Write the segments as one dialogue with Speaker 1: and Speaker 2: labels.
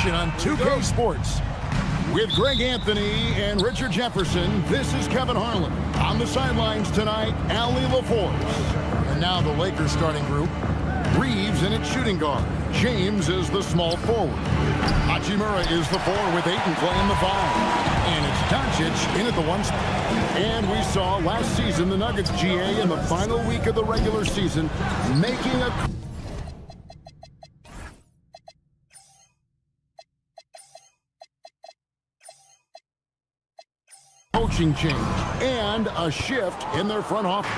Speaker 1: action on 2K Sports. With Greg Anthony and Richard Jefferson, this is Kevin Harlan. On the sidelines tonight, Ali LaForce. And now the Lakers starting group. Reeves in its shooting guard. James is the small forward. Hachimura is the 4 with Ayton playing the 5. And it's Doncic in at the 1 spot. And we saw last season the Nuggets GA in the final week of the regular season making a coaching change and a shift in their front office.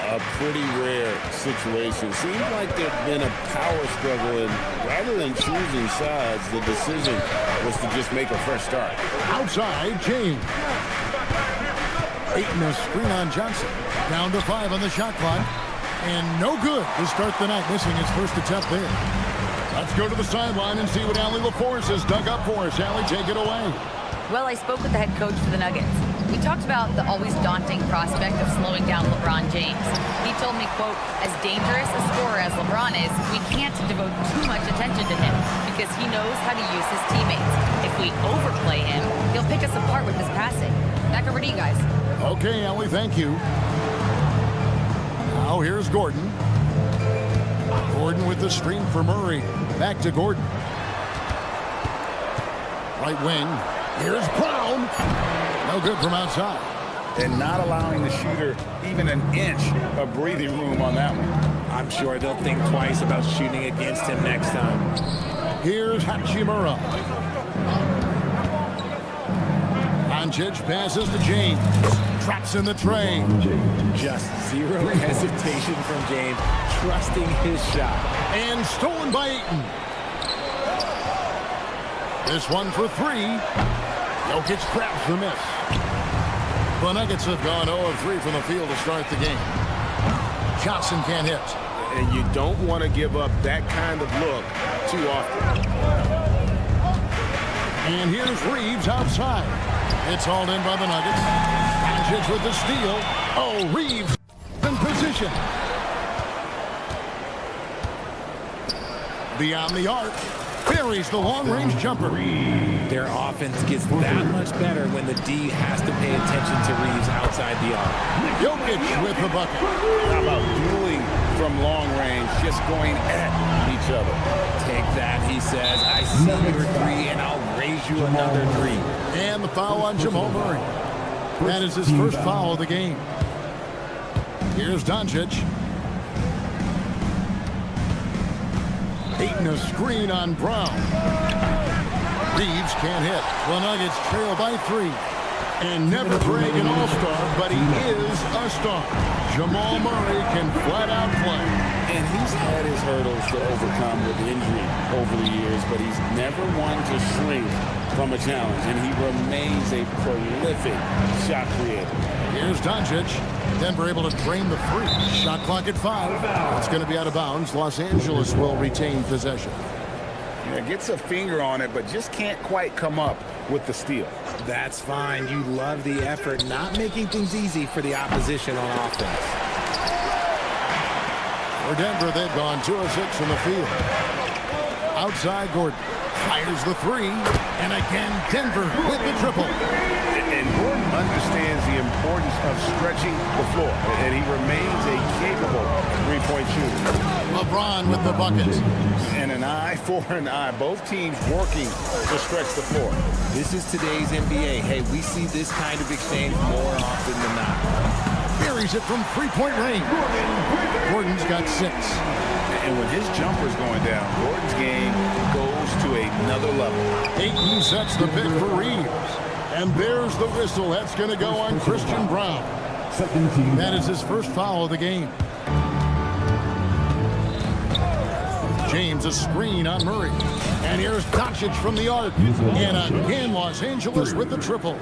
Speaker 2: A pretty rare situation. Seems like there's been a power struggle, and rather than choosing sides, the decision was to just make a fresh start.
Speaker 1: Outside, James. Ayton a screen on Johnson. Down to 5 on the shot clock. And no good to start the night, missing his first attempt there. Let's go to the sideline and see what Ali LaForce has dug up for us. Ali, take it away.
Speaker 3: Well, I spoke with the head coach for the Nuggets. We talked about the always daunting prospect of slowing down LeBron James. He told me, quote, as dangerous a scorer as LeBron is, we can't devote too much attention to him because he knows how to use his teammates. If we overplay him, he'll pick us apart with his passing. Back over to you guys.
Speaker 1: Okay, Ali, thank you. Now here's Gordon. Gordon with the screen for Murray. Back to Gordon. Right wing. Here's Brown. No good from outside.
Speaker 4: And not allowing the shooter even an inch of breathing room on that one.
Speaker 5: I'm sure they'll think twice about shooting against him next time.
Speaker 1: Here's Hachimura. Doncic passes to James. Traps in the tray.
Speaker 5: Just zero hesitation from James, trusting his shot.
Speaker 1: And stolen by Ayton. This one for 3. Jokic grabs the miss. The Nuggets have gone 0 of 3 from the field to start the game. Johnson can't hit.
Speaker 2: And you don't want to give up that kind of look too often.
Speaker 1: And here's Reeves outside. It's hauled in by the Nuggets. Doncic with the steal. Oh, Reeves in position. Beyond the arc. Buries the long-range jumper.
Speaker 5: Their offense gets that much better when the D has to pay attention to Reeves outside the arc.
Speaker 1: Jokic with the bucket.
Speaker 4: How about dueling from long range, just going at each other?
Speaker 5: Take that, he says. I see your 3, and I'll raise you another 3.
Speaker 1: And the foul on Jamal Murray. That is his first foul of the game. Here's Doncic. Ayton a screen on Brown. Reeves can't hit. The Nuggets trail by 3. And never break an all-star, but he is a star. Jamal Murray can flat out play.
Speaker 2: And he's had his hurdles to overcome with injury over the years, but he's never one to shrink from a challenge, and he remains a prolific shot creator.
Speaker 1: Here's Doncic. Denver able to drain the 3. Shot clock at 5. It's going to be out of bounds. Los Angeles will retain possession.
Speaker 4: Yeah, gets a finger on it, but just can't quite come up with the steal.
Speaker 5: That's fine. You love the effort, not making things easy for the opposition on offense.
Speaker 1: For Denver, they've gone 2 of 6 from the field. Outside, Gordon fires the 3. And again, Denver with the triple.
Speaker 4: And Gordon understands the importance of stretching the floor, and he remains a capable three-point shooter.
Speaker 1: LeBron with the bucket.
Speaker 4: And an eye for an eye. Both teams working to stretch the floor.
Speaker 5: This is today's NBA. Hey, we see this kind of exchange more often than not.
Speaker 1: Buries it from 3-point range. Gordon's got 6.
Speaker 4: And when his jumper's going down, Gordon's game goes to another level.
Speaker 1: Ayton sets the pick for Reeves. And there's the whistle. That's going to go on Christian Brown. That is his first foul of the game. James a screen on Murray. And here's Doncic from the arc. And again, Los Angeles with the triple.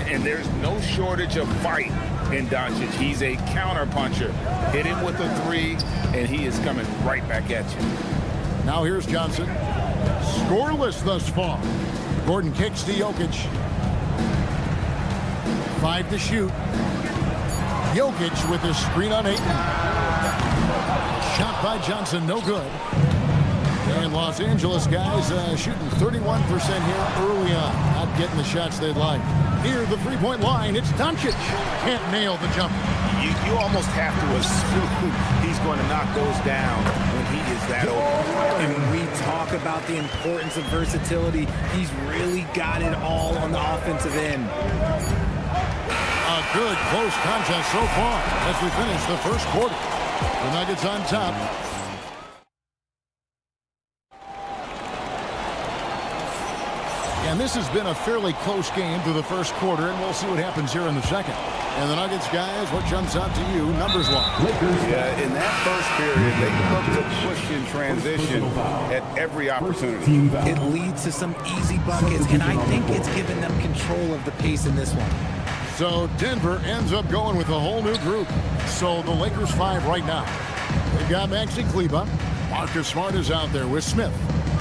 Speaker 4: And there's no shortage of fight in Doncic. He's a counterpuncher. Hit him with a 3, and he is coming right back at you.
Speaker 1: Now here's Johnson. Scoreless thus far. Gordon kicks to Jokic. 5 to shoot. Jokic with his screen on Ayton. Shot by Johnson, no good. And Los Angeles guys shooting 31% here early on. Not getting the shots they'd like. Near the three-point line, it's Doncic. Can't nail the jumper.
Speaker 4: You almost have to assume he's going to knock those down when he is that open.
Speaker 5: And we talk about the importance of versatility. He's really got it all on the offensive end.
Speaker 1: A good close contest so far as we finish the first quarter. The Nuggets on top. And this has been a fairly close game through the first quarter, and we'll see what happens here in the second. And the Nuggets, guys, what jumps out to you, numbers-wise?
Speaker 4: Yeah, in that first period, they look to push in transition at every opportunity.
Speaker 5: It leads to some easy buckets, and I think it's given them control of the pace in this one.
Speaker 1: So Denver ends up going with a whole new group. So the Lakers 5 right now. They've got Maxi Kleba. Marcus Smart is out there with Smith.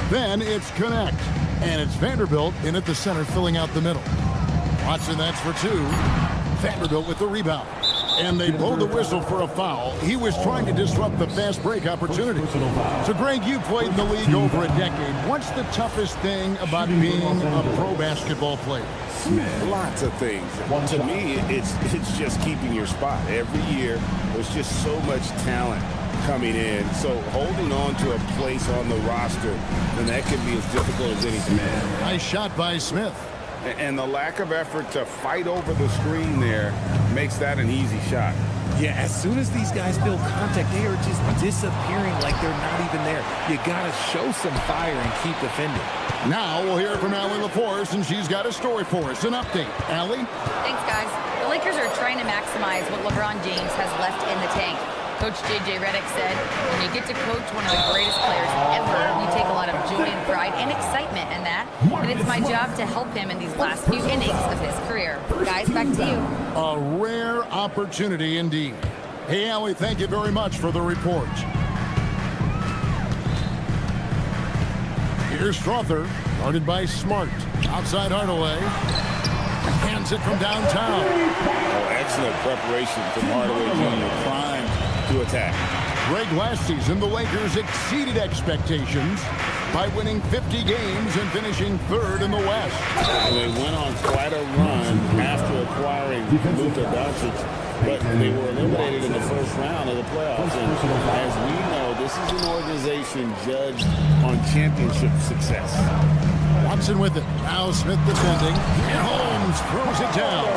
Speaker 1: Then it's Connect. And it's Vanderbilt in at the center, filling out the middle. Watson, that's for two. Vanderbilt with the rebound. And they blow the whistle for a foul. He was trying to disrupt the fast break opportunity. So, Greg, you played in the league over a decade. What's the toughest thing about being a pro basketball player?
Speaker 4: Lots of things. To me, it's just keeping your spot. Every year, there's just so much talent coming in. So holding on to a place on the roster, and that can be as difficult as anything.
Speaker 1: Nice shot by Smith.
Speaker 4: And the lack of effort to fight over the screen there makes that an easy shot.
Speaker 5: Yeah, as soon as these guys feel contact, they are just disappearing like they're not even there. You got to show some fire and keep defending.
Speaker 1: Now we'll hear from Allie LaForce, and she's got a story for us. An update. Allie?
Speaker 3: Thanks, guys. The Lakers are trying to maximize what LeBron James has left in the tank. Coach J.J. Redick said, when you get to coach one of the greatest players ever, you take a lot of joy and pride and excitement in that. And it's my job to help him in these last few innings of his career. Guys, back to you.
Speaker 1: A rare opportunity indeed. Hey, Allie, thank you very much for the report. Here's Strother, guarded by Smart. Outside Hardaway. Hands it from downtown.
Speaker 4: Oh, excellent preparation from Hardaway Jr. Primed to attack.
Speaker 1: Greg, last season, the Lakers exceeded expectations by winning 50 games and finishing third in the West.
Speaker 2: And they went on quite a run after acquiring Luka Doncic, but they were eliminated in the first round of the playoffs. And as we know, this is an organization judged on championship success.
Speaker 1: Watson with it. Now Smith defending. And Holmes throws it down.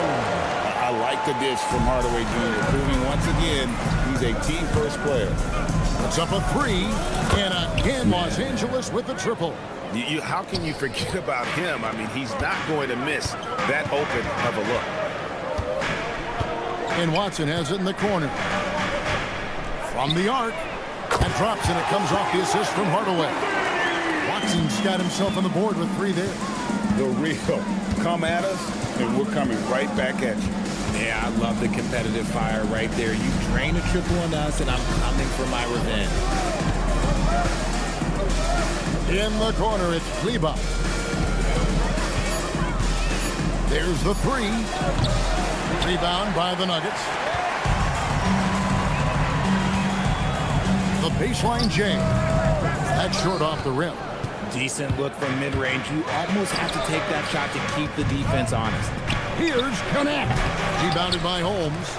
Speaker 2: I like the dish from Hardaway Jr., proving once again he's a team-first player.
Speaker 1: It's up a three, and again Los Angeles with the triple.
Speaker 4: How can you forget about him? I mean, he's not going to miss that open of a look.
Speaker 1: And Watson has it in the corner. From the arc. That drops, and it comes off the assist from Hardaway. Watson's got himself on the board with three there.
Speaker 4: The real. Come at us, and we're coming right back at you.
Speaker 5: Yeah, I love the competitive fire right there. You drain a triple on us, and I'm coming for my revenge.
Speaker 1: In the corner, it's Kleba. There's the three. Rebound by the Nuggets. The baseline J. That's short off the rim.
Speaker 5: Decent look from mid-range. You almost have to take that shot to keep the defense honest.
Speaker 1: Here's Connect. Rebounded by Holmes.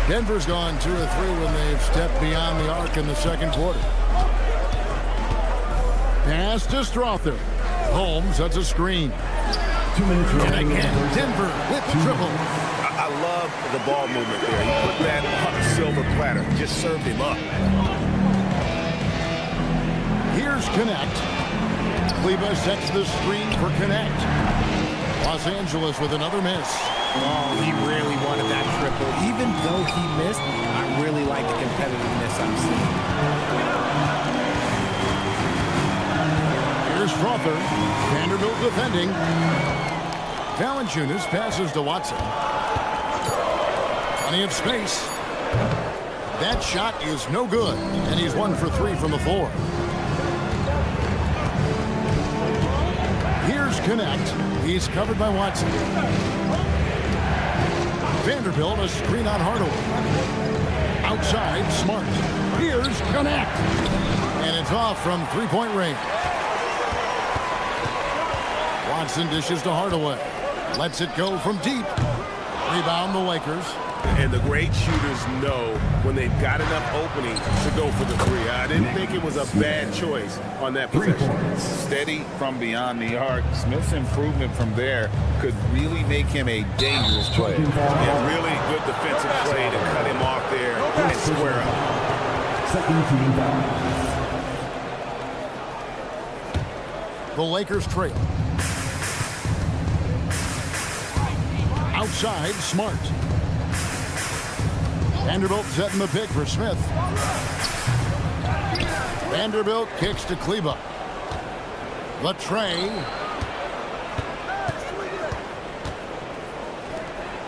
Speaker 1: Denver's gone 2 or 3 when they've stepped beyond the arc in the second quarter. Pass to Strother. Holmes, that's a screen.
Speaker 6: 2 minutes
Speaker 1: And again, Denver with the triple.
Speaker 4: I love the ball movement there. He put that on a silver platter. Just served him up.
Speaker 1: Here's Connect. Kleba sets the screen for Connect. Los Angeles with another miss.
Speaker 5: Oh, he really wanted that triple. Even though he missed, I really like the competitiveness I'm seeing.
Speaker 1: Here's Strother. Vanderbilt defending. Valanciunas passes to Watson. Plenty of space. That shot is no good, and he's 1 for 3 from the floor. Here's Connect. He's covered by Watson. Vanderbilt, a screen on Hardaway. Outside, Smart. Here's Connect. And it's off from three-point range. Watson dishes to Hardaway. Lets it go from deep. Rebound the Lakers.
Speaker 4: And the great shooters know when they've got enough opening to go for the three. I didn't think it was a bad choice on that possession.
Speaker 6: Steady from beyond the arc. Smith's improvement from there could really make him a dangerous player.
Speaker 4: And really good defensive play to cut him off there and square up.
Speaker 7: Second team foul.
Speaker 1: The Lakers trail. Outside, Smart. Vanderbilt setting the pick for Smith. Vanderbilt kicks to Kleba. The tray.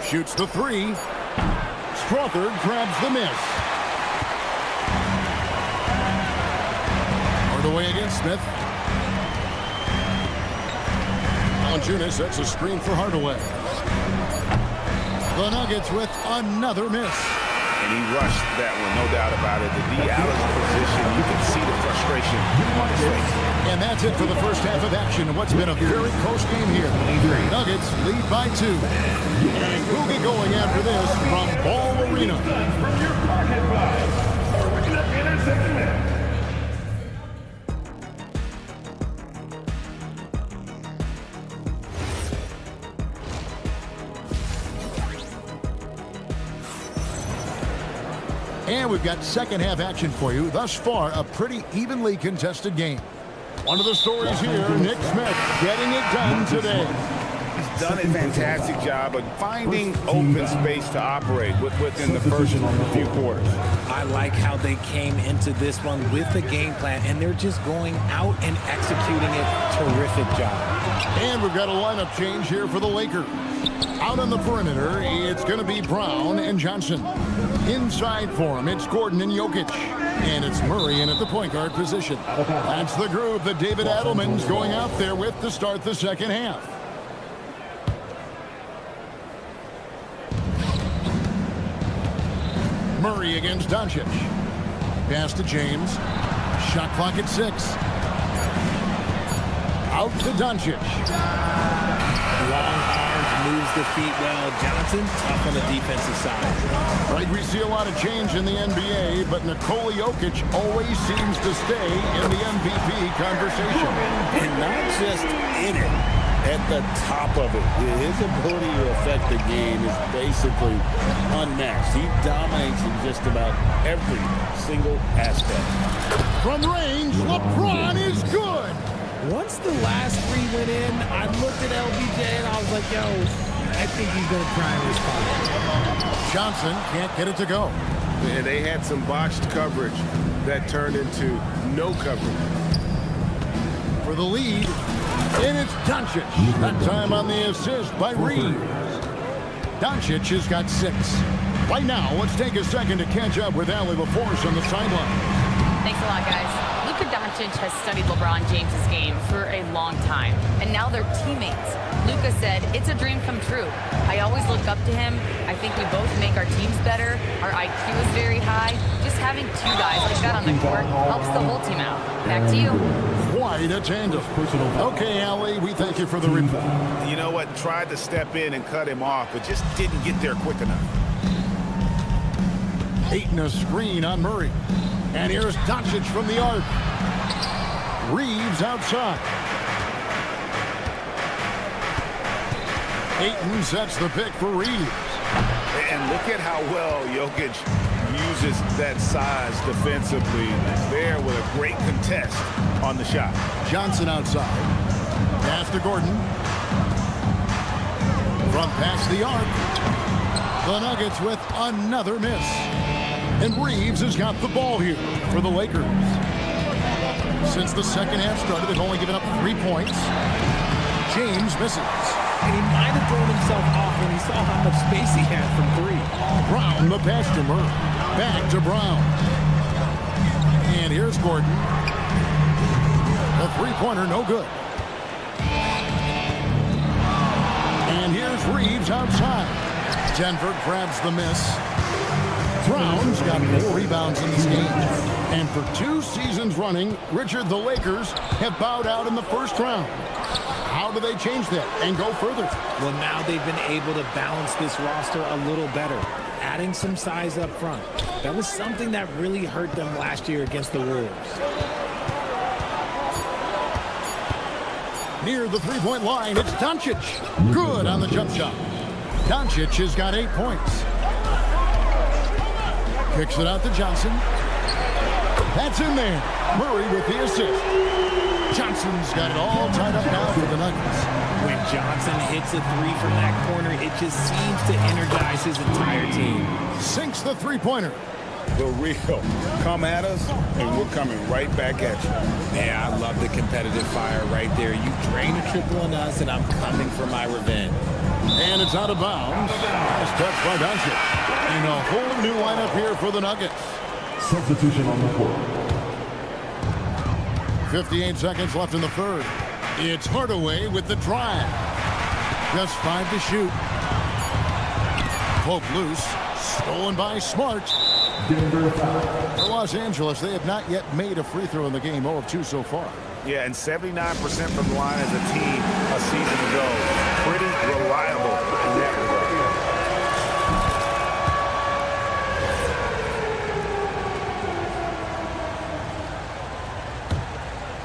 Speaker 1: Shoots the three. Strawthard grabs the miss. Hardaway against Smith. Valanciunas sets a screen for Hardaway. The Nuggets with another miss.
Speaker 4: And he rushed that one, no doubt about it. The D-Allen's position, you can see the frustration on his face.
Speaker 1: And that's it for the first half of action. What's been a very close game here. Nuggets lead by 2. And we'll get going after this from Ball Arena.
Speaker 7: From your pocket five. Arena Entertainment.
Speaker 1: And we've got second half action for you. Thus far, a pretty evenly contested game. One of the stories here, Nick Smith getting it done today.
Speaker 4: He's done a fantastic job of finding open space to operate within the first few quarters.
Speaker 5: I like how they came into this one with the game plan, and they're just going out and executing it. Terrific job.
Speaker 1: And we've got a lineup change here for the Lakers. Out on the perimeter, it's going to be Brown and Johnson. Inside for him, it's Gordon and Jokic. And it's Murray in at the point guard position. That's the group that David Adelman's going out there with to start the second half. Murray against Doncic. Pass to James. Shot clock at 6. Out to Doncic.
Speaker 5: Long arms, moves the feet well. Johnson, tough on the defensive side.
Speaker 1: Right, we see a lot of change in the NBA, but Nikola Jokic always seems to stay in the MVP conversation.
Speaker 2: And not just in it, at the top of it. His ability to affect the game is basically unmatched. He dominates in just about every single aspect.
Speaker 1: From range, LeBron is good.
Speaker 5: Once the last 3 went in, I looked at LBJ and I was like, yo, I think he's going to try and respond.
Speaker 1: Johnson can't get it to go.
Speaker 4: And they had some botched coverage that turned into no coverage.
Speaker 1: For the lead, and it's Doncic. That time on the assist by Reeves. Doncic has got 6. Right now, let's take a second to catch up with Allie LaForce on the sideline.
Speaker 3: Thanks a lot, guys. Luka Doncic has studied LeBron James's game for a long time, and now they're teammates. Luka said, "It's a dream come true. I always look up to him. I think we both make our teams better. Our IQ is very high. Just having 2 guys like that on the court helps the whole team out." Back to you.
Speaker 1: Quite a tandem. Okay, Allie, we thank you for the report.
Speaker 4: You know what? Tried to step in and cut him off, but just didn't get there quick enough.
Speaker 1: Ayton a screen on Murray. And here's Doncic from the arc. Reeves outside. Ayton sets the pick for Reeves.
Speaker 4: And look at how well Jokic uses that size defensively there with a great contest on the shot.
Speaker 1: Johnson outside. Pass to Gordon. From past the arc. The Nuggets with another miss. And Reeves has got the ball here for the Lakers. Since the second half started, they've only given up 3 points. James misses.
Speaker 5: And he might have thrown himself off when he saw how much space he had from 3.
Speaker 1: Brown, the pass to Murray. Back to Brown. And here's Gordon. The three-pointer, no good. And here's Reeves outside. Denver grabs the miss. Brown's got 4 rebounds in this game. And for 2 seasons running, Richard, the Lakers have bowed out in the first round. How do they change that and go further?
Speaker 5: Well, now they've been able to balance this roster a little better, adding some size up front. That was something that really hurt them last year against the Wolves.
Speaker 1: Near the three-point line, it's Doncic. Good on the jump shot. Doncic has got 8 points. Kicks it out to Johnson. That's in there. Murray with the assist. Johnson's got it all tied up now for the Nuggets.
Speaker 5: When Johnson hits a three from that corner, it just seems to energize his entire team.
Speaker 1: Sinks the three-pointer.
Speaker 4: The real. Come at us, and we're coming right back at you.
Speaker 5: Yeah, I love the competitive fire right there. You drain a triple on us, and I'm coming for my revenge.
Speaker 1: And it's out of bounds. Nice touch by Doncic. And a whole new lineup here for the Nuggets.
Speaker 7: Substitution on the court.
Speaker 1: 58 seconds left in the third. It's Hardaway with the drive. Just 5 to shoot. Poke loose. Stolen by Smart. For Los Angeles, they have not yet made a free throw in the game. 0 of 2 so far.
Speaker 4: Yeah, and 79% from the line as a team a season ago. Pretty reliable in that regard.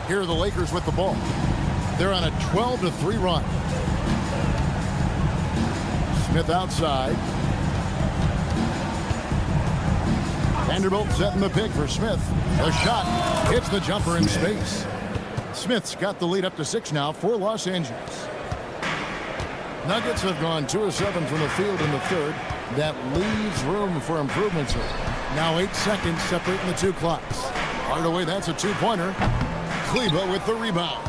Speaker 1: Here are the Lakers with the ball. They're on a 12-3 run. Smith outside. Vanderbilt setting the pick for Smith. The shot hits the jumper in space. Smith's got the lead up to 6 now for Los Angeles. Nuggets have gone 2 of 7 from the field in the third. That leaves room for improvements here. Now 8 seconds separating the 2 clocks. Hardaway, that's a 2-pointer. Kleba with the rebound.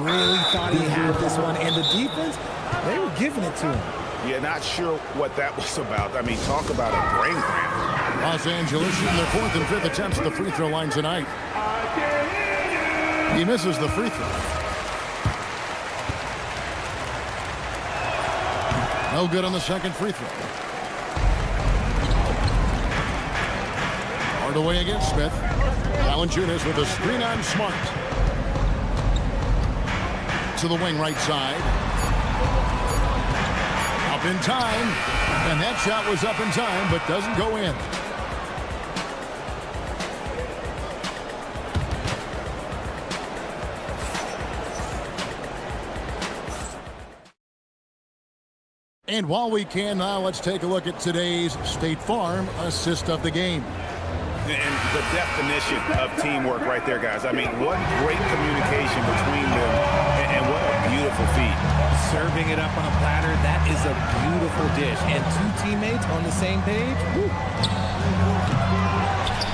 Speaker 5: Really thought he had this one, and the defense, they were giving it to him.
Speaker 4: Yeah, not sure what that was about. I mean, talk about a brain cramp.
Speaker 1: Los Angeles shooting their 4th and 5th attempts at the free throw line tonight. He misses the free throw. No good on the second free throw. Hardaway against Smith. Valanciunas with a screen on Smart. To the wing right side. Up in time. And that shot was up in time, but doesn't go in. And while we can now, let's take a look at today's State Farm assist of the game.
Speaker 4: And the definition of teamwork right there, guys. I mean, what great communication between them, and what a beautiful feat.
Speaker 5: Serving it up on a platter, that is a beautiful dish. And 2 teammates on the same page. Woo.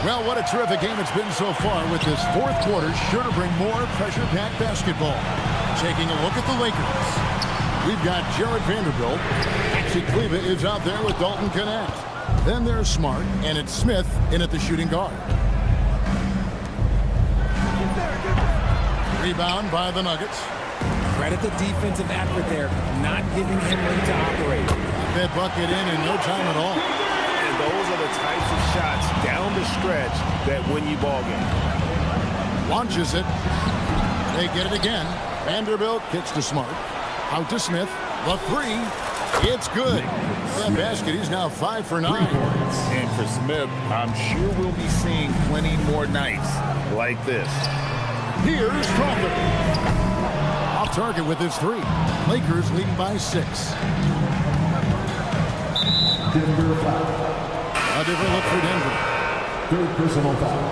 Speaker 1: Well, what a terrific game it's been so far, with this 4th quarter sure to bring more pressure-packed basketball. Taking a look at the Lakers. We've got Jared Vanderbilt. Actually, Kleba is out there with Dalton Connect. Then there's Smart, and it's Smith in at the shooting guard. Rebound by the Nuggets.
Speaker 5: Credit the defensive effort there, not giving him room to operate.
Speaker 1: That bucket in no time at all.
Speaker 4: And those are the types of shots down the stretch that win you ball games.
Speaker 1: Launches it. They get it again. Vanderbilt kicks to Smart. Out to Smith. The 3. It's good. That basket, he's now 5 for 9.
Speaker 6: And for Smith, I'm sure we'll be seeing plenty more nights like this.
Speaker 1: Here's Crawford. Off target with his 3. Lakers leading by 6.
Speaker 7: Denver foul.
Speaker 1: A different look for Denver.
Speaker 7: 3rd personal foul.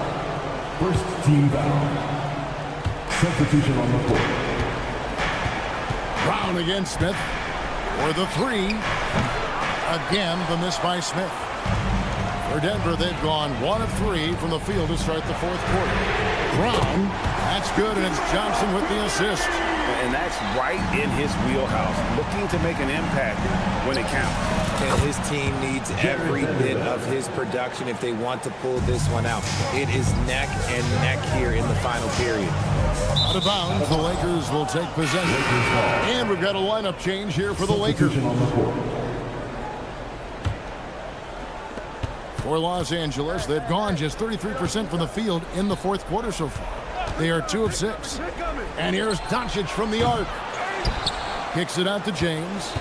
Speaker 7: 1st team foul. Substitution on the court.
Speaker 1: Brown against Smith. For the 3. Again, the miss by Smith. For Denver, they've gone 1 of 3 from the field to start the 4th quarter. Brown, that's good, and it's Johnson with the assist.
Speaker 4: And that's right in his wheelhouse, looking to make an impact when it counts.
Speaker 5: And his team needs every bit of his production if they want to pull this one out. It is neck and neck here in the final period.
Speaker 1: Out of bounds, the Lakers will take possession. And we've got a lineup change here for the Lakers. For Los Angeles, they've gone just 33% from the field in the fourth quarter so far. They are 2 of 6. And here's Doncic from the arc. Kicks it out to James.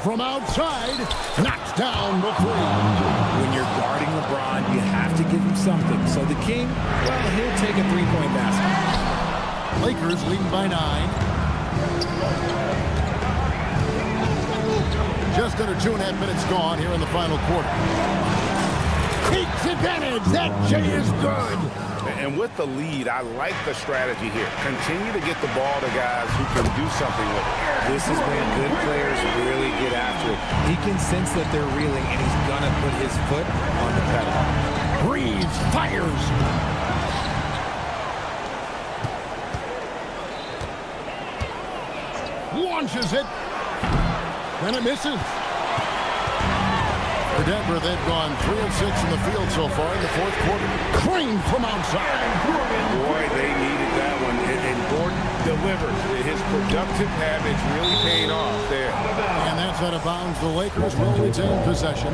Speaker 1: From outside, knocks down the three.
Speaker 5: When you're guarding LeBron, you have to give him something. So the King, well, he'll take a three-point basket.
Speaker 1: Lakers leading by 9. Just under 2.5 minutes gone here in the final quarter. Takes advantage. That J is good.
Speaker 4: And with the lead, I like the strategy here. Continue to get the ball to guys who can do something with it.
Speaker 5: This is when good players really get after it. He can sense that they're reeling, and he's going to put his foot on the pedal.
Speaker 1: Reeves fires. Launches it. And it misses. For Denver, they've gone 3 of 6 in the field so far in the fourth quarter. Crane from outside.
Speaker 4: Boy, they needed that one. And Gordon delivers. His productive habits really paying off there.
Speaker 1: And that's out of bounds. The Lakers will retain possession.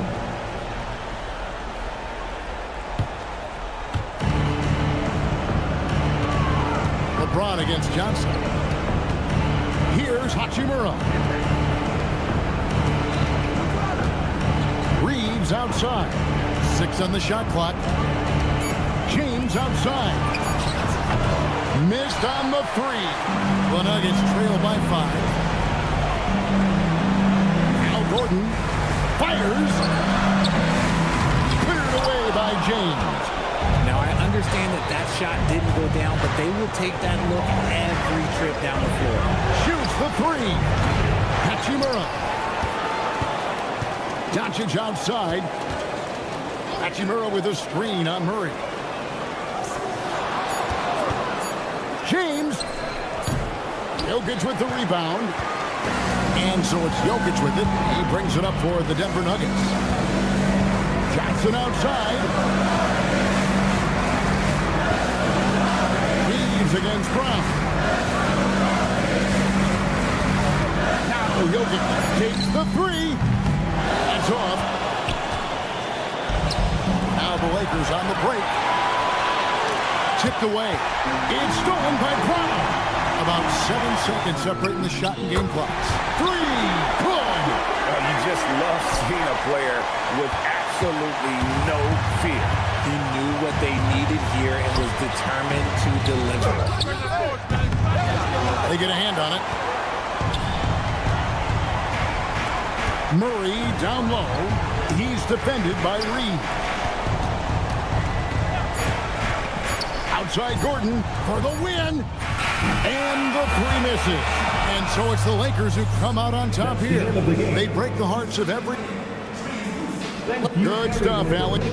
Speaker 1: LeBron against Johnson. Here's Hachimura. Reeves outside. 6 on the shot clock. James outside. Missed on the 3. The Nuggets trail by 5. Now Gordon fires. Cleared away by James.
Speaker 5: Now, I understand that shot didn't go down, but they will take that look every trip down the floor.
Speaker 1: Shoots the 3. Hachimura. Doncic outside. Hachimura with a screen on Murray. James. Jokic with the rebound. And so it's Jokic with it. He brings it up for the Denver Nuggets. Johnson outside. Reeves against Brown. Now Jokic takes the 3. That's off. Now the Lakers on the break. Tipped away. It's stolen by Brown. About 7 seconds separating the shot and game clocks. 3. Good.
Speaker 4: You just love seeing a player with absolutely no fear.
Speaker 5: He knew what they needed here and was determined to deliver.
Speaker 1: They get a hand on it. Murray down low. He's defended by Reed. Outside Gordon for the win. And the 3 misses. And so it's the Lakers who come out on top here. They break the hearts of every... Good stuff, Alec.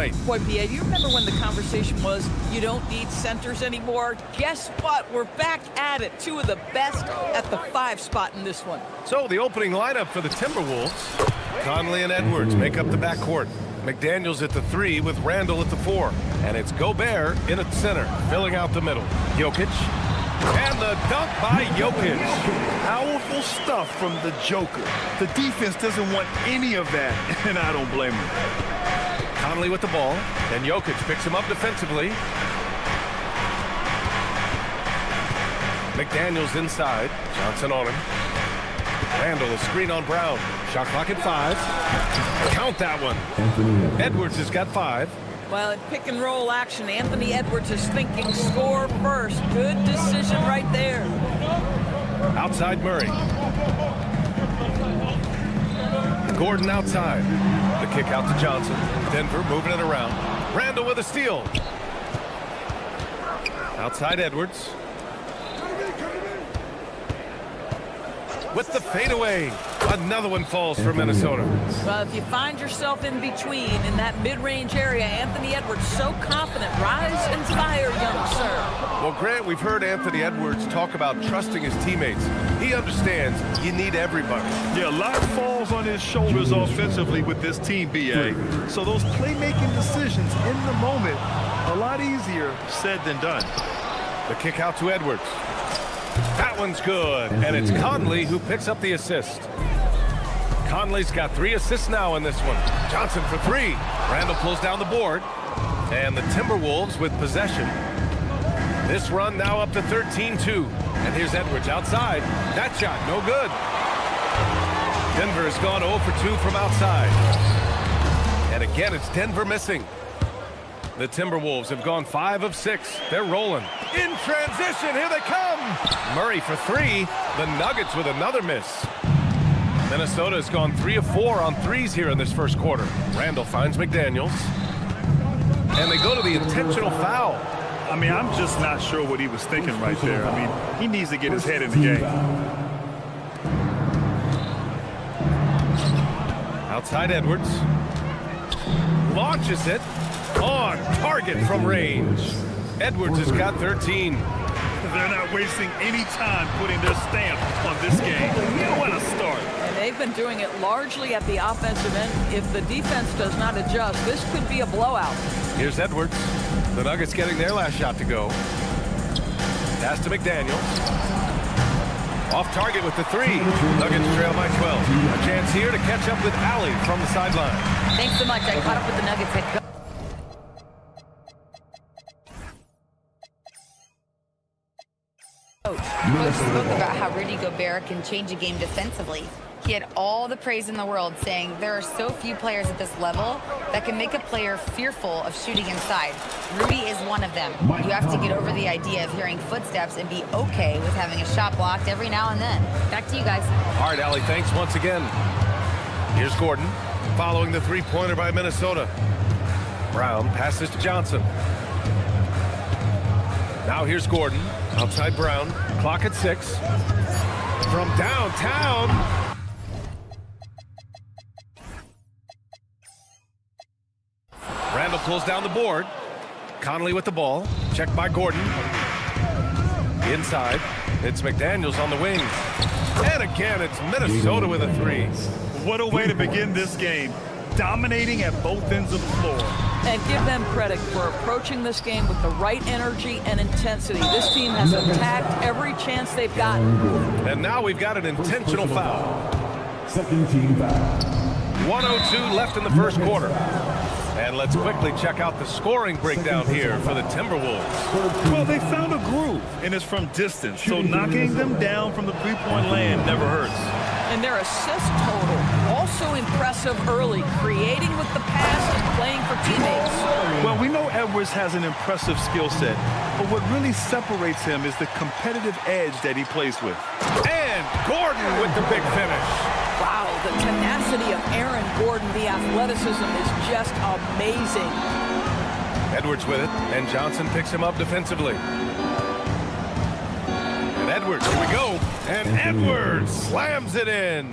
Speaker 6: tonight.
Speaker 8: Boy, B.A., do you remember when the conversation was, you don't need centers anymore? Guess what? We're back at it. Two of the best at the 5 spot in this one.
Speaker 6: So the opening lineup for the Timberwolves. Conley and Edwards make up the backcourt. McDaniels at the 3 with Randall at the 4. And it's Gobert in at center, filling out the middle. Jokic. And the dunk by Jokic.
Speaker 9: Powerful stuff from the Joker. The defense doesn't want any of that, and I don't blame him.
Speaker 6: Conley with the ball, and Jokic picks him up defensively. McDaniels inside. Johnson on him. Randall, a screen on Brown. Shot clock at 5. Count that one. Edwards has got 5.
Speaker 8: Well, in pick and roll action, Anthony Edwards is thinking score first. Good decision right there.
Speaker 6: Outside Murray. Gordon outside. The kick out to Johnson. Denver moving it around. Randall with a steal. Outside Edwards. With the fadeaway. Another one falls for Minnesota.
Speaker 8: Well, if you find yourself in between in that mid-range area, Anthony Edwards so confident. Rise and fire, young sir.
Speaker 6: Well, Grant, we've heard Anthony Edwards talk about trusting his teammates. He understands you need everybody.
Speaker 9: Yeah, a lot falls on his shoulders offensively with this team, B.A. So those playmaking decisions in the moment, a lot easier said than done.
Speaker 6: The kick out to Edwards. That one's good, and it's Conley who picks up the assist. Conley's got 3 assists now in this one. Johnson for 3. Randall pulls down the board, and the Timberwolves with possession. This run now up to 13-2, and here's Edwards outside. That shot, no good. Denver has gone 0 for 2 from outside. And again, it's Denver missing. The Timberwolves have gone 5 of 6. They're rolling. In transition, here they come. Murray for 3. The Nuggets with another miss. Minnesota has gone 3 of 4 on threes here in this first quarter. Randall finds McDaniels. And they go to the intentional foul.
Speaker 9: I mean, I'm just not sure what he was thinking right there. I mean, he needs to get his head in the game.
Speaker 6: Outside Edwards. Launches it. On target from range. Edwards has got 13.
Speaker 9: They're not wasting any time putting their stamp on this game. What a start.
Speaker 8: And they've been doing it largely at the offensive end. If the defense does not adjust, this could be a blowout.
Speaker 6: Here's Edwards. The Nuggets getting their last shot to go. Pass to McDaniels. Off target with the 3. Nuggets trail by 12. A chance here to catch up with Allie from the sideline.
Speaker 3: Thanks so much. I caught up with the Nuggets head coach. Coach spoke about how Rudy Gobert can change a game defensively. He had all the praise in the world, saying there are so few players at this level that can make a player fearful of shooting inside. Rudy is one of them. You have to get over the idea of hearing footsteps and be okay with having a shot blocked every now and then. Back to you guys.
Speaker 6: All right, Allie, thanks once again. Here's Gordon, following the 3-pointer by Minnesota. Brown passes to Johnson. Now here's Gordon, outside Brown, clock at 6. From downtown. Randall pulls down the board. Conley with the ball. Checked by Gordon. Inside. It's McDaniels on the wing. And again, it's Minnesota with a 3.
Speaker 9: What a way to begin this game. Dominating at both ends of the floor.
Speaker 8: And give them credit for approaching this game with the right energy and intensity. This team has attacked every chance they've gotten.
Speaker 6: And now we've got an intentional foul.
Speaker 7: Second team foul.
Speaker 6: 1:02 left in the first quarter. And let's quickly check out the scoring breakdown here for the Timberwolves.
Speaker 9: Well, they found a groove, and it's from distance, so knocking them down from the three-point land never hurts.
Speaker 8: And their assist total, also impressive early, creating with the pass and playing for teammates.
Speaker 9: Well, we know Edwards has an impressive skill set, but what really separates him is the competitive edge that he plays with.
Speaker 6: And Gordon with the big finish.
Speaker 8: Wow, the tenacity of Aaron Gordon, the athleticism is just amazing.
Speaker 6: Edwards with it, and Johnson picks him up defensively. And Edwards, here we go. And Edwards slams it in.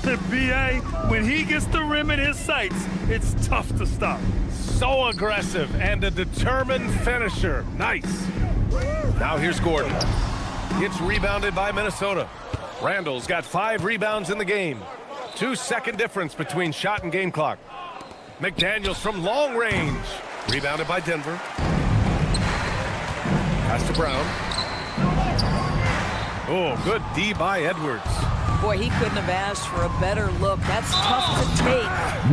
Speaker 9: The B.A., when he gets the rim in his sights, it's tough to stop.
Speaker 6: So aggressive and a determined finisher. Nice. Now here's Gordon. It's rebounded by Minnesota. Randall's got 5 rebounds in the game. 2-second difference between shot and game clock. McDaniels from long range. Rebounded by Denver. Pass to Brown. Oh, good D by Edwards.
Speaker 8: Boy, he couldn't have asked for a better look. That's tough to take.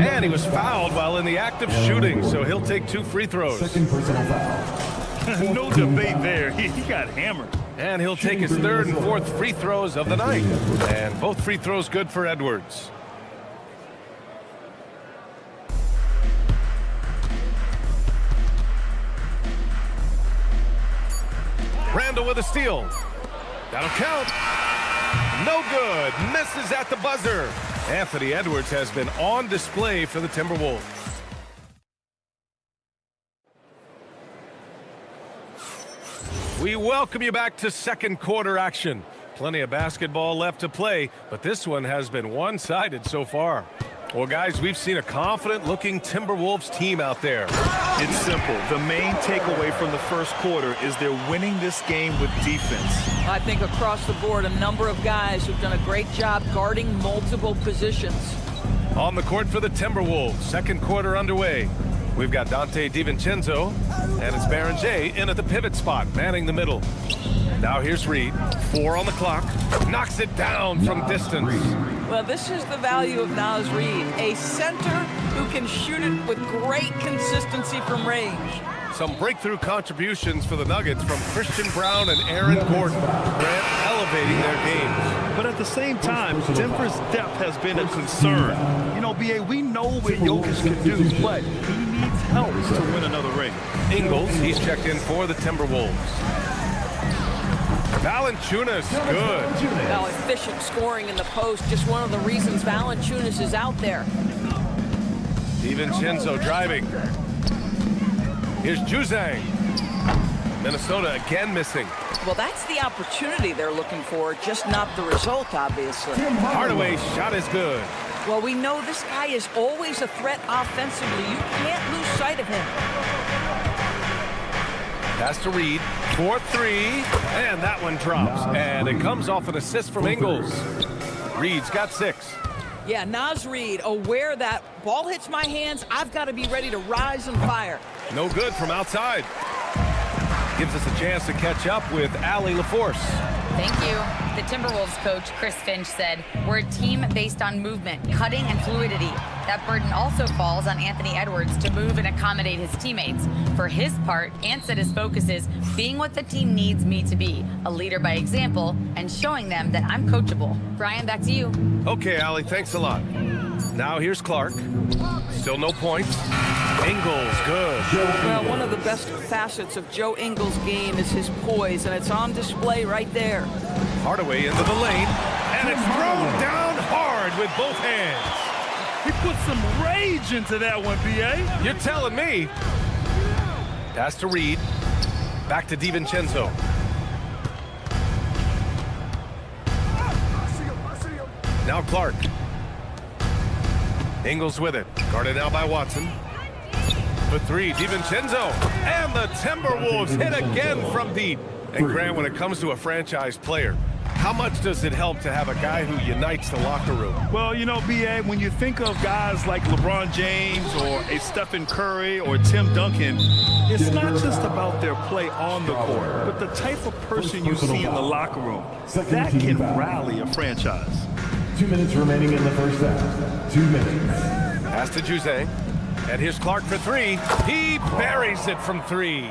Speaker 6: And he was fouled while in the act of shooting, so he'll take 2 free throws.
Speaker 7: Second personal foul.
Speaker 9: No debate there. He got hammered.
Speaker 6: And he'll take his 3rd and 4th free throws of the night. And both free throws good for Edwards. Randall with a steal. That'll count. No good. Misses at the buzzer. Anthony Edwards has been on display for the Timberwolves. We welcome you back to second quarter action. Plenty of basketball left to play, but this one has been one-sided so far. Well, guys, we've seen a confident-looking Timberwolves team out there.
Speaker 9: It's simple. The main takeaway from the first quarter is they're winning this game with defense.
Speaker 8: I think across the board, a number of guys who've done a great job guarding multiple positions.
Speaker 6: On the court for the Timberwolves, second quarter underway. We've got Dante DiVincenzo, and it's Baron J in at the pivot spot, manning the middle. Now here's Reed, 4 on the clock, knocks it down from distance.
Speaker 8: Well, this is the value of Naz Reid, a center who can shoot it with great consistency from range.
Speaker 6: Some breakthrough contributions for the Nuggets from Christian Brown and Aaron Gordon. Grant elevating their games.
Speaker 9: But at the same time, Denver's depth has been a concern. You know, B.A., we know what Jokic can do, but he needs help to win another ring.
Speaker 6: Ingles, he's checked in for the Timberwolves. Valanciunas, good.
Speaker 8: Now, efficient scoring in the post, just one of the reasons Valanciunas is out there.
Speaker 6: DiVincenzo driving. Here's Juzang. Minnesota again missing.
Speaker 8: Well, that's the opportunity they're looking for, just not the result, obviously.
Speaker 6: Hardaway's shot is good.
Speaker 8: Well, we know this guy is always a threat offensively. You can't lose sight of him.
Speaker 6: Pass to Reed, 4-3, and that one drops. And it comes off an assist from Ingles. Reed's got 6.
Speaker 8: Yeah, Naz Reid, aware that ball hits my hands, I've got to be ready to rise and fire.
Speaker 6: No good from outside. Gives us a chance to catch up with Allie LaForce.
Speaker 3: Thank you. The Timberwolves coach, Chris Finch, said, "We're a team based on movement, cutting, and fluidity. That burden also falls on Anthony Edwards to move and accommodate his teammates. For his part, Ant said his focus is being what the team needs me to be, a leader by example, and showing them that I'm coachable." Brian, back to you.
Speaker 6: Okay, Allie, thanks a lot. Now here's Clark. Still no points. Ingles, good.
Speaker 8: Well, one of the best facets of Joe Ingles' game is his poise, and it's on display right there.
Speaker 6: Hardaway into the lane, and it's thrown down hard with both hands.
Speaker 9: He put some rage into that one, B.A.
Speaker 6: You're telling me. Pass to Reed. Back to DiVincenzo. Now Clark. Ingles with it. Guarded now by Watson. For 3, DiVincenzo. And the Timberwolves hit again from deep. And Grant, when it comes to a franchise player, how much does it help to have a guy who unites the locker room?
Speaker 9: Well, you know, B.A., when you think of guys like LeBron James or a Stephen Curry or Tim Duncan, it's not just about their play on the court, but the type of person you see in the locker room. That can rally a franchise.
Speaker 7: 2 minutes remaining in the first half. 2 minutes.
Speaker 6: Pass to Juzang. And here's Clark for 3. He buries it from 3.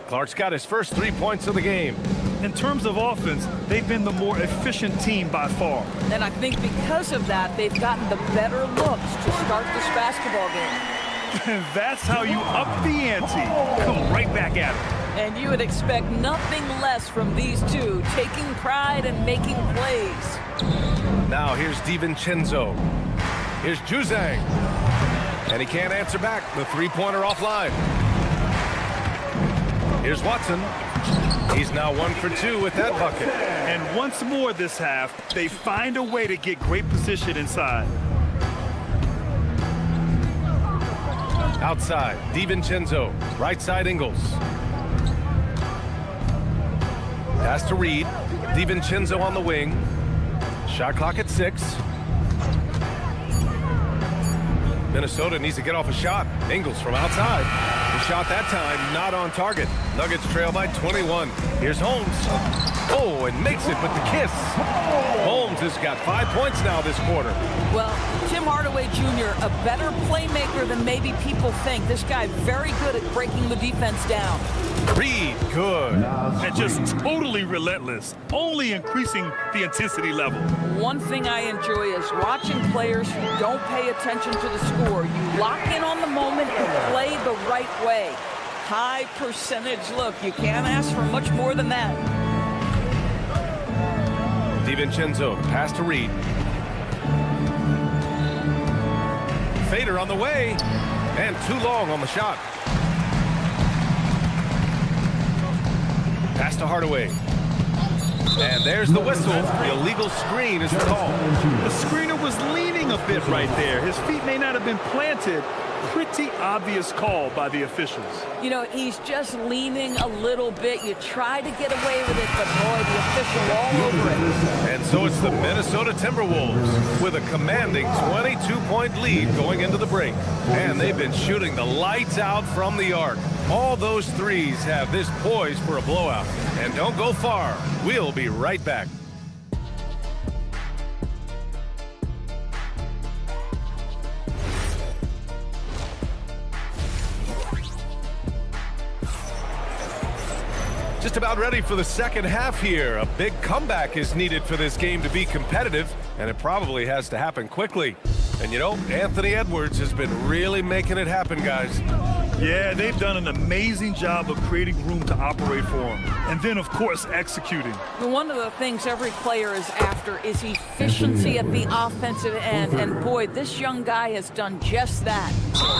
Speaker 6: Clark's got his first 3 points of the game.
Speaker 9: In terms of offense, they've been the more efficient team by far.
Speaker 8: And I think because of that, they've gotten the better looks to start this basketball game.
Speaker 9: That's how you up the ante. Come right back at it.
Speaker 8: And you would expect nothing less from these two, taking pride and making plays.
Speaker 6: Now here's DiVincenzo. Here's Juzang. And he can't answer back. The 3-pointer offline. Here's Watson. He's now 1 for 2 with that bucket.
Speaker 9: And once more this half, they find a way to get great position inside.
Speaker 6: Outside, DiVincenzo. Right side, Ingles. Pass to Reed. DiVincenzo on the wing. Shot clock at 6. Minnesota needs to get off a shot. Ingles from outside. The shot that time not on target. Nuggets trail by 21. Here's Holmes. Oh, and makes it with the kiss. Holmes has got 5 points now this quarter.
Speaker 8: Well, Tim Hardaway Jr., a better playmaker than maybe people think. This guy very good at breaking the defense down.
Speaker 6: Reed, good.
Speaker 9: And just totally relentless, only increasing the intensity level.
Speaker 8: One thing I enjoy is watching players who don't pay attention to the score. You lock in on the moment and play the right way. High percentage look. You can't ask for much more than that.
Speaker 6: DiVincenzo, pass to Reed. Fader on the way, and too long on the shot. Pass to Hardaway. And there's the whistle. The illegal screen is the call.
Speaker 9: The screener was leaning a bit right there. His feet may not have been planted. Pretty obvious call by the officials.
Speaker 8: You know, he's just leaning a little bit. You try to get away with it, but boy, the official all over it.
Speaker 6: And so it's the Minnesota Timberwolves with a commanding 22-point lead going into the break. And they've been shooting the lights out from the arc. All those threes have this poised for a blowout. And don't go far. We'll be right back. Just about ready for the second half here. A big comeback is needed for this game to be competitive, and it probably has to happen quickly. And you know, Anthony Edwards has been really making it happen, guys.
Speaker 9: Yeah, they've done an amazing job of creating room to operate for him. And then, of course, executing.
Speaker 8: One of the things every player is after is efficiency at the offensive end. And boy, this young guy has done just that.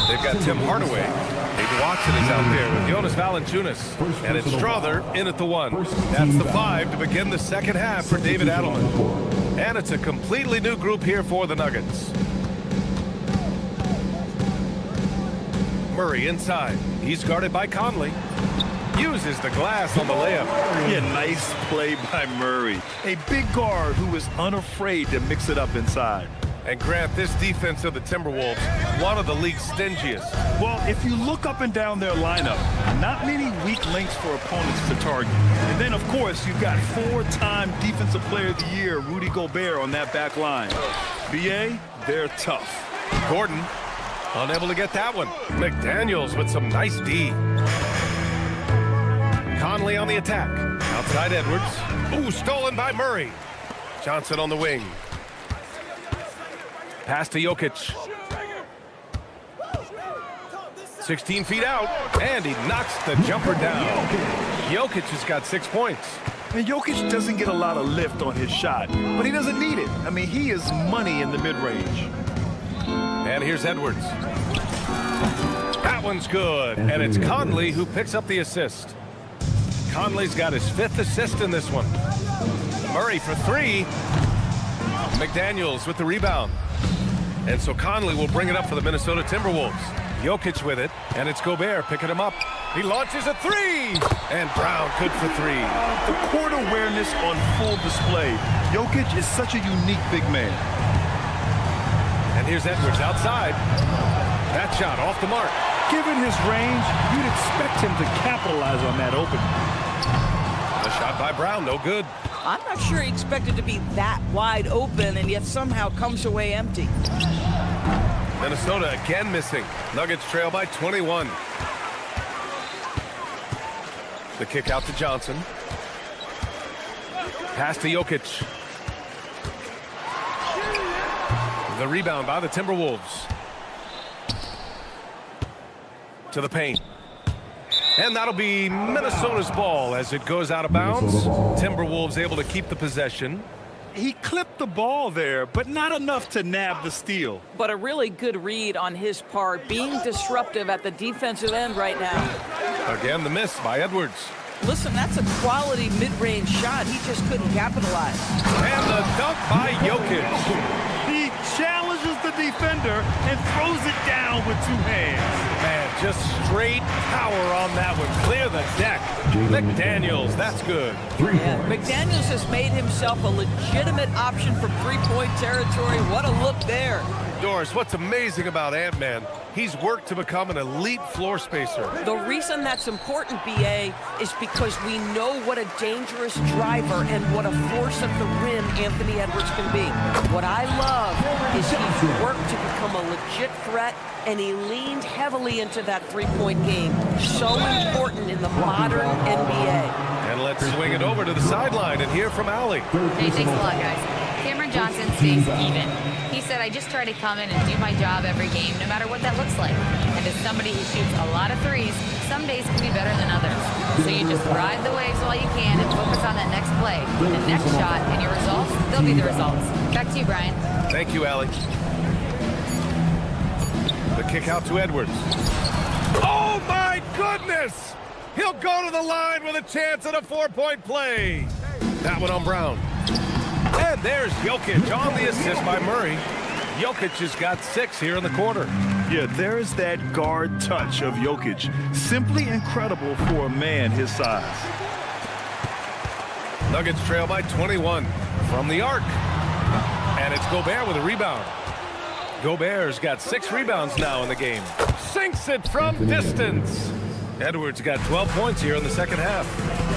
Speaker 6: They've got Tim Hardaway. Dave Watson is out there with Jonas Valanciunas. And it's Strother in at the 1. That's the 5 to begin the second half for David Adelman. And it's a completely new group here for the Nuggets. Murray inside. He's guarded by Conley. Uses the glass on the layup.
Speaker 9: Yeah, nice play by Murray. A big guard who is unafraid to mix it up inside.
Speaker 6: And Grant, this defense of the Timberwolves, one of the league's stingiest.
Speaker 9: Well, if you look up and down their lineup, not many weak links for opponents to target. And then, of course, you've got 4-time Defensive Player of the Year, Rudy Gobert, on that back line. BA, they're tough.
Speaker 6: Gordon, unable to get that one. McDaniels with some nice D. Conley on the attack. Outside Edwards. Ooh, stolen by Murray. Johnson on the wing. Pass to Jokic. 16 feet out, and he knocks the jumper down. Jokic has got 6 points.
Speaker 9: And Jokic doesn't get a lot of lift on his shot, but he doesn't need it. I mean, he is money in the mid-range.
Speaker 6: And here's Edwards. That one's good, and it's Conley who picks up the assist. Conley's got his 5th assist in this one. Murray for 3. McDaniels with the rebound. And so Conley will bring it up for the Minnesota Timberwolves. Jokic with it, and it's Gobert picking him up. He launches a 3, and Brown good for 3.
Speaker 9: The court awareness on full display. Jokic is such a unique big man.
Speaker 6: And here's Edwards outside. That shot off the mark.
Speaker 9: Given his range, you'd expect him to capitalize on that opening.
Speaker 6: The shot by Brown, no good.
Speaker 8: I'm not sure he expected to be that wide open and yet somehow comes away empty.
Speaker 6: Minnesota again missing. Nuggets trail by 21. The kick out to Johnson. Pass to Jokic. The rebound by the Timberwolves. To the paint. And that'll be Minnesota's ball as it goes out of bounds. Timberwolves able to keep the possession.
Speaker 9: He clipped the ball there, but not enough to nab the steal.
Speaker 8: But a really good read on his part, being disruptive at the defensive end right now.
Speaker 6: Again, the miss by Edwards.
Speaker 8: Listen, that's a quality mid-range shot. He just couldn't capitalize.
Speaker 6: And the dunk by Jokic.
Speaker 9: He challenges the the defender and throws it down with 2 hands.
Speaker 6: Man, just straight power on that one. Clear the deck. McDaniels, that's good.
Speaker 8: Yeah, McDaniels has made himself a legitimate option from three-point territory. What a look there.
Speaker 6: Doris, what's amazing about Ant-Man, he's worked to become an elite floor spacer.
Speaker 8: The reason that's important, BA, is because we know what a dangerous driver and what a force at the rim Anthony Edwards can be. What I love is he's worked to become a legit threat, and he leaned heavily into that three-point game. So important in the modern NBA.
Speaker 6: And let's swing it over to the sideline and hear from Allie.
Speaker 3: Hey, thanks a lot, guys. Cameron Johnson stays even. He said, I just try to come in and do my job every game, no matter what that looks like. And as somebody who shoots a lot of threes, some days can be better than others. So you just ride the waves while you can and focus on that next play. The next shot and your results, they'll be the results. Back to you, Brian.
Speaker 6: Thank you, Allie. The kick out to Edwards. Oh, my goodness! He'll go to the line with a chance at a 4-point play. That one on Brown. And there's Jokic on the assist by Murray. Jokic has got 6 here in the quarter.
Speaker 9: Yeah, there's that guard touch of Jokic. Simply incredible for a man his size.
Speaker 6: Nuggets trail by 21 from the arc. And it's Gobert with a rebound. Gobert's got 6 rebounds now in the game. Sinks it from distance. Edwards got 12 points here in the second half.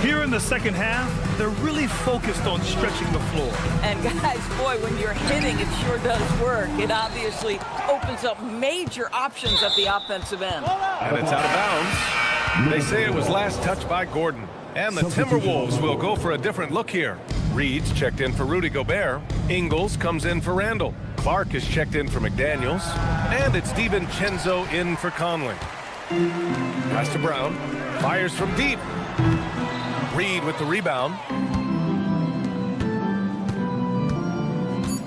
Speaker 9: Here in the second half, they're really focused on stretching the floor.
Speaker 8: And guys, boy, when you're hitting, it sure does work. It obviously opens up major options at the offensive end.
Speaker 6: And it's out of bounds. They say it was last touched by Gordon. And the Timberwolves will go for a different look here. Reed's checked in for Rudy Gobert. Ingles comes in for Randall. Clark is checked in for McDaniels. And it's DiVincenzo in for Conley. Pass to Brown. Fires from deep. Reed with the rebound.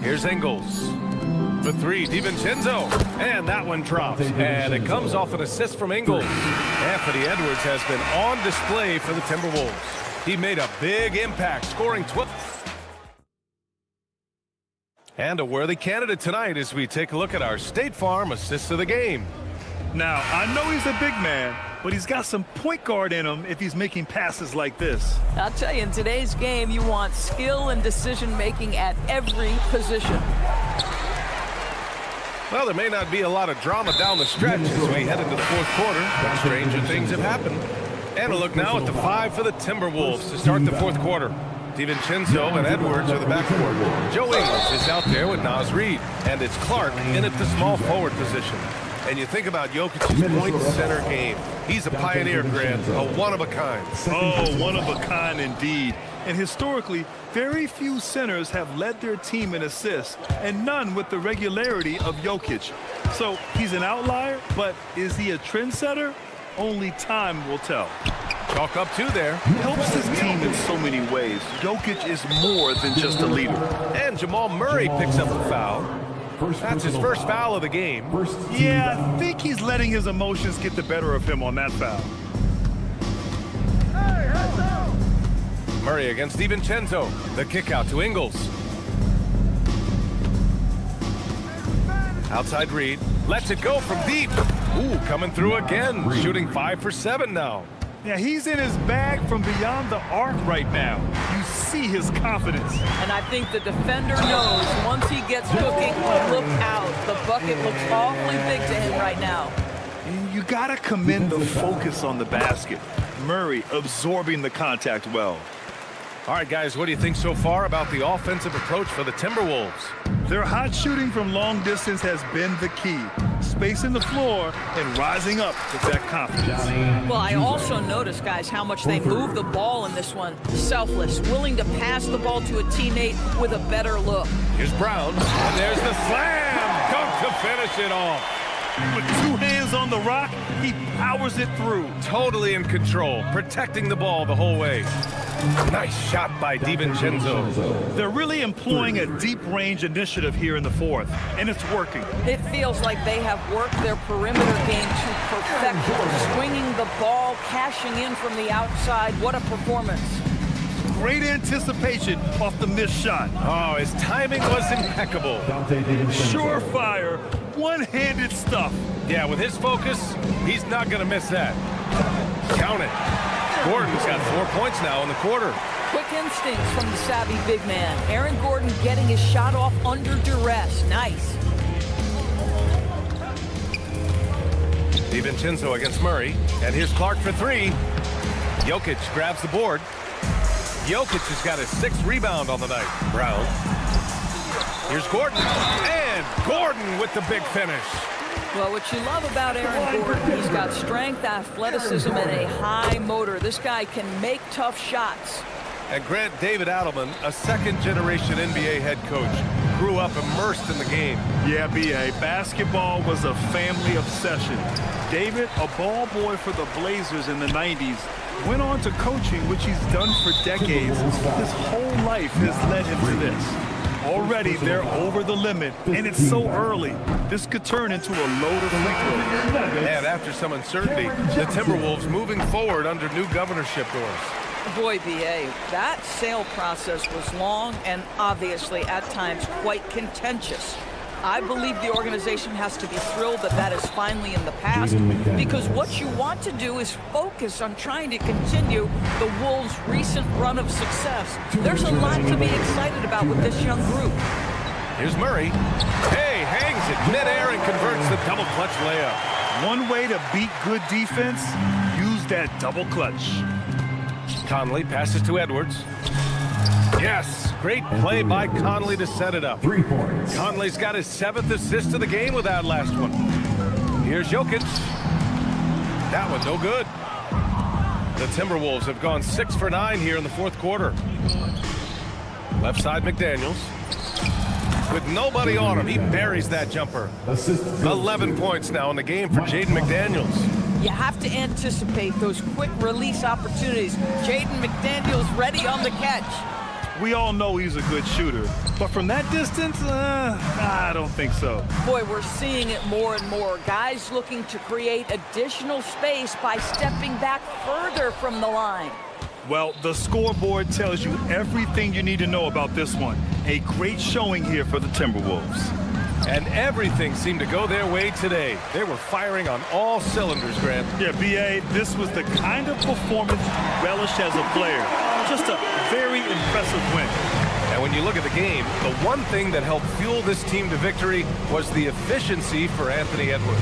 Speaker 6: Here's Ingles. The 3, DiVincenzo. And that one drops. And it comes off an assist from Ingles. Anthony Edwards has been on display for the Timberwolves. He made a big impact, scoring 12. And a worthy candidate tonight as we take a look at our State Farm assists of the game.
Speaker 9: Now, I know he's a big man, but he's got some point guard in him if he's making passes like this.
Speaker 8: I'll tell you, in today's game, you want skill and decision-making at every position.
Speaker 6: Well, there may not be a lot of drama down the stretch as we head into the fourth quarter, but stranger things have happened. And a look now at the 5 for the Timberwolves to start the fourth quarter. DiVincenzo and Edwards are the backcourt. Joe Ingles is out there with Naz Reid, and it's Clark in at the small forward position. And you think about Jokic's point center game. He's a pioneer, Grant, a one-of-a-kind.
Speaker 9: Oh, one-of-a-kind indeed. And historically, very few centers have led their team in assists, and none with the regularity of Jokic. So he's an outlier, but is he a trendsetter? Only time will tell.
Speaker 6: Chalk up 2 there.
Speaker 9: Helps his team in so many ways. Jokic is more than just a leader.
Speaker 6: And Jamal Murray picks up the foul. That's his first foul of the game.
Speaker 9: Yeah, I think he's letting his emotions get the better of him on that foul.
Speaker 6: Murray against DiVincenzo. The kick out to Ingles. Outside Reed. Lets it go from deep. Ooh, coming through again. Shooting 5 for 7 now.
Speaker 9: Yeah, he's in his bag from beyond the arc right now. You see his confidence.
Speaker 8: And I think the defender knows once he gets cooking, look out. The bucket looks awfully big to him right now.
Speaker 9: And you got to commend the focus on the basket. Murray absorbing the contact well.
Speaker 6: All right, guys, what do you think so far about the offensive approach for the Timberwolves?
Speaker 9: Their hot shooting from long distance has been the key. Spacing the floor and rising up with that confidence.
Speaker 8: Well, I also noticed, guys, how much they move the ball in this one. Selfless, willing to pass the ball to a teammate with a better look.
Speaker 6: Here's Brown, and there's the slam. Dunk to finish it off.
Speaker 9: With 2 hands on the rock, he powers it through.
Speaker 6: Totally in control, protecting the ball the whole way. Nice shot by DiVincenzo.
Speaker 9: They're really employing a deep-range initiative here in the fourth, and it's working.
Speaker 8: It feels like they have worked their perimeter game to perfection. Swinging the ball, cashing in from the outside. What a performance.
Speaker 9: great anticipation off the missed shot.
Speaker 6: Oh, his timing was impeccable.
Speaker 9: Surefire, one-handed stuff.
Speaker 6: Yeah, with his focus, he's not going to miss that. Count it. Gordon's got 4 points now in the quarter.
Speaker 8: Quick instincts from the savvy big man. Aaron Gordon getting his shot off under duress. Nice.
Speaker 6: DiVincenzo against Murray. And here's Clark for three. Jokic grabs the board. Jokic has got his 6th rebound on the night. Brown. Here's Gordon. And Gordon with the big finish.
Speaker 8: Well, what you love about Aaron Gordon, he's got strength, athleticism, and a high motor. This guy can make tough shots.
Speaker 6: And Grant, David Adelman, a second-generation NBA head coach, grew up immersed in the game.
Speaker 9: Yeah, B.A., basketball was a family obsession. David, a ball boy for the Blazers in the 90s, went on to coaching, which he's done for decades. His whole life has led him to this. Already, they're over the limit, and it's so early. This could turn into a load of free throws.
Speaker 6: And after some uncertainty, the Timberwolves moving forward under new governorship doors.
Speaker 8: Boy, B.A., that sale process was long and obviously at times quite contentious. I believe the organization has to be thrilled that that is finally in the past, because what you want to do is focus on trying to continue the Wolves' recent run of success. There's a lot to be excited about with this young group.
Speaker 6: Here's Murray. Hey, hangs it midair and converts the double clutch layup.
Speaker 9: One way to beat good defense, use that double clutch.
Speaker 6: Conley passes to Edwards. Yes, great play by Conley to set it up.
Speaker 7: 3 points.
Speaker 6: Conley's got his 7th assist of the game with that last one. Here's Jokic. That one no good. The Timberwolves have gone 6 for 9 here in the 4th quarter. Left side McDaniels. With nobody on him, he buries that jumper. 11 points now in the game for Jaden McDaniels.
Speaker 8: You have to anticipate those quick release opportunities. Jaden McDaniels ready on the catch.
Speaker 9: We all know he's a good shooter, but from that distance, I don't think so.
Speaker 8: Boy, we're seeing it more and more. Guys looking to create additional space by stepping back further from the line.
Speaker 9: Well, the scoreboard tells you everything you need to know about this one. A great showing here for the Timberwolves.
Speaker 6: And everything seemed to go their way today. They were firing on all cylinders, Grant.
Speaker 9: Yeah, B.A., this was the kind of performance you relish as a player. Just a very impressive win.
Speaker 6: And when you look at the game, the one thing that helped fuel this team to victory was the efficiency for Anthony Edwards.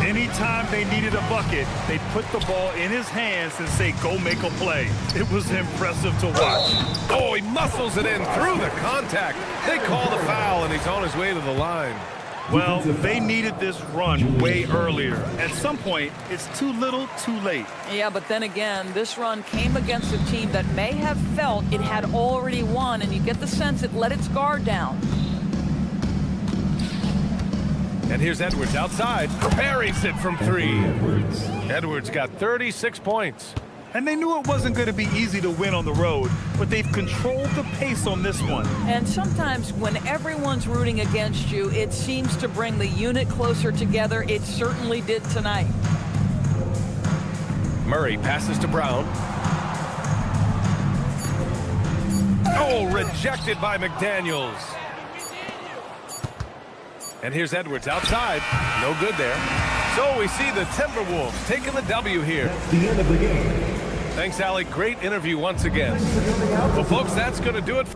Speaker 9: Anytime they needed a bucket, they put the ball in his hands and say, go make a play. It was impressive to watch.
Speaker 6: Oh, he muscles it in through the contact. They call the foul, and he's on his way to the line.
Speaker 9: Well, they needed this run way earlier. At some point, it's too little, too late.
Speaker 8: Yeah, but then again, this run came against a team that may have felt it had already won, and you get the sense it let its guard down.
Speaker 6: And here's Edwards outside. Buries it from 3. Edwards got 36 points.
Speaker 9: And they knew it wasn't going to be easy to win on the road, but they've controlled the pace on this one.
Speaker 8: And sometimes when everyone's rooting against you, it seems to bring the unit closer together. It certainly did tonight.
Speaker 6: Murray passes to Brown. Oh, rejected by McDaniels. And here's Edwards outside. No good there. So we see the Timberwolves taking the W here.
Speaker 7: That's the end of the game.
Speaker 6: Thanks, Allie. Great interview once again. Well, folks, that's going to do it.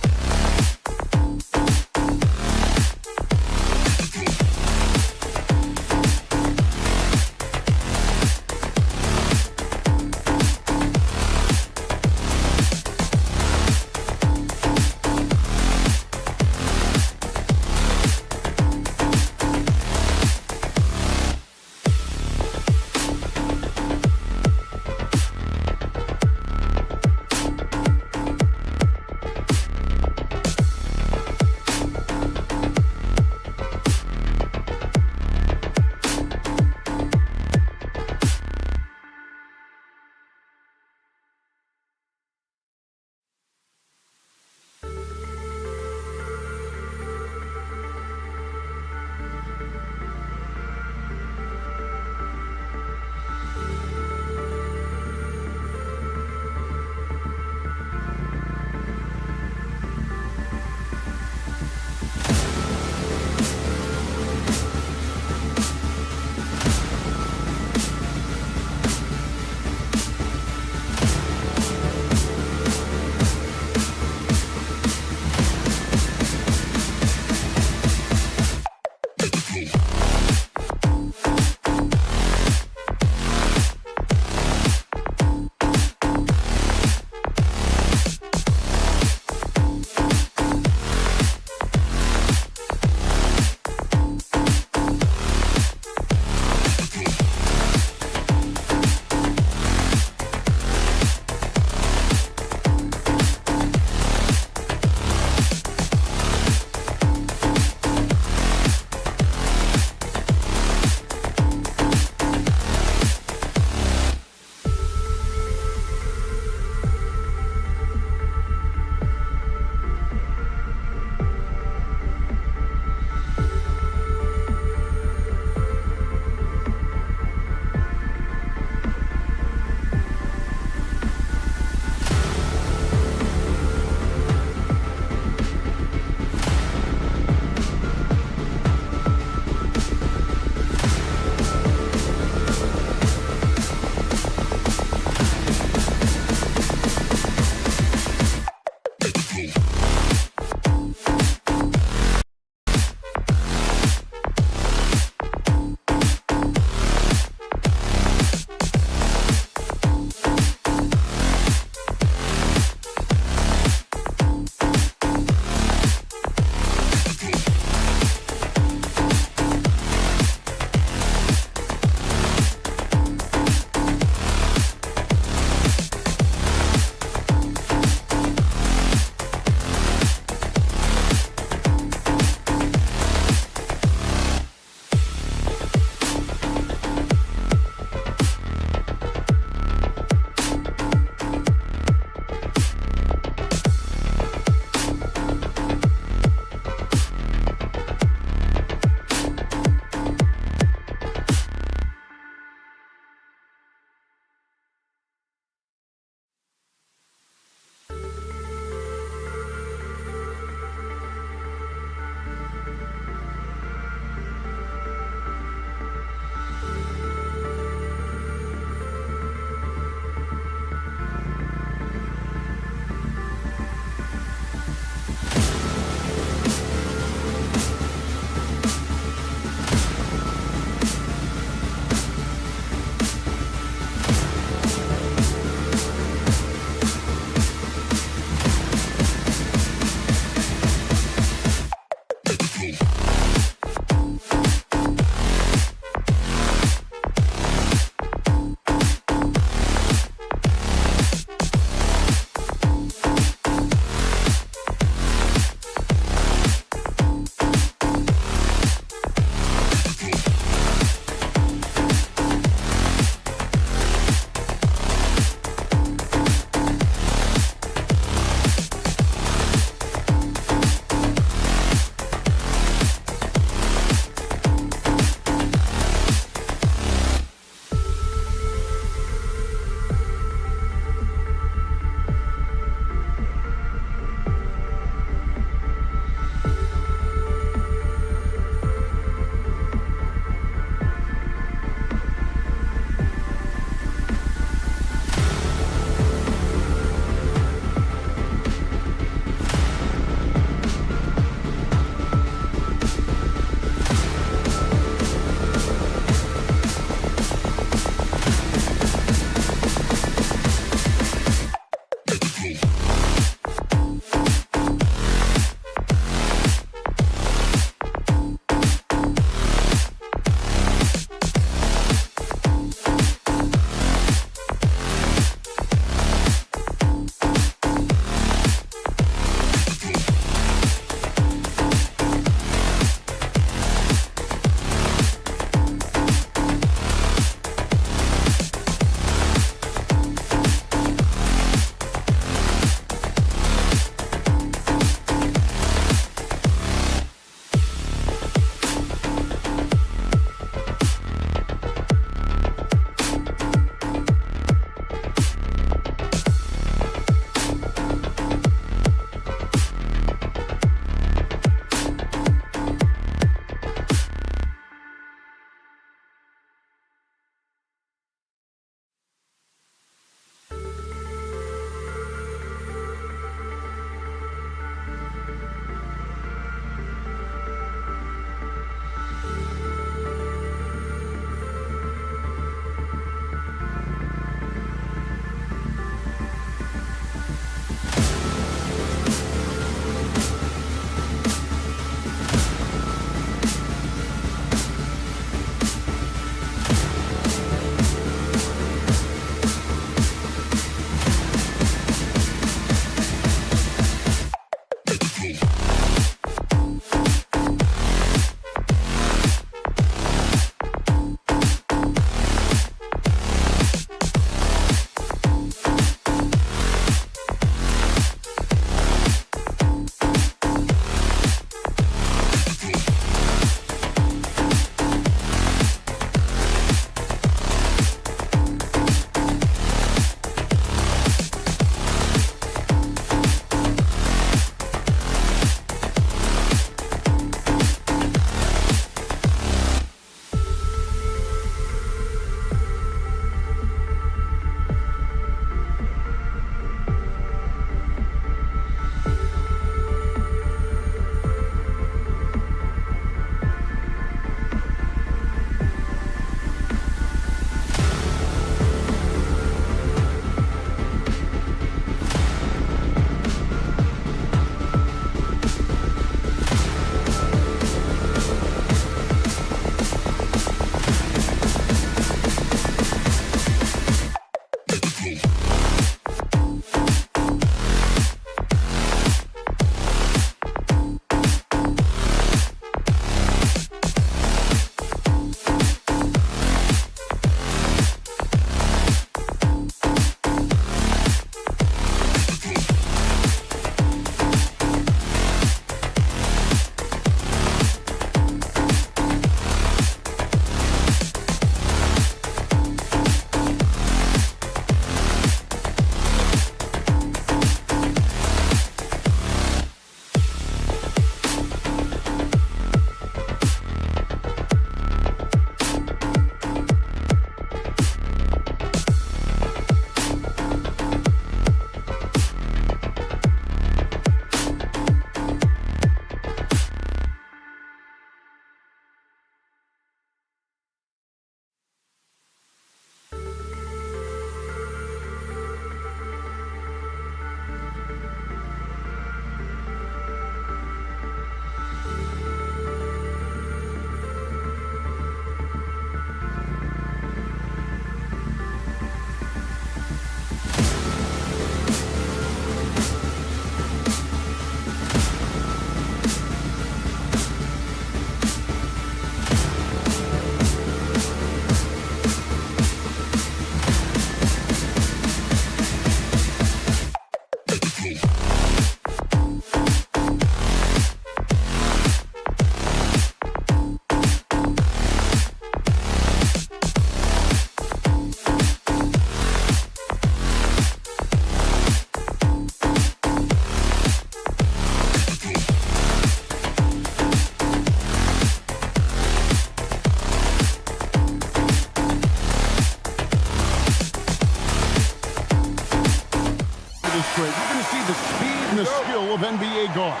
Speaker 1: see the speed and the skill of NBA guards.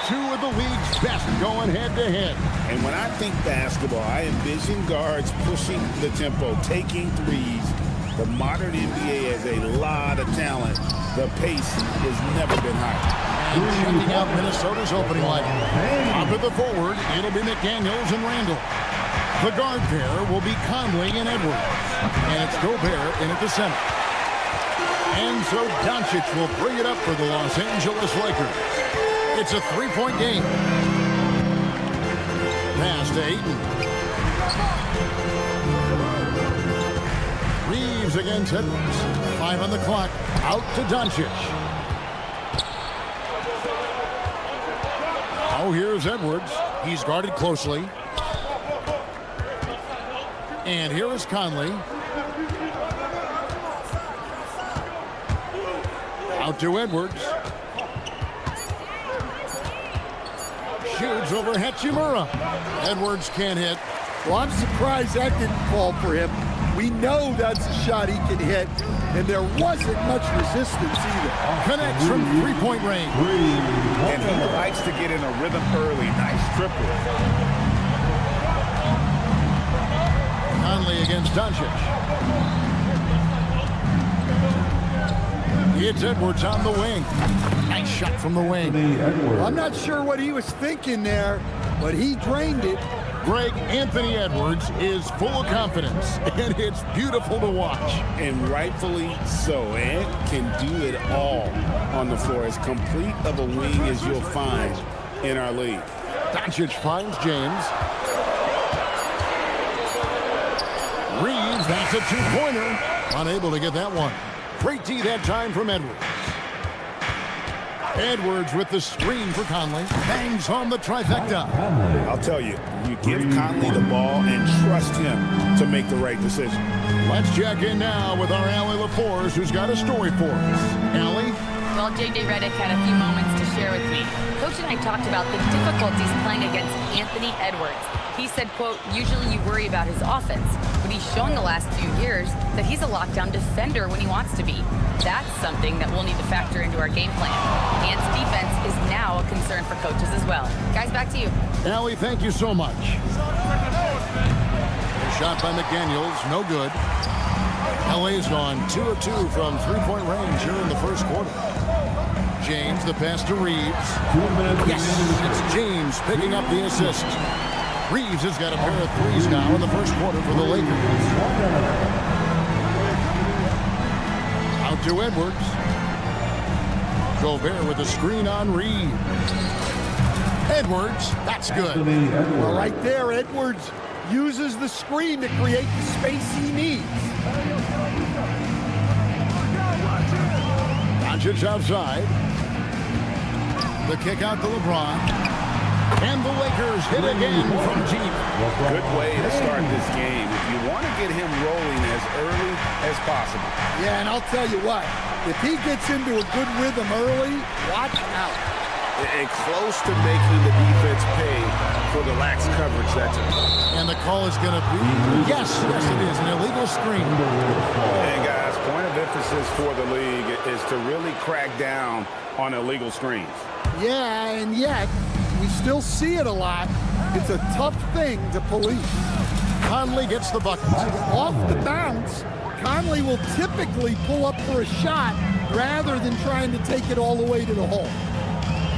Speaker 1: Two of the league's best going head-to-head.
Speaker 4: And when I think basketball, I envision guards pushing the tempo, taking threes. The modern NBA has a lot of talent. The pace has never been higher.
Speaker 1: And checking out Minnesota's opening lineup. Up at the forward, it'll be McDaniels and Randall. The guard pair will be Conley and Edwards. And it's Gobert in at the center. And so Doncic will bring it up for the Los Angeles Lakers. It's a three-point game. Pass to Ayton. Reeves against Edwards. 5 on the clock. Out to Doncic. Oh, here's Edwards. He's guarded closely. And here is Conley. Out to Edwards. Shoots over Hachimura. Edwards can't hit.
Speaker 10: Well, I'm surprised that didn't fall for him. We know that's a shot he can hit, and there wasn't much resistance either.
Speaker 1: Connects from three-point range.
Speaker 4: And he likes to get in a rhythm early. Nice triple.
Speaker 1: Conley against Doncic. It's Edwards on the wing. Nice shot from the wing.
Speaker 10: I'm not sure what he was thinking there, but he drained it.
Speaker 1: Greg, Anthony Edwards is full of confidence, and it's beautiful to watch.
Speaker 4: And rightfully so. Ant can do it all on the floor. As complete of a wing as you'll find in our league.
Speaker 1: Doncic finds James. Reeves, that's a two-pointer. Unable to get that one. Great D that time from Edwards. Edwards with the screen for Conley. Bangs on the trifecta.
Speaker 4: I'll tell you, you give Conley the ball and trust him to make the right decision.
Speaker 1: Let's check in now with our Allie LaForce, who's got a story for us. Allie?
Speaker 3: Well, J.J. Redick had a few moments to share with me. Coach and I talked about the difficulties playing against Anthony Edwards. He said, quote, usually you worry about his offense, but he's shown the last few years that he's a lockdown defender when he wants to be. That's something that we'll need to factor into our game plan. Ant's defense is now a concern for coaches as well. Guys, back to you.
Speaker 1: Allie, thank you so much. A shot by McDaniels, no good. LA's gone 2 of 2 from three-point range here in the first quarter. James, the pass to Reeves. Yes, it's James picking up the assist. Reeves has got a pair of threes now in the first quarter for the Lakers. Out to Edwards. Gobert with a screen on Reeves. Edwards, that's good.
Speaker 10: Well, right there, Edwards uses the screen to create the space he needs.
Speaker 1: Doncic outside. The kick out to LeBron. And the Lakers hit again from deep.
Speaker 4: Good way to start this game. If you want to get him rolling as early as possible.
Speaker 10: Yeah, and I'll tell you what, if he gets into a good rhythm early, watch out.
Speaker 4: And close to making the defense pay for the lax coverage. That's it.
Speaker 1: And the call is going to be, yes, it is, an illegal screen.
Speaker 4: And guys, point of emphasis for the league is to really crack down on illegal screens.
Speaker 10: Yeah, and yet, we still see it a lot. It's a tough thing to police.
Speaker 1: Conley gets the bucket.
Speaker 10: Off the bounce, Conley will typically pull up for a shot rather than trying to take it all the way to the hole.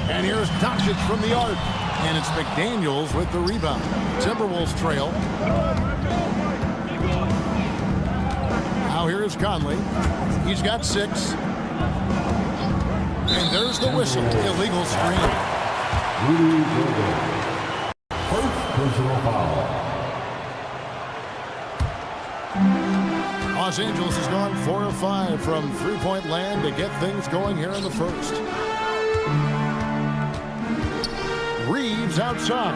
Speaker 1: And here's Doncic from the arc. And it's McDaniels with the rebound. Timberwolves trail. Now here's Conley. He's got 6. And there's the whistle. Illegal screen.
Speaker 7: First personal foul.
Speaker 1: Los Angeles has gone 4 of 5 from three-point land to get things going here in the first. Reeves outside.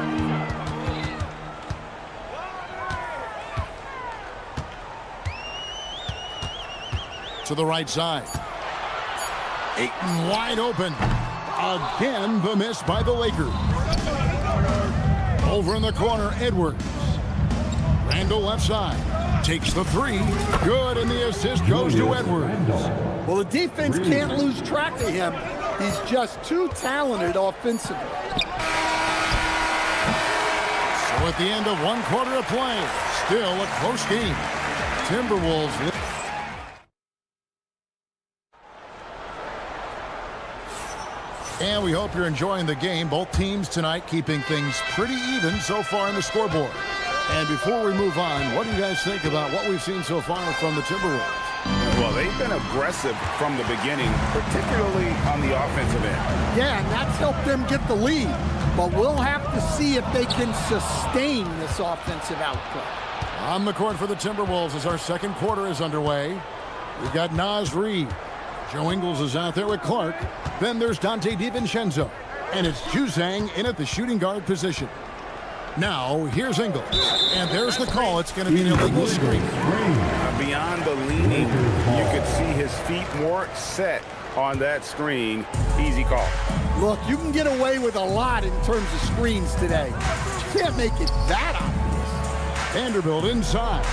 Speaker 1: To the right side. Ayton wide open. Again, the miss by the Lakers. Over in the corner, Edwards. Randall left side. Takes the three. Good, and the assist goes to Edwards.
Speaker 10: Well, the defense can't lose track of him. He's just too talented offensively.
Speaker 1: So at the end of 1 quarter of play, still a close game. Timberwolves lead. And we hope you're enjoying the game. Both teams tonight keeping things pretty even so far in the scoreboard. And before we move on, what do you guys think about what we've seen so far from the Timberwolves?
Speaker 4: Well, they've been aggressive from the beginning, particularly on the offensive end.
Speaker 10: Yeah, and that's helped them get the lead. But we'll have to see if they can sustain this offensive output.
Speaker 1: On the court for the Timberwolves as our second quarter is underway. We've got Naz Reid. Joe Ingles is out there with Clark. Then there's Dante DiVincenzo. And it's Juzang in at the shooting guard position. Now, here's Ingles. And there's the call. It's going to be an illegal screen.
Speaker 4: Beyond the leaning, you could see his feet more set on that screen. Easy call.
Speaker 10: Look, you can get away with a lot in terms of screens today. You can't make it that obvious.
Speaker 1: Vanderbilt inside.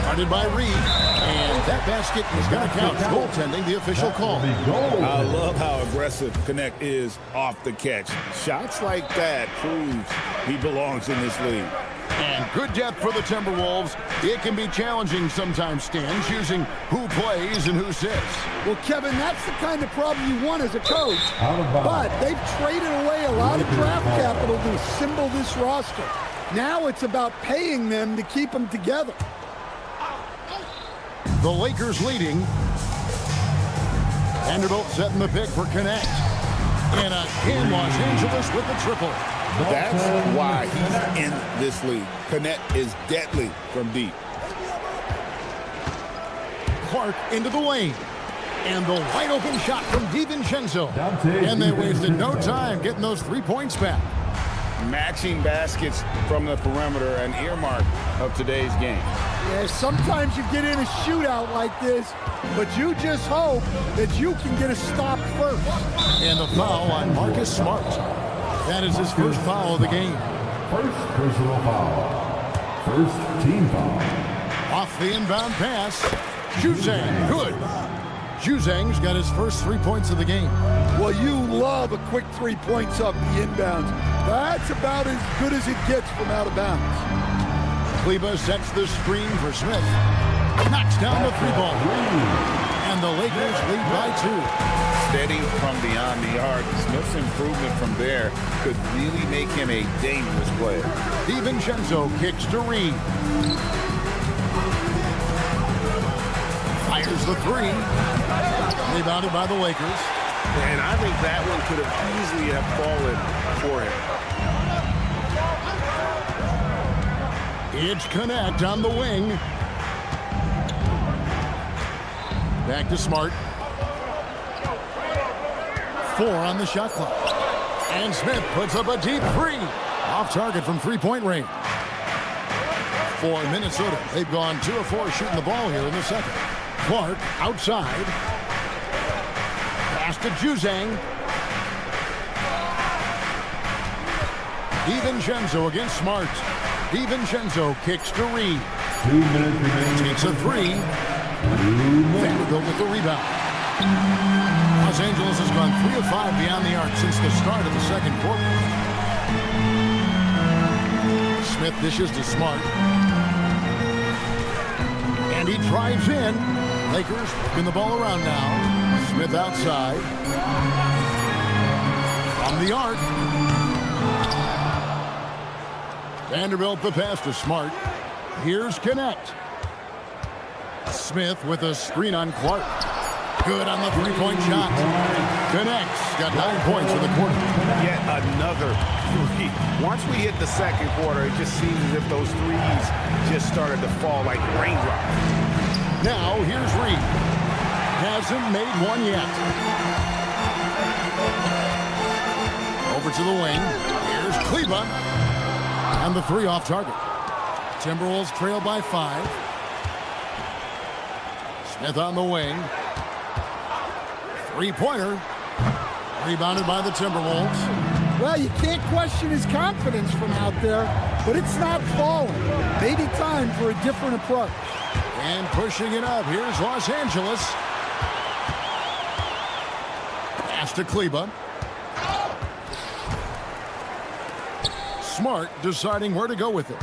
Speaker 1: Guarded by Reed. And that basket is going to count. Goaltending, the official call.
Speaker 4: I love how aggressive Connect is off the catch. Shots like that proves he belongs in this league.
Speaker 1: And good depth for the Timberwolves. It can be challenging sometimes, Stan, choosing who plays and who sits.
Speaker 10: Well, Kevin, that's the kind of problem you want as a coach. But they've traded away a lot of draft capital to assemble this roster. Now it's about paying them to keep them together.
Speaker 1: The Lakers leading. Vanderbilt setting the pick for Connect. And again, Los Angeles with the triple.
Speaker 4: That's why he's in this league. Connect is deadly from deep.
Speaker 1: Clark into the lane. And the wide open shot from DiVincenzo. And they wasted no time getting those 3 points back.
Speaker 4: Matching baskets from the perimeter, an earmark of today's game.
Speaker 10: Yeah, sometimes you get in a shootout like this, but you just hope that you can get a stop first.
Speaker 1: And the foul on Marcus Smart. That is his first foul of the game.
Speaker 7: First personal foul. First team foul.
Speaker 1: Off the inbound pass. Juzang, good. Juzang's got his first 3 points of the game.
Speaker 10: Well, you love a quick 3 points off the inbounds. That's about as good as it gets from out of bounds.
Speaker 1: Kleba sets the screen for Smith. Knocks down the 3-ball. And the Lakers lead by 2.
Speaker 4: Steady from beyond the arc. Smith's improvement from there could really make him a dangerous player.
Speaker 1: DiVincenzo kicks to Reed. Fires the 3. Rebounded by the Lakers.
Speaker 4: And I think that one could have easily have fallen for him.
Speaker 1: It's Connect on the wing. Back to Smart. 4 on the shot clock. And Smith puts up a deep 3. Off target from 3-point range. For Minnesota, they've gone 2 of 4 shooting the ball here in the second. Clark outside. Pass to Juzang. DiVincenzo against Smart. DiVincenzo kicks to Reed.
Speaker 7: 2 minutes remaining.
Speaker 1: Takes a 3. Vanderbilt with the rebound. Los Angeles has gone 3 of 5 beyond the arc since the start of the second quarter. Smith dishes to Smart. And he drives in. Lakers working the ball around now. Smith outside. From the arc. Vanderbilt the pass to Smart. Here's Connect. Smith with a screen on Clark. Good on the 3-point shot. Connects. Got 9 points in the quarter.
Speaker 4: Yet another 3. Once we hit the second quarter, it just seems as if those threes just started to fall like raindrops.
Speaker 1: Now, here's Reed. Hasn't made one yet. Over to the wing. Here's Kleba. And the 3 off target. Timberwolves trail by 5. Smith on the wing. 3-pointer. Rebounded by the Timberwolves.
Speaker 10: Well, you can't question his confidence from out there, but it's not falling. Maybe time for a different approach.
Speaker 1: And pushing it up. Here's Los Angeles. Pass to Kleba. Smart deciding where to go with it.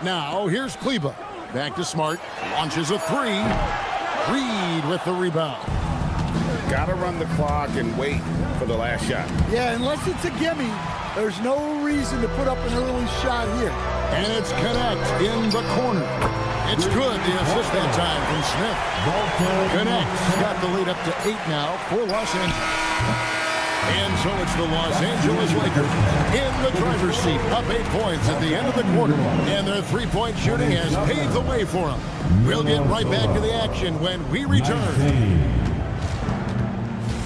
Speaker 1: Now, here's Kleba. Back to Smart. Launches a three. Reed with the rebound.
Speaker 4: Got to run the clock and wait for the last shot.
Speaker 10: Yeah, unless it's a gimme, there's no reason to put up an early shot here.
Speaker 1: And it's Connect in the corner. It's good, the assist that time from Smith. Connect's got the lead up to 8 now for Los Angeles. And so it's the Los Angeles Lakers in the driver's seat, up 8 points at the end of the quarter. And their three-point shooting has paved the way for them. We'll get right back to the action when we return.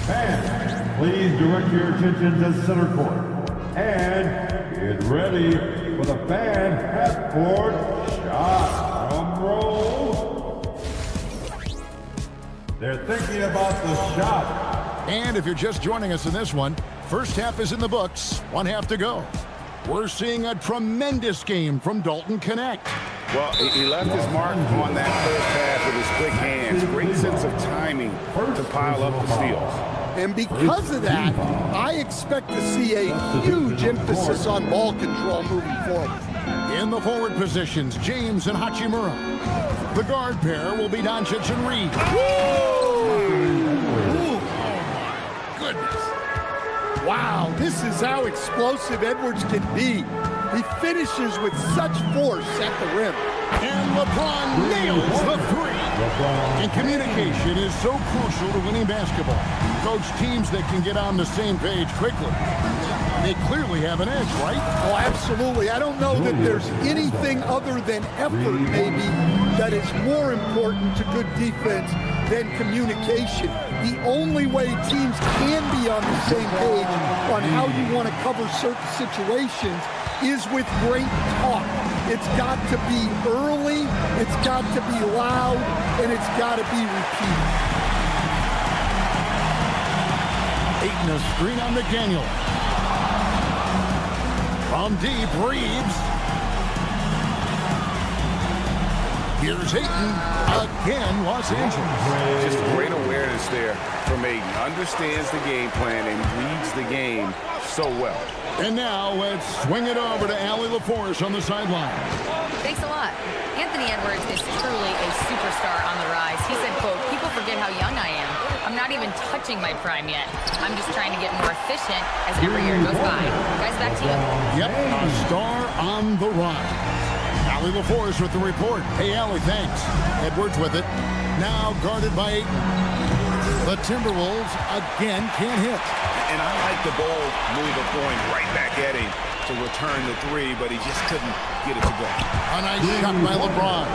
Speaker 7: Fans, please direct your attention to center court. And get ready for the fan half-court shot. Drum roll. They're thinking about the shot.
Speaker 1: And if you're just joining us in this one, first half is in the books, 1 half to go. We're seeing a tremendous game from Dalton Connect.
Speaker 4: Well, he left his mark on that first half with his quick hands. Great sense of timing to pile up the steals.
Speaker 10: And because of that, I expect to see a huge emphasis on ball control moving forward.
Speaker 1: In the forward positions, James and Hachimura. The guard pair will be Doncic and Reed.
Speaker 10: Goodness. Wow, this is how explosive Edwards can be. He finishes with such force at the rim.
Speaker 1: And LeBron nails the three. And communication is so crucial to winning basketball. Coach, teams that can get on the same page quickly, they clearly have an edge, right?
Speaker 10: Oh, absolutely. I don't know that there's anything other than effort, maybe, that is more important to good defense than communication. The only way teams can be on the same page on how you want to cover certain situations is with great talk. It's got to be early, it's got to be loud, and it's got to be repeated.
Speaker 1: Ayton a screen on McDaniel. From deep, Reeves. Here's Ayton again, Los Angeles.
Speaker 4: Just great awareness there from Ayton. Understands the game plan and reads the game so well.
Speaker 1: And now let's swing it over to Allie LaForce on the sideline.
Speaker 3: Thanks a lot. Anthony Edwards is truly a superstar on the rise. He said, quote, "People forget how young I am. I'm not even touching my prime yet. I'm just trying to get more efficient as every year goes by." Guys, back to you.
Speaker 1: Yep, a star on the rise. Allie LaForce with the report. Hey, Allie, thanks. Edwards with it. Now guarded by Ayton. The Timberwolves again can't hit.
Speaker 4: And I like the bold move of going right back at him to return the three, but he just couldn't get it to go.
Speaker 1: A nice shot by LeBron.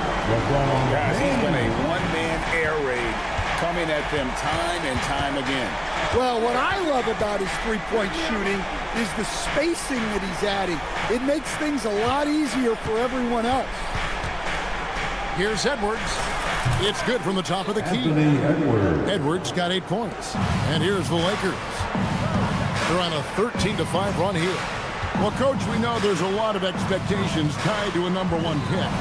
Speaker 4: Guys, he's been a one-man air raid coming at them time and time again.
Speaker 10: Well, what I love about his three-point shooting is the spacing that he's adding. It makes things a lot easier for everyone else.
Speaker 1: Here's Edwards. It's good from the top of the key. Edwards got 8 points. And here's the Lakers. They're on a 13-5 run here. Well, Coach, we know there's a lot of expectations tied to a #1 pick.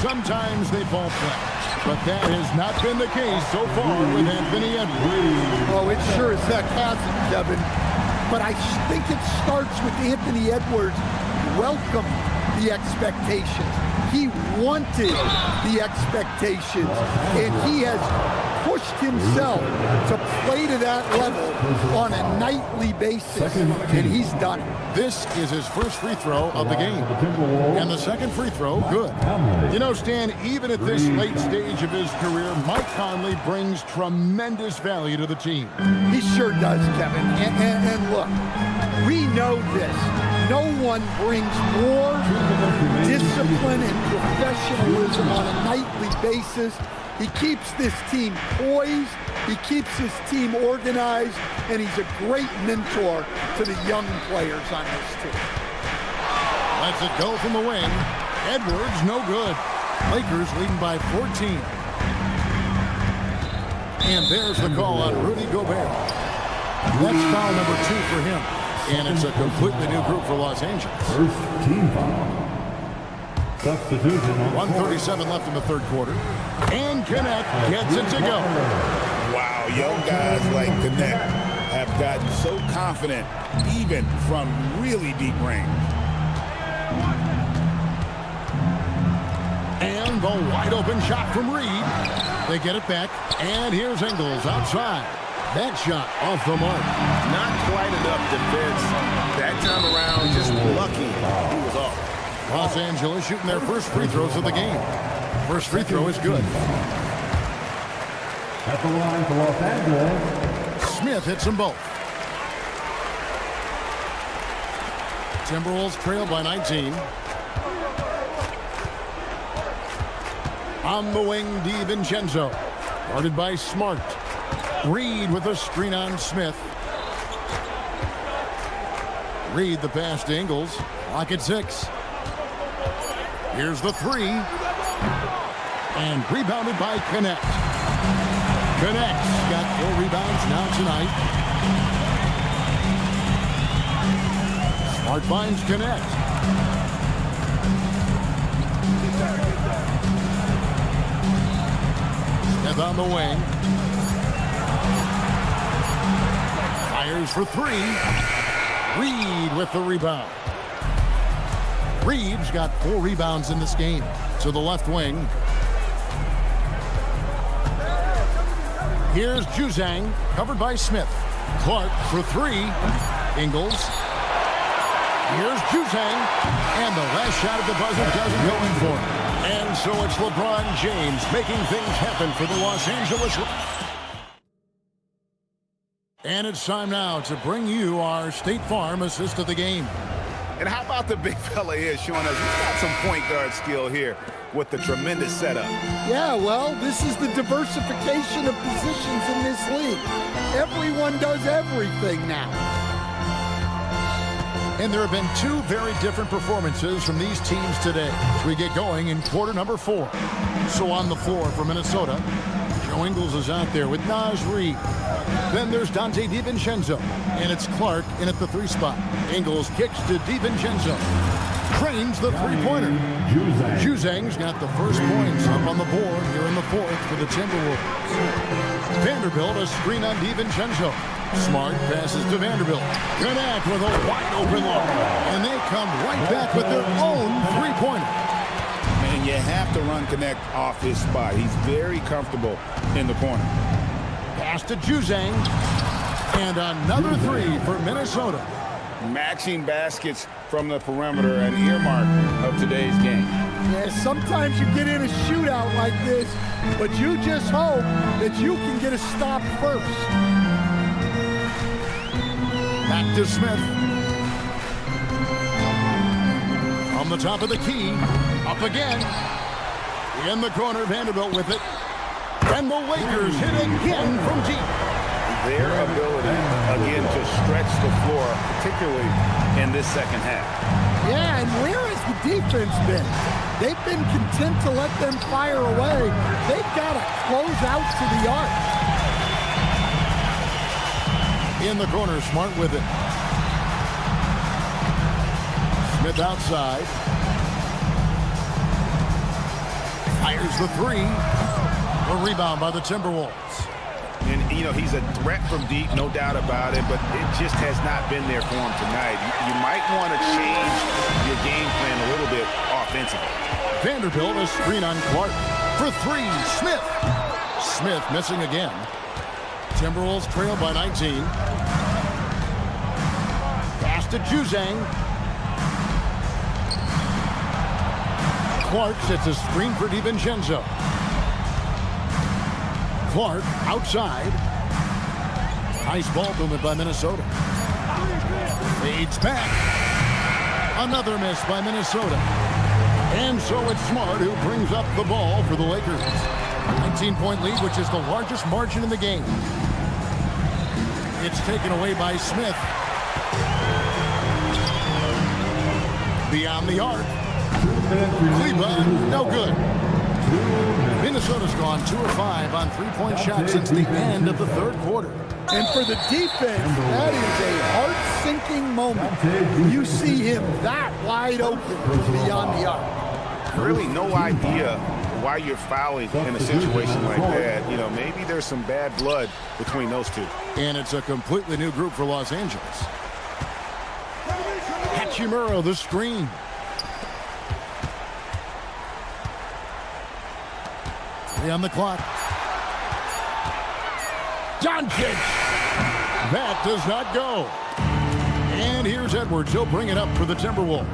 Speaker 1: Sometimes they fall flat, but that has not been the case so far with Anthony Edwards.
Speaker 10: Oh, it sure as heck hasn't, Devin. But I think it starts with Anthony Edwards welcoming the expectations. He wanted the expectations, and he has pushed himself to play to that level on a nightly basis, and he's done it.
Speaker 1: This is his first free throw of the game, and the second free throw, good. You know, Stan, even at this late stage of his career, Mike Conley brings tremendous value to the team.
Speaker 10: He sure does, Kevin, and look, we know this. No one brings more discipline and professionalism on a nightly basis. He keeps this team poised, he keeps his team organized, and he's a great mentor to the young players on this team.
Speaker 1: Lets it go from the wing. Edwards, no good. Lakers leading by 14. And there's the call on Rudy Gobert. That's foul number 2 for him. And it's a completely new group for Los Angeles.
Speaker 7: First team foul. Substitution on
Speaker 1: 1:37 left in the third quarter. And Connect gets it to go.
Speaker 4: Wow, young guys like Connect have gotten so confident even from really deep range.
Speaker 1: And the wide open shot from Reed. They get it back. And here's Ingles outside. That shot off the mark.
Speaker 4: Not quite enough defense. That time around, just lucky he was off.
Speaker 1: Los Angeles shooting their first free throws of the game. First free throw is good.
Speaker 7: at the line for Los Angeles.
Speaker 1: Smith hits them both. Timberwolves trail by 19. On the wing, DiVincenzo. Guarded by Smart. Reed with a screen on Smith. Reed the pass to Ingles. Clock at 6. Here's the three. And rebounded by Connect. Connect's got 4 rebounds now tonight. Smart finds Connect. Smith on the wing. Fires for 3. Reed with the rebound. Reed's got 4 rebounds in this game. To the left wing. Here's Juzang, covered by Smith. Clark for 3. Ingles. Here's Juzang. And the last shot at the buzzer doesn't go in for him. And so it's LeBron James making things happen for the Los Angeles. And it's time now to bring you our State Farm assist of the game.
Speaker 4: And how about the big fella here showing us he's got some point guard skill here with the tremendous setup.
Speaker 10: Yeah, well, this is the diversification of positions in this league. Everyone does everything now.
Speaker 1: And there have been 2 very different performances from these teams today as we get going in quarter number 4. So on the floor for Minnesota, Joe Ingles is out there with Naz Reid. Then there's Dante DiVincenzo, and it's Clark in at the 3 spot. Ingles kicks to DiVincenzo. Trains the three-pointer. Juzang's got the first points up on the board here in the 4th for the Timberwolves. Vanderbilt a screen on DiVincenzo. Smart passes to Vanderbilt. Connect with a wide open look. And they come right back with their own three-pointer.
Speaker 4: And you have to run Connect off his spot. He's very comfortable in the corner.
Speaker 1: Pass to Juzang. And another 3 for Minnesota.
Speaker 4: Matching baskets from the perimeter, an earmark of today's game.
Speaker 10: Yeah, sometimes you get in a shootout like this, but you just hope that you can get a stop first.
Speaker 1: Back to Smith. On the top of the key. Up again. In the corner, Vanderbilt with it. And the Lakers hit again from deep.
Speaker 4: Their ability, again, to stretch the floor, particularly in this second half.
Speaker 10: Yeah, and where has the defense been? They've been content to let them fire away. They've got to close out to the arc.
Speaker 1: In the corner, Smart with it. Smith outside. Fires the 3. A rebound by the Timberwolves.
Speaker 4: And, you know, he's a threat from deep, no doubt about it, but it just has not been there for him tonight. You might want to change your game plan a little bit offensively.
Speaker 1: Vanderbilt a screen on Clark. For 3, Smith. Smith missing again. Timberwolves trail by 19. Pass to Juzang. Clark sets a screen for DiVincenzo. Clark outside. Nice ball movement by Minnesota. Fades back. Another miss by Minnesota. And so it's Smart who brings up the ball for the Lakers. 19-point lead, which is the largest margin in the game. It's taken away by Smith. Beyond the arc. Cleveland, no good. Minnesota's gone 2 of 5 on 3-point shots since the end of the 3rd quarter.
Speaker 10: And for the defense, that is a heart-sinking moment. You see him that wide open beyond the arc.
Speaker 4: really no idea why you're fouling in a situation like that. You know, maybe there's some bad blood between those two.
Speaker 1: And it's a completely new group for Los Angeles. Hachimura, the screen. On the clock. Doncic. That does not go. And here's Edwards. He'll bring it up for the Timberwolves.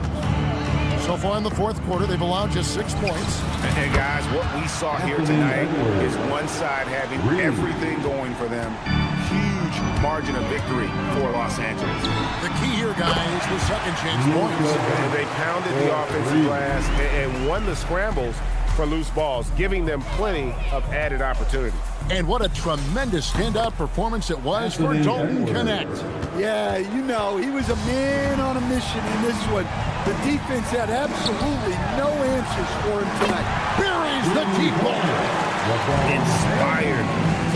Speaker 1: So far in the fourth quarter, they've allowed just 6 points.
Speaker 4: And guys, what we saw here tonight is one side having everything going for them. Huge margin of victory for Los Angeles.
Speaker 1: The key here, guys, was second chance points.
Speaker 6: And they pounded the offensive glass and won the scrambles for loose balls, giving them plenty of added opportunity.
Speaker 1: And what a tremendous standout performance it was for Dalton Connect.
Speaker 10: Yeah, you know, he was a man on a mission in this one. The defense had absolutely no answers for him tonight.
Speaker 1: Buries the deep ball.
Speaker 4: Inspired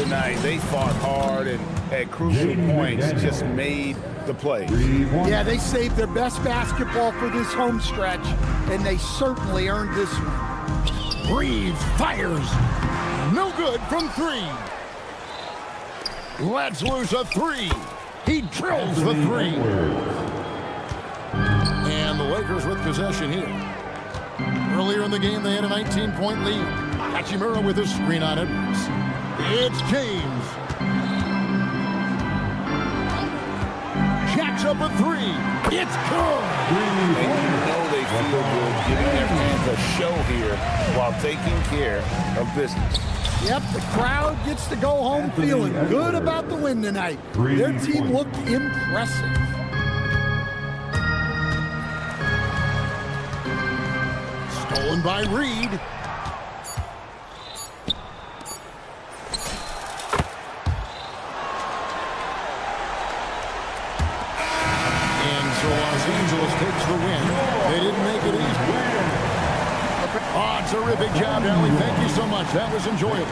Speaker 4: tonight. They fought hard and at crucial points just made the play.
Speaker 10: Yeah, they saved their best basketball for this home stretch, and they certainly earned this one.
Speaker 1: Reeves fires. No good from 3. Lets loose a 3. He drills the 3. And the Lakers with possession here. Earlier in the game, they had a 19-point lead. Hachimura with a screen on Edwards. It's James. Jacks up a 3. It's good.
Speaker 4: And you know they feel good giving their fans a show here while taking care of business.
Speaker 10: Yep, the crowd gets to go home feeling good about the win tonight. Their team looked impressive.
Speaker 1: Stolen by Reed. And so Los Angeles takes the win. They didn't make it easy. Oh, terrific job, Ellie. Thank you so much. That was enjoyable.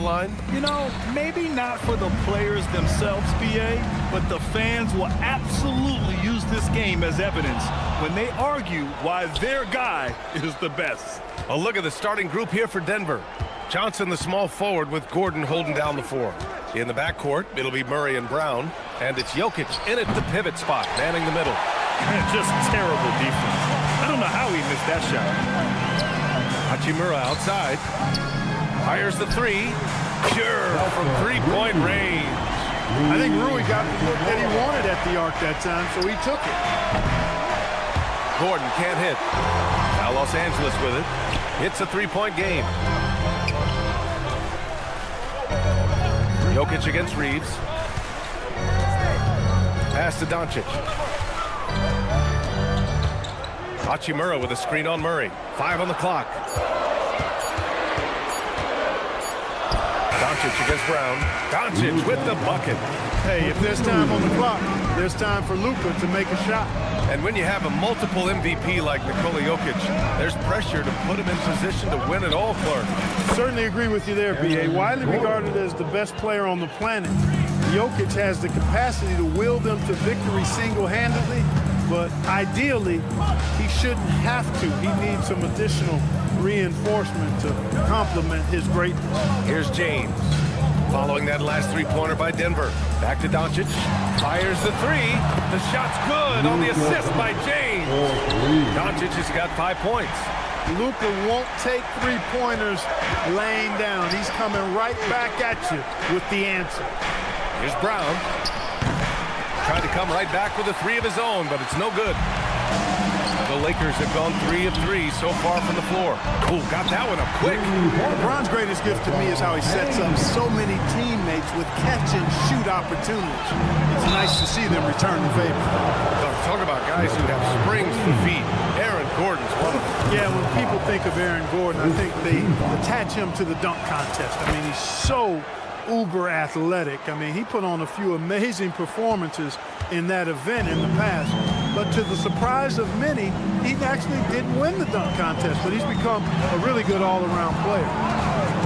Speaker 6: line?
Speaker 9: You know, maybe not for the players themselves, BA, but the fans will absolutely use this game as evidence when they argue why their guy is the best.
Speaker 6: A look at the starting group here for Denver. Johnson, the small forward, with Gordon holding down the 4. In the backcourt, it'll be Murray and Brown. And it's Jokic in at the pivot spot, manning the middle.
Speaker 9: Just terrible defense. I don't know how he missed that shot.
Speaker 6: Hachimura outside. Fires the 3. Pure from three-point range.
Speaker 11: I think Rui got the look that he wanted at the arc that time, so he took it.
Speaker 6: Gordon can't hit. Now Los Angeles with it. It's a three-point game. Jokic against Reeves. Pass to Doncic. Hachimura with a screen on Murray. 5 on the clock. Doncic against Brown. Doncic with the bucket.
Speaker 11: Hey, if there's time on the clock, there's time for Luka to make a shot.
Speaker 6: And when you have a multiple MVP like Nikola Jokic, there's pressure to put him in position to win it all, Clark.
Speaker 11: Certainly agree with you there, B.A. Widely regarded as the best player on the planet, Jokic has the capacity to will them to victory single-handedly, but ideally, he shouldn't have to. He needs some additional reinforcement to complement his greatness.
Speaker 6: Here's James. Following that last three-pointer by Denver. Back to Doncic. Fires the 3. The shot's good on the assist by James. Doncic has got 5 points.
Speaker 11: Luka won't take three-pointers laying down. He's coming right back at you with the answer.
Speaker 6: Here's Brown. Trying to come right back with a 3 of his own, but it's no good. The Lakers have gone 3 of 3 so far from the floor. Ooh, got that one up quick.
Speaker 11: LeBron's greatest gift to me is how he sets up so many teammates with catch-and-shoot opportunities. It's nice to see them return the favor.
Speaker 6: Talk about guys who have springs for feet. Aaron Gordon's one of them.
Speaker 11: Yeah, when people think of Aaron Gordon, I think they attach him to the dunk contest. I mean, he's so uber athletic. I mean, he put on a few amazing performances in that event in the past. But to the surprise of many, he actually didn't win the dunk contest, but he's become a really good all-around player.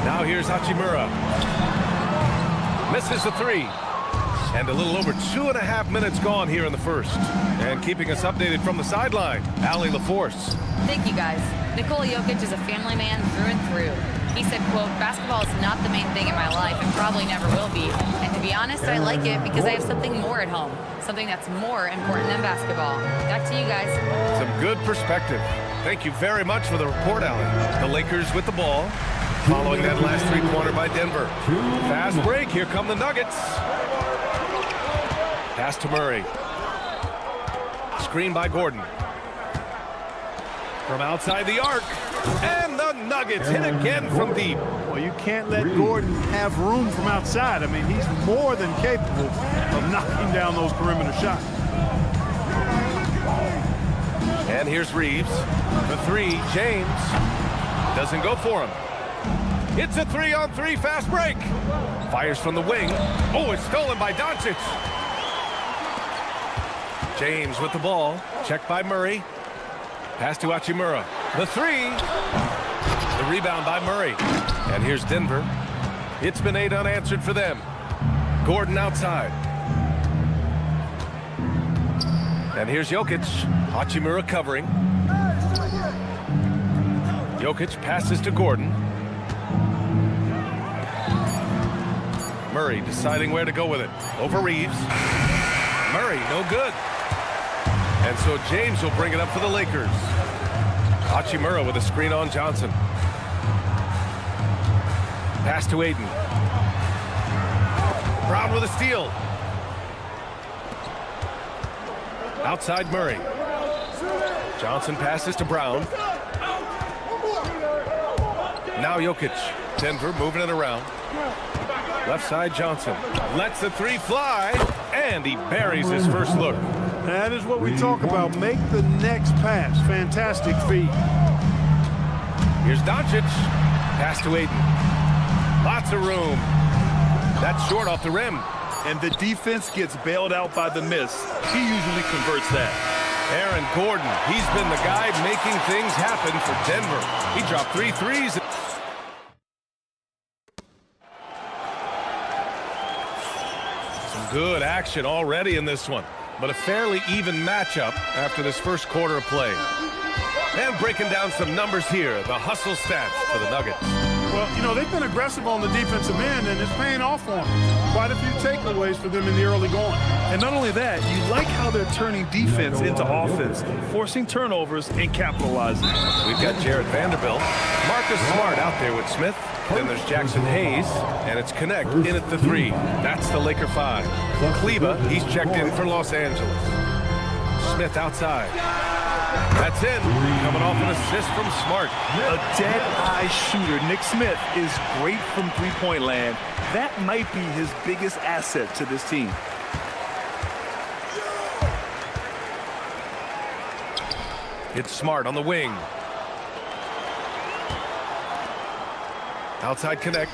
Speaker 6: Now here's Hachimura. Misses the 3. And a little over 2.5 minutes gone here in the first. And keeping us updated from the sideline, Allie LaForce.
Speaker 3: Thank you, guys. Nikola Jokic is a family man through and through. He said, quote, "Basketball is not the main thing in my life and probably never will be. And to be honest, I like it because I have something more at home, something that's more important than basketball." Back to you guys.
Speaker 6: Some good perspective. Thank you very much for the report, Allie. The Lakers with the ball. Following that last three-pointer by Denver. Fast break. Here come the Nuggets. Pass to Murray. Screen by Gordon. From outside the arc. And the Nuggets hit again from deep.
Speaker 11: Well, you can't let Gordon have room from outside. I mean, he's more than capable of knocking down those perimeter shots.
Speaker 6: And here's Reeves. The 3, James. Doesn't go for him. It's a 3-on-3 fast break. Fires from the wing. Oh, it's stolen by Doncic. James with the ball. Checked by Murray. Pass to Hachimura. The 3. The rebound by Murray. And here's Denver. It's been 8 unanswered for them. Gordon outside. And here's Jokic. Hachimura covering. Jokic passes to Gordon. Murray deciding where to go with it. Over Reeves. Murray, no good. And so James will bring it up for the Lakers. Hachimura with a screen on Johnson. Pass to Aiden. Brown with a steal. Outside Murray. Johnson passes to Brown. Now Jokic. Denver moving it around. Left side Johnson. Lets the 3 fly. And he buries his first look.
Speaker 11: That is what we talk about. Make the next pass. Fantastic feat.
Speaker 6: Here's Doncic. Pass to Aiden. Lots of room. That's short off the rim.
Speaker 9: And the defense gets bailed out by the miss. He usually converts that.
Speaker 6: Aaron Gordon. He's been the guy making things happen for Denver. He dropped 3 threes. Some good action already in this one. But a fairly even matchup after this first quarter of play. And breaking down some numbers here, the hustle stats for the Nuggets.
Speaker 11: Well, you know, they've been aggressive on the defensive end, and it's paying off for them. Quite a few takeaways for them in the early going.
Speaker 9: And not only that, you like how they're turning defense into offense, forcing turnovers and capitalizing.
Speaker 6: We've got Jared Vanderbilt. Marcus Smart out there with Smith. Then there's Jackson Hayes, and it's Connect in at the 3. That's the Laker 5. Kleba, he's checked in for Los Angeles. Smith outside. That's in. Coming off an assist from Smart.
Speaker 9: A dead-eye shooter. Nick Smith is great from three-point land. That might be his biggest asset to this team.
Speaker 6: It's Smart on the wing. Outside Connect.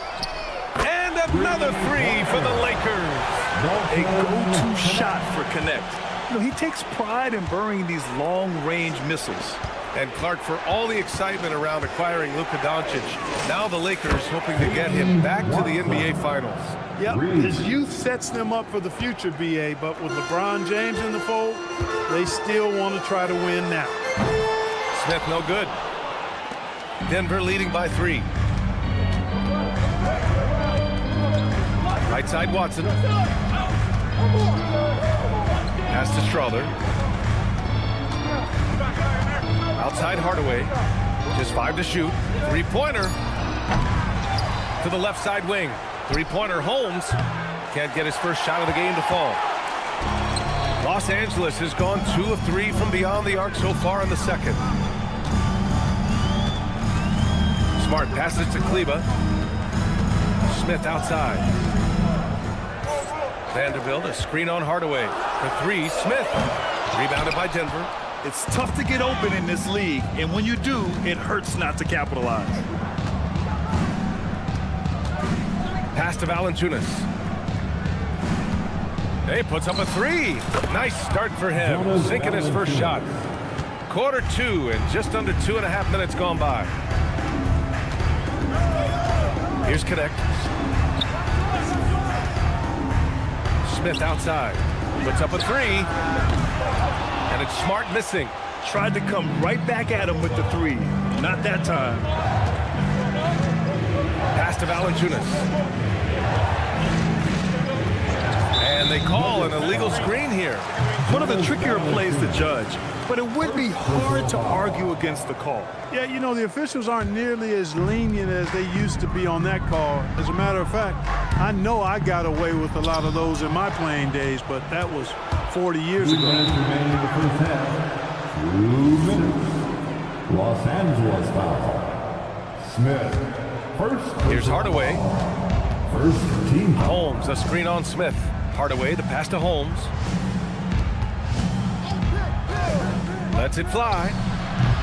Speaker 6: And another 3 for the Lakers.
Speaker 9: A go-to shot for Connect. You know, he takes pride in burying these long-range missiles.
Speaker 6: And Clark, for all the excitement around acquiring Luka Doncic, now the Lakers hoping to get him back to the NBA Finals.
Speaker 11: Yep, his youth sets them up for the future, B.A., but with LeBron James in the fold, they still want to try to win now.
Speaker 6: Smith no good. Denver leading by 3. Right side Watson. Pass to Strother. Outside Hardaway. Just 5 to shoot. Three-pointer. To the left side wing. Three-pointer Holmes. Can't get his first shot of the game to fall. Los Angeles has gone 2 of 3 from beyond the arc so far in the second. Smart passes to Kleba. Smith outside. Vanderbilt, a screen on Hardaway. For 3, Smith. Rebounded by Denver.
Speaker 9: It's tough to get open in this league, and when you do, it hurts not to capitalize.
Speaker 6: Pass to Valanciunas. He puts up a 3. Nice start for him. Sinking his first shot. Quarter 2 and just under 2.5 minutes gone by. Here's Connect. Smith outside. Puts up a 3. And it's Smart missing.
Speaker 9: Tried to come right back at him with the 3. Not that time.
Speaker 6: Pass to Valanciunas. And they call an illegal screen here.
Speaker 9: One of the trickier plays to judge, but it would be hard to argue against the call.
Speaker 11: Yeah, you know, the officials aren't nearly as lenient as they used to be on that call. As a matter of fact, I know I got away with a lot of those in my playing days, but that was 40 years ago.
Speaker 7: 2 minutes remaining in the first half. 2 minutes. Los Angeles foul. Smith. First.
Speaker 6: Here's Hardaway.
Speaker 7: First team foul.
Speaker 6: Holmes, a screen on Smith. Hardaway, the pass to Holmes. Lets it fly.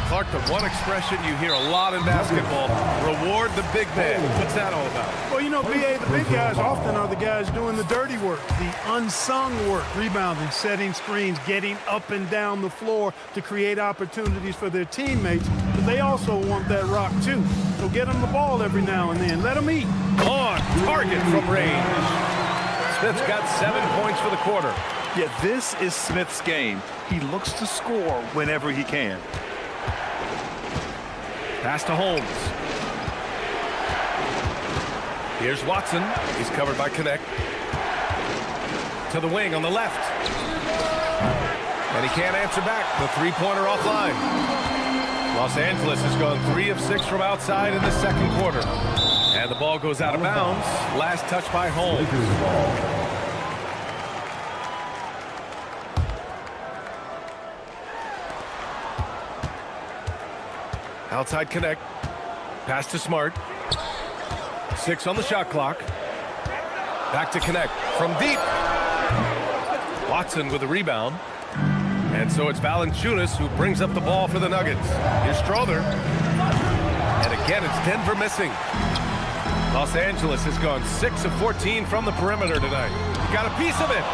Speaker 6: Clark, the one expression you hear a lot in basketball, reward the big man. What's that all about?
Speaker 11: Well, you know, B.A., the big guys often are the guys doing the dirty work, the unsung work, rebounding, setting screens, getting up and down the floor to create opportunities for their teammates. But they also want that rock, too. So get them the ball every now and then. Let them eat.
Speaker 6: On target from range. Smith's got 7 points for the quarter.
Speaker 9: Yeah, this is Smith's game. He looks to score whenever he can.
Speaker 6: Pass to Holmes. Here's Watson. He's covered by Connect. To the wing on the left. And he can't answer back. The three-pointer offline. Los Angeles has gone 3 of 6 from outside in the second quarter. And the ball goes out of bounds. Last touch by Holmes. Outside Connect. Pass to Smart. 6 on the shot clock. Back to Connect from deep. Watson with a rebound. And so it's Valanciunas who brings up the ball for the Nuggets. Here's Strother. And again, it's Denver missing. Los Angeles has gone 6 of 14 from the perimeter tonight. He got a piece of it.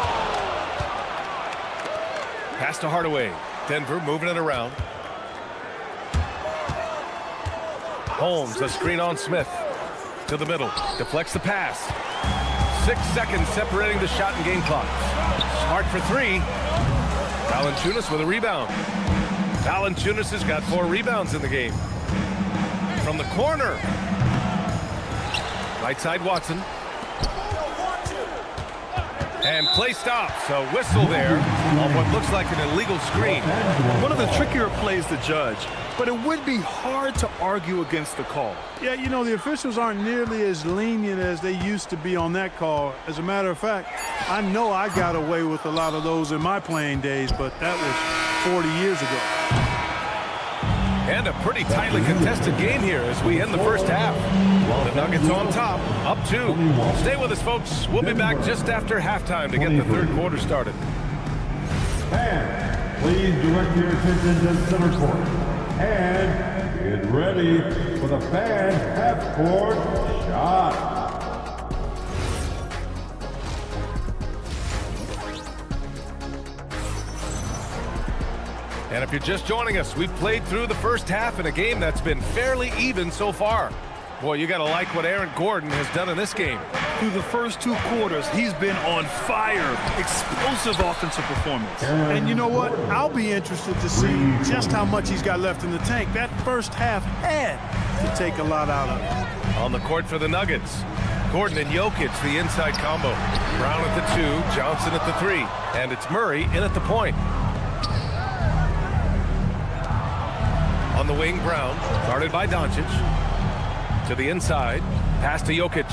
Speaker 6: Pass to Hardaway. Denver moving it around. Holmes, a screen on Smith. To the middle. Deflects the pass. 6 seconds separating the shot and game clock. Smart for 3. Valanciunas with a rebound. Valanciunas has got 4 rebounds in the game. From the corner. Right side Watson. And play stops. A whistle there on what looks like an illegal screen.
Speaker 9: One of the trickier plays to judge, but it would be hard to argue against the call.
Speaker 11: Yeah, you know, the officials aren't nearly as lenient as they used to be on that call. As a matter of fact, I know I got away with a lot of those in my playing days, but that was 40 years ago.
Speaker 6: And a pretty tightly contested game here as we end the first half. The Nuggets on top, up 2. Stay with us, folks. We'll be back just after halftime to get the third quarter started.
Speaker 7: And please direct your attention to center court. And get ready for the fan half-court shot.
Speaker 6: And if you're just joining us, we've played through the first half in a game that's been fairly even so far. Boy, you got to like what Aaron Gordon has done in this game.
Speaker 9: Through the first 2 quarters, he's been on fire. Explosive offensive performance.
Speaker 11: And you know what? I'll be interested to see just how much he's got left in the tank. That first half had to take a lot out of it.
Speaker 6: On the court for the Nuggets, Gordon and Jokic, the inside combo. Brown at the 2, Johnson at the 3. And it's Murray in at the point. On the wing, Brown, guarded by Doncic. To the inside, pass to Jokic.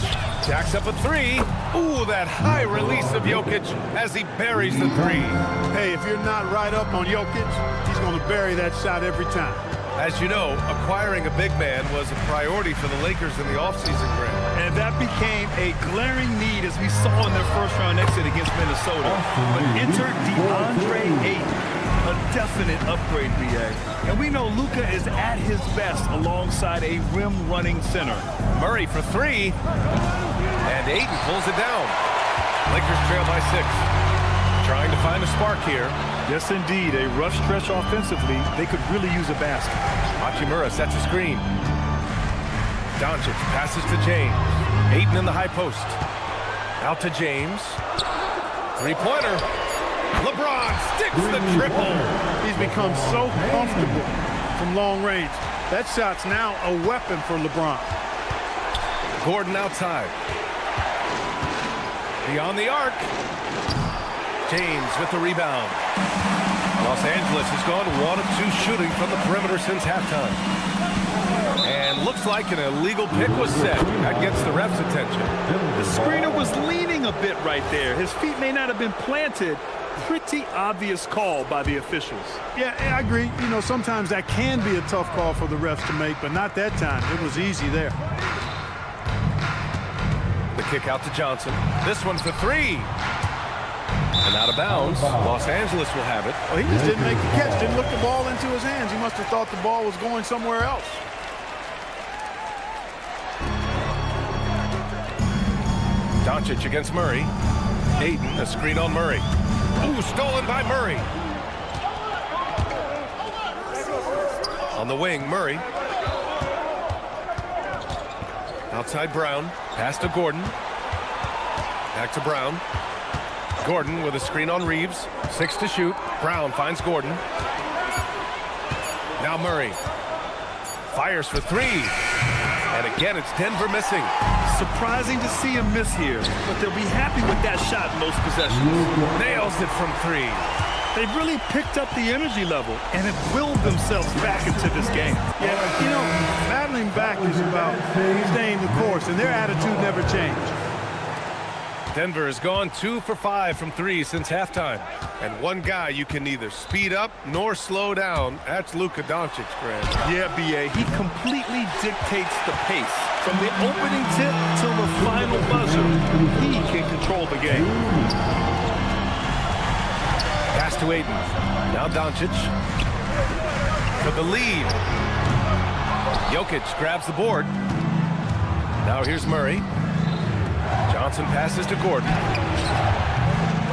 Speaker 6: Jacks up a 3. Ooh, that high release of Jokic as he buries the 3.
Speaker 11: Hey, if you're not right up on Jokic, he's going to bury that shot every time.
Speaker 6: As you know, acquiring a big man was a priority for the Lakers in the offseason, Grant.
Speaker 9: And that became a glaring need as we saw in their first-round exit against Minnesota. But enter DeAndre Ayton. A definite upgrade, BA. And we know Luka is at his best alongside a rim-running center.
Speaker 6: Murray for 3. And Ayton pulls it down. Lakers trail by 6. Trying to find a spark here.
Speaker 9: Yes, indeed. A rough stretch offensively. They could really use a basket.
Speaker 6: Hachimura sets a screen. Doncic passes to James. Ayton in the high post. Out to James. 3-pointer. LeBron sticks the triple.
Speaker 11: He's become so comfortable from long range. That shot's now a weapon for LeBron.
Speaker 6: Gordon outside. Beyond the arc. James with the rebound. Los Angeles has gone 1 of 2 shooting from the perimeter since halftime. And looks like an illegal pick was set. That gets the ref's attention.
Speaker 9: The screener was leaning a bit right there. His feet may not have been planted. Pretty obvious call by the officials.
Speaker 11: Yeah, I agree. You know, sometimes that can be a tough call for the refs to make, but not that time. It was easy there.
Speaker 6: The kick out to Johnson. This one for 3. And out of bounds. Los Angeles will have it.
Speaker 11: Well, he just didn't make the catch. Didn't look the ball into his hands. He must have thought the ball was going somewhere else.
Speaker 6: Doncic against Murray. Ayton, a screen on Murray. Ooh, stolen by Murray. On the wing, Murray. Outside Brown. Pass to Gordon. Back to Brown. Gordon with a screen on Reeves. 6 to shoot. Brown finds Gordon. Now Murray. Fires for 3. And again, it's Denver missing.
Speaker 9: Surprising to see him miss here, but they'll be happy with that shot most possessions.
Speaker 6: Nails it from 3.
Speaker 9: They've really picked up the energy level and have willed themselves back into this game.
Speaker 11: Yeah, you know, battling back is about staying the course, and their attitude never changed.
Speaker 6: Denver has gone 2 for 5 from 3 since halftime. And one guy you can neither speed up nor slow down. That's Luka Doncic, Grant.
Speaker 9: Yeah, BA, he completely dictates the pace. From the opening tip till the final buzzer, he can control the game.
Speaker 6: Pass to Ayton. Now Doncic for the lead. Jokic grabs the board. Now here's Murray. Johnson passes to Gordon.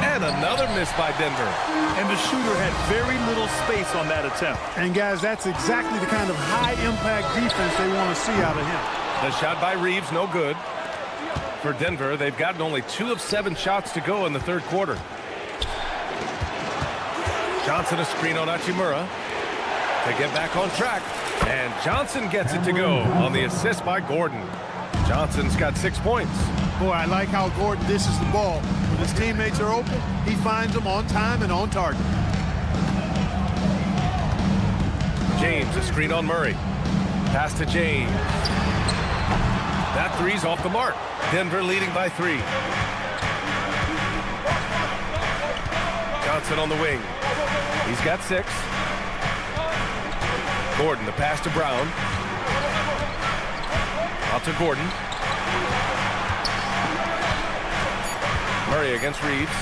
Speaker 6: And another miss by Denver.
Speaker 9: And the shooter had very little space on that attempt.
Speaker 11: And guys, that's exactly the kind of high-impact defense they want to see out of him.
Speaker 6: The shot by Reeves, no good. For Denver, they've gotten only 2 of 7 shots to go in the third quarter. Johnson a screen on Hachimura to get back on track. And Johnson gets it to go on the assist by Gordon. Johnson's got 6 points.
Speaker 11: Boy, I like how Gordon dishes the ball. When his teammates are open, he finds them on time and on target.
Speaker 6: James, a screen on Murray. Pass to James. That three's off the mark. Denver leading by 3. Johnson on the wing. He's got 6. Gordon, the pass to Brown. Out to Gordon. Murray against Reeves.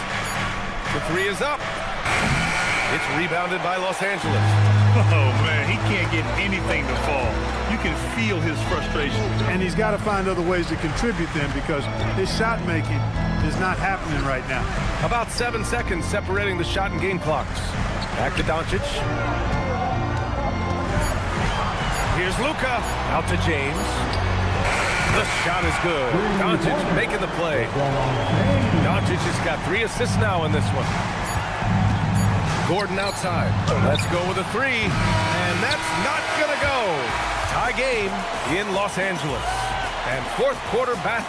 Speaker 6: The 3 is up. It's rebounded by Los Angeles.
Speaker 9: Oh, man, he can't get anything to fall. You can feel his frustration.
Speaker 11: And he's got to find other ways to contribute then, because his shot making is not happening right now.
Speaker 6: About 7 seconds separating the shot and game clocks. Back to Doncic. Here's Luka. Out to James. The shot is good. Doncic making the play. Doncic has got 3 assists now in this one. Gordon outside. Let's go with a 3. And that's not going to go. Tie game in Los Angeles. And fourth quarter back.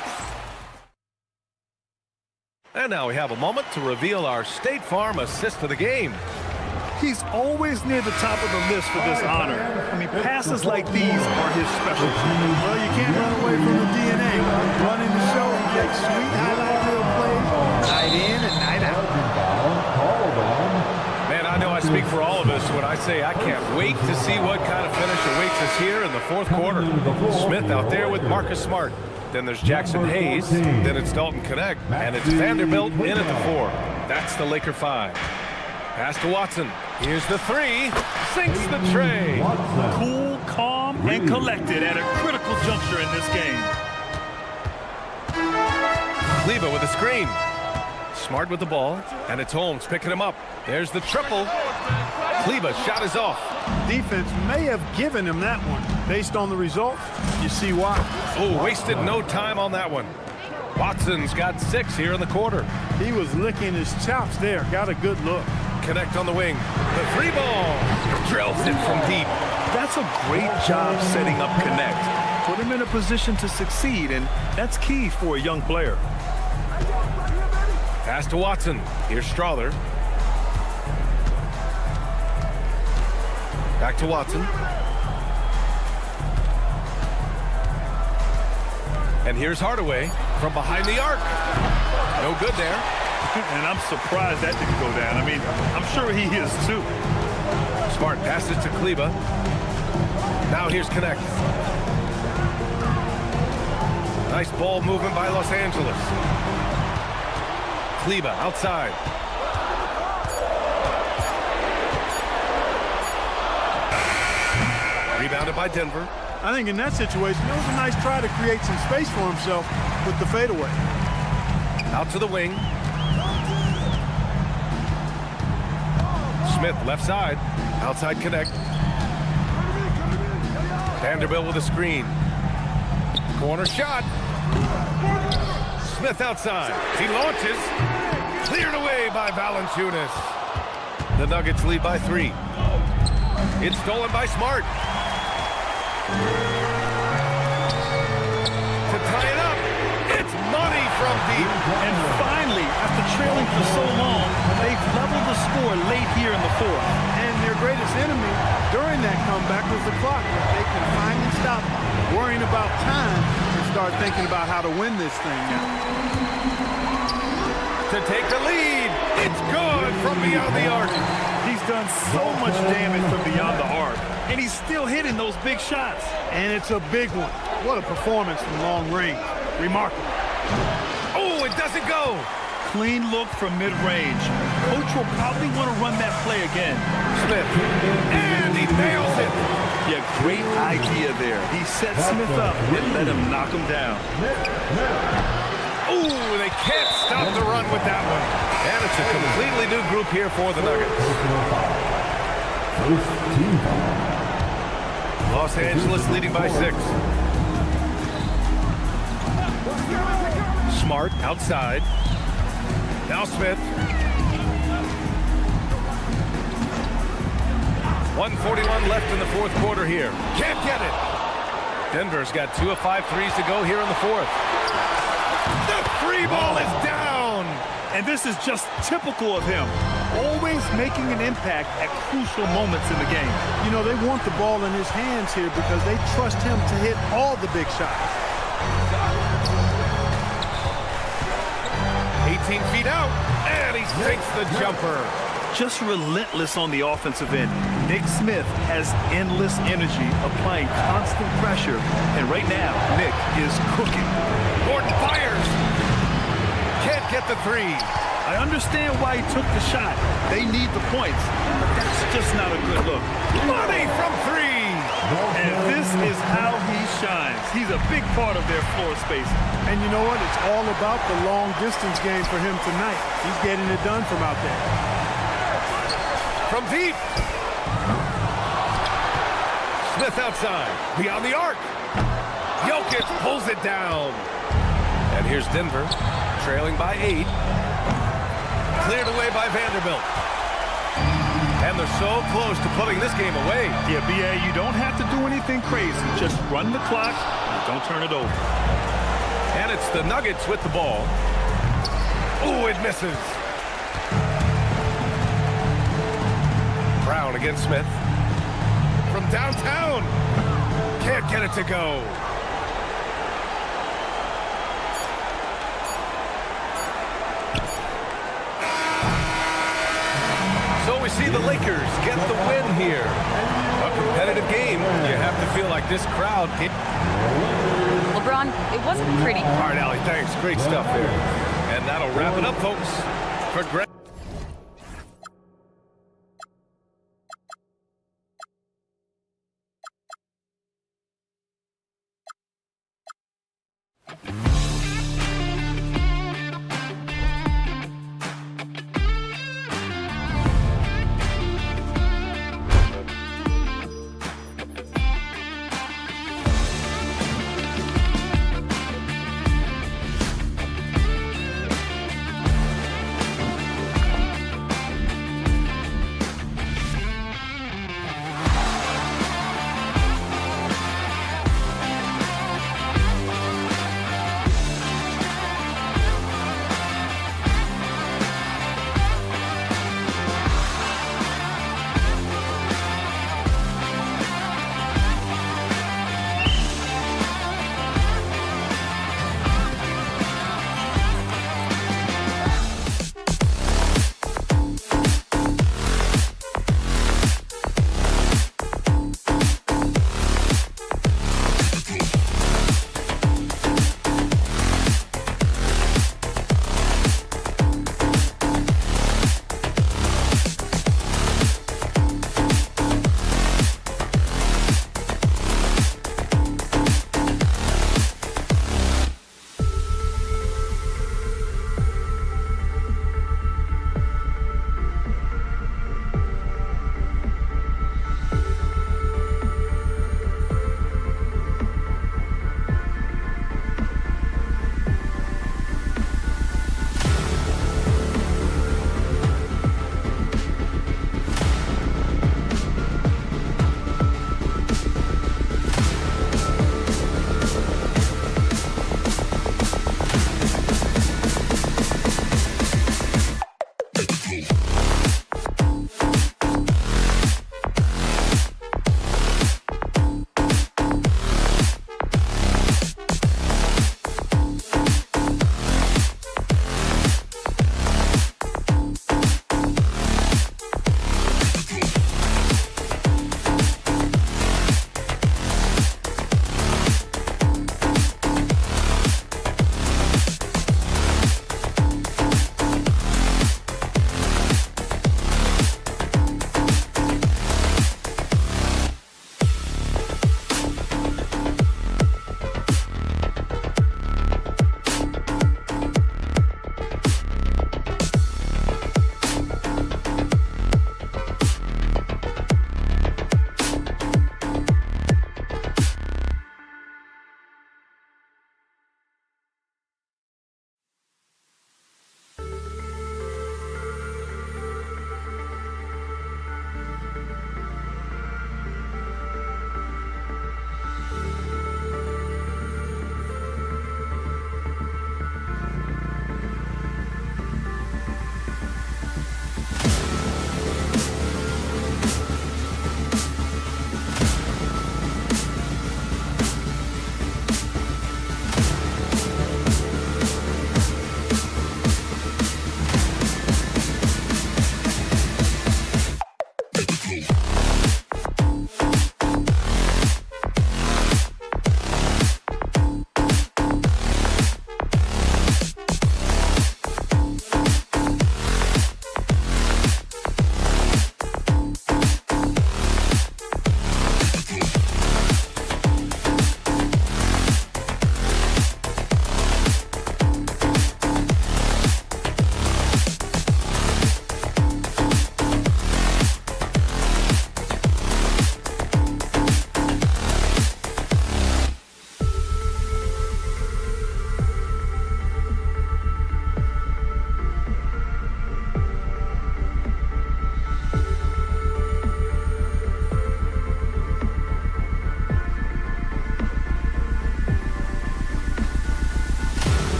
Speaker 6: And now we have a moment to reveal our State Farm assist of the game.
Speaker 9: He's always near the top of the list for this honor. I mean, passes like these are his specialty.
Speaker 11: Well, you can't run away from the DNA. Running the show, he makes sweet highlight reel plays night in and night out.
Speaker 6: Man, I know I speak for all of us when I say I can't wait to see what kind of finish awaits us here in the fourth quarter. Smith out there with Marcus Smart. Then there's Jackson Hayes. Then it's Dalton Connect. And it's Vanderbilt in at the 4. That's the Laker 5. Pass to Watson. Here's the 3. Sinks the tray.
Speaker 9: Cool, calm, and collected at a critical juncture in this game.
Speaker 6: Kleber with a screen. Smart with the ball. And it's Holmes picking him up. There's the triple. Kleber shot is off.
Speaker 11: Defense may have given him that one. Based on the result, you see why.
Speaker 6: Oh, wasted no time on that one. Watson's got 6 here in the quarter.
Speaker 11: He was licking his chops there. Got a good look.
Speaker 6: Connect on the wing. The 3 ball. Drills it from deep.
Speaker 9: That's a great job setting up Connect. Put him in a position to succeed, and that's key for a young player.
Speaker 6: Pass to Watson. Here's Strother. Back to Watson. And here's Hardaway from behind the arc. No good there.
Speaker 9: And I'm surprised that didn't go down. I mean, I'm sure he is too.
Speaker 6: Smart passes to Kleber. Now here's Connect. Nice ball movement by Los Angeles. Kleber outside. Rebounded by Denver.
Speaker 11: I think in that situation, it was a nice try to create some space for himself with the fadeaway.
Speaker 6: Out to the wing. Smith left side. Outside Connect. Vanderbilt with a screen. Corner shot. Smith outside. He launches. Cleared away by Valanciunas. The Nuggets lead by 3. It's stolen by Smart. To tie it up. It's money from deep.
Speaker 9: And finally, after trailing for so long, they've leveled the score late here in the 4th.
Speaker 11: And their greatest enemy during that comeback was the clock. If they can finally stop worrying about time and start thinking about how to win this thing now.
Speaker 6: To take the lead. It's good from beyond the arc.
Speaker 9: He's done so much damage from beyond the arc, and he's still hitting those big shots.
Speaker 11: And it's a big one. What a performance from long range. Remarkable.
Speaker 6: Oh, it doesn't go.
Speaker 9: Clean look from mid-range. Coach will probably want to run that play again.
Speaker 6: Smith. And he nails it.
Speaker 9: Yeah, great idea there. He set Smith up and let him knock him down.
Speaker 6: Ooh, they can't stop the run with that one. And it's a completely new group here for the Nuggets. Los Angeles leading by 6. Smart outside. Now Smith. 1:41 left in the fourth quarter here. Can't get it. Denver's got 2 of 5 threes to go here in the fourth.
Speaker 9: The free ball is down. And this is just typical of him. Always making an impact at crucial moments in the game.
Speaker 11: You know, they want the ball in his hands here because they trust him to hit all the big shots.
Speaker 6: 18 feet out, and he sinks the jumper.
Speaker 9: Just relentless on the offensive end. Nick Smith has endless energy, applying constant pressure. And right now, Nick is cooking.
Speaker 6: Gordon fires. Can't get the three.
Speaker 9: I understand why he took the shot. They need the points, but that's just not a good look.
Speaker 6: Money from three.
Speaker 9: And this is how he shines. He's a big part of their floor space.
Speaker 11: And you know what? It's all about the long distance game for him tonight. He's getting it done from out there.
Speaker 6: From deep. Smith outside. Beyond the arc. Jokic pulls it down. And here's Denver, trailing by 8. Cleared away by Vanderbilt. And they're so close to putting this game away.
Speaker 9: Yeah, B.A., you don't have to do anything crazy. Just run the clock and don't turn it over.
Speaker 6: And it's the Nuggets with the ball. Ooh, it misses. Brown against Smith. From downtown. Can't get it to go. So we see the Lakers get the win here. A competitive game. You have to feel like this crowd.
Speaker 3: LeBron, it wasn't pretty.
Speaker 6: All right, Allie, thanks. Great stuff there. And that'll wrap it up, folks. For Greg.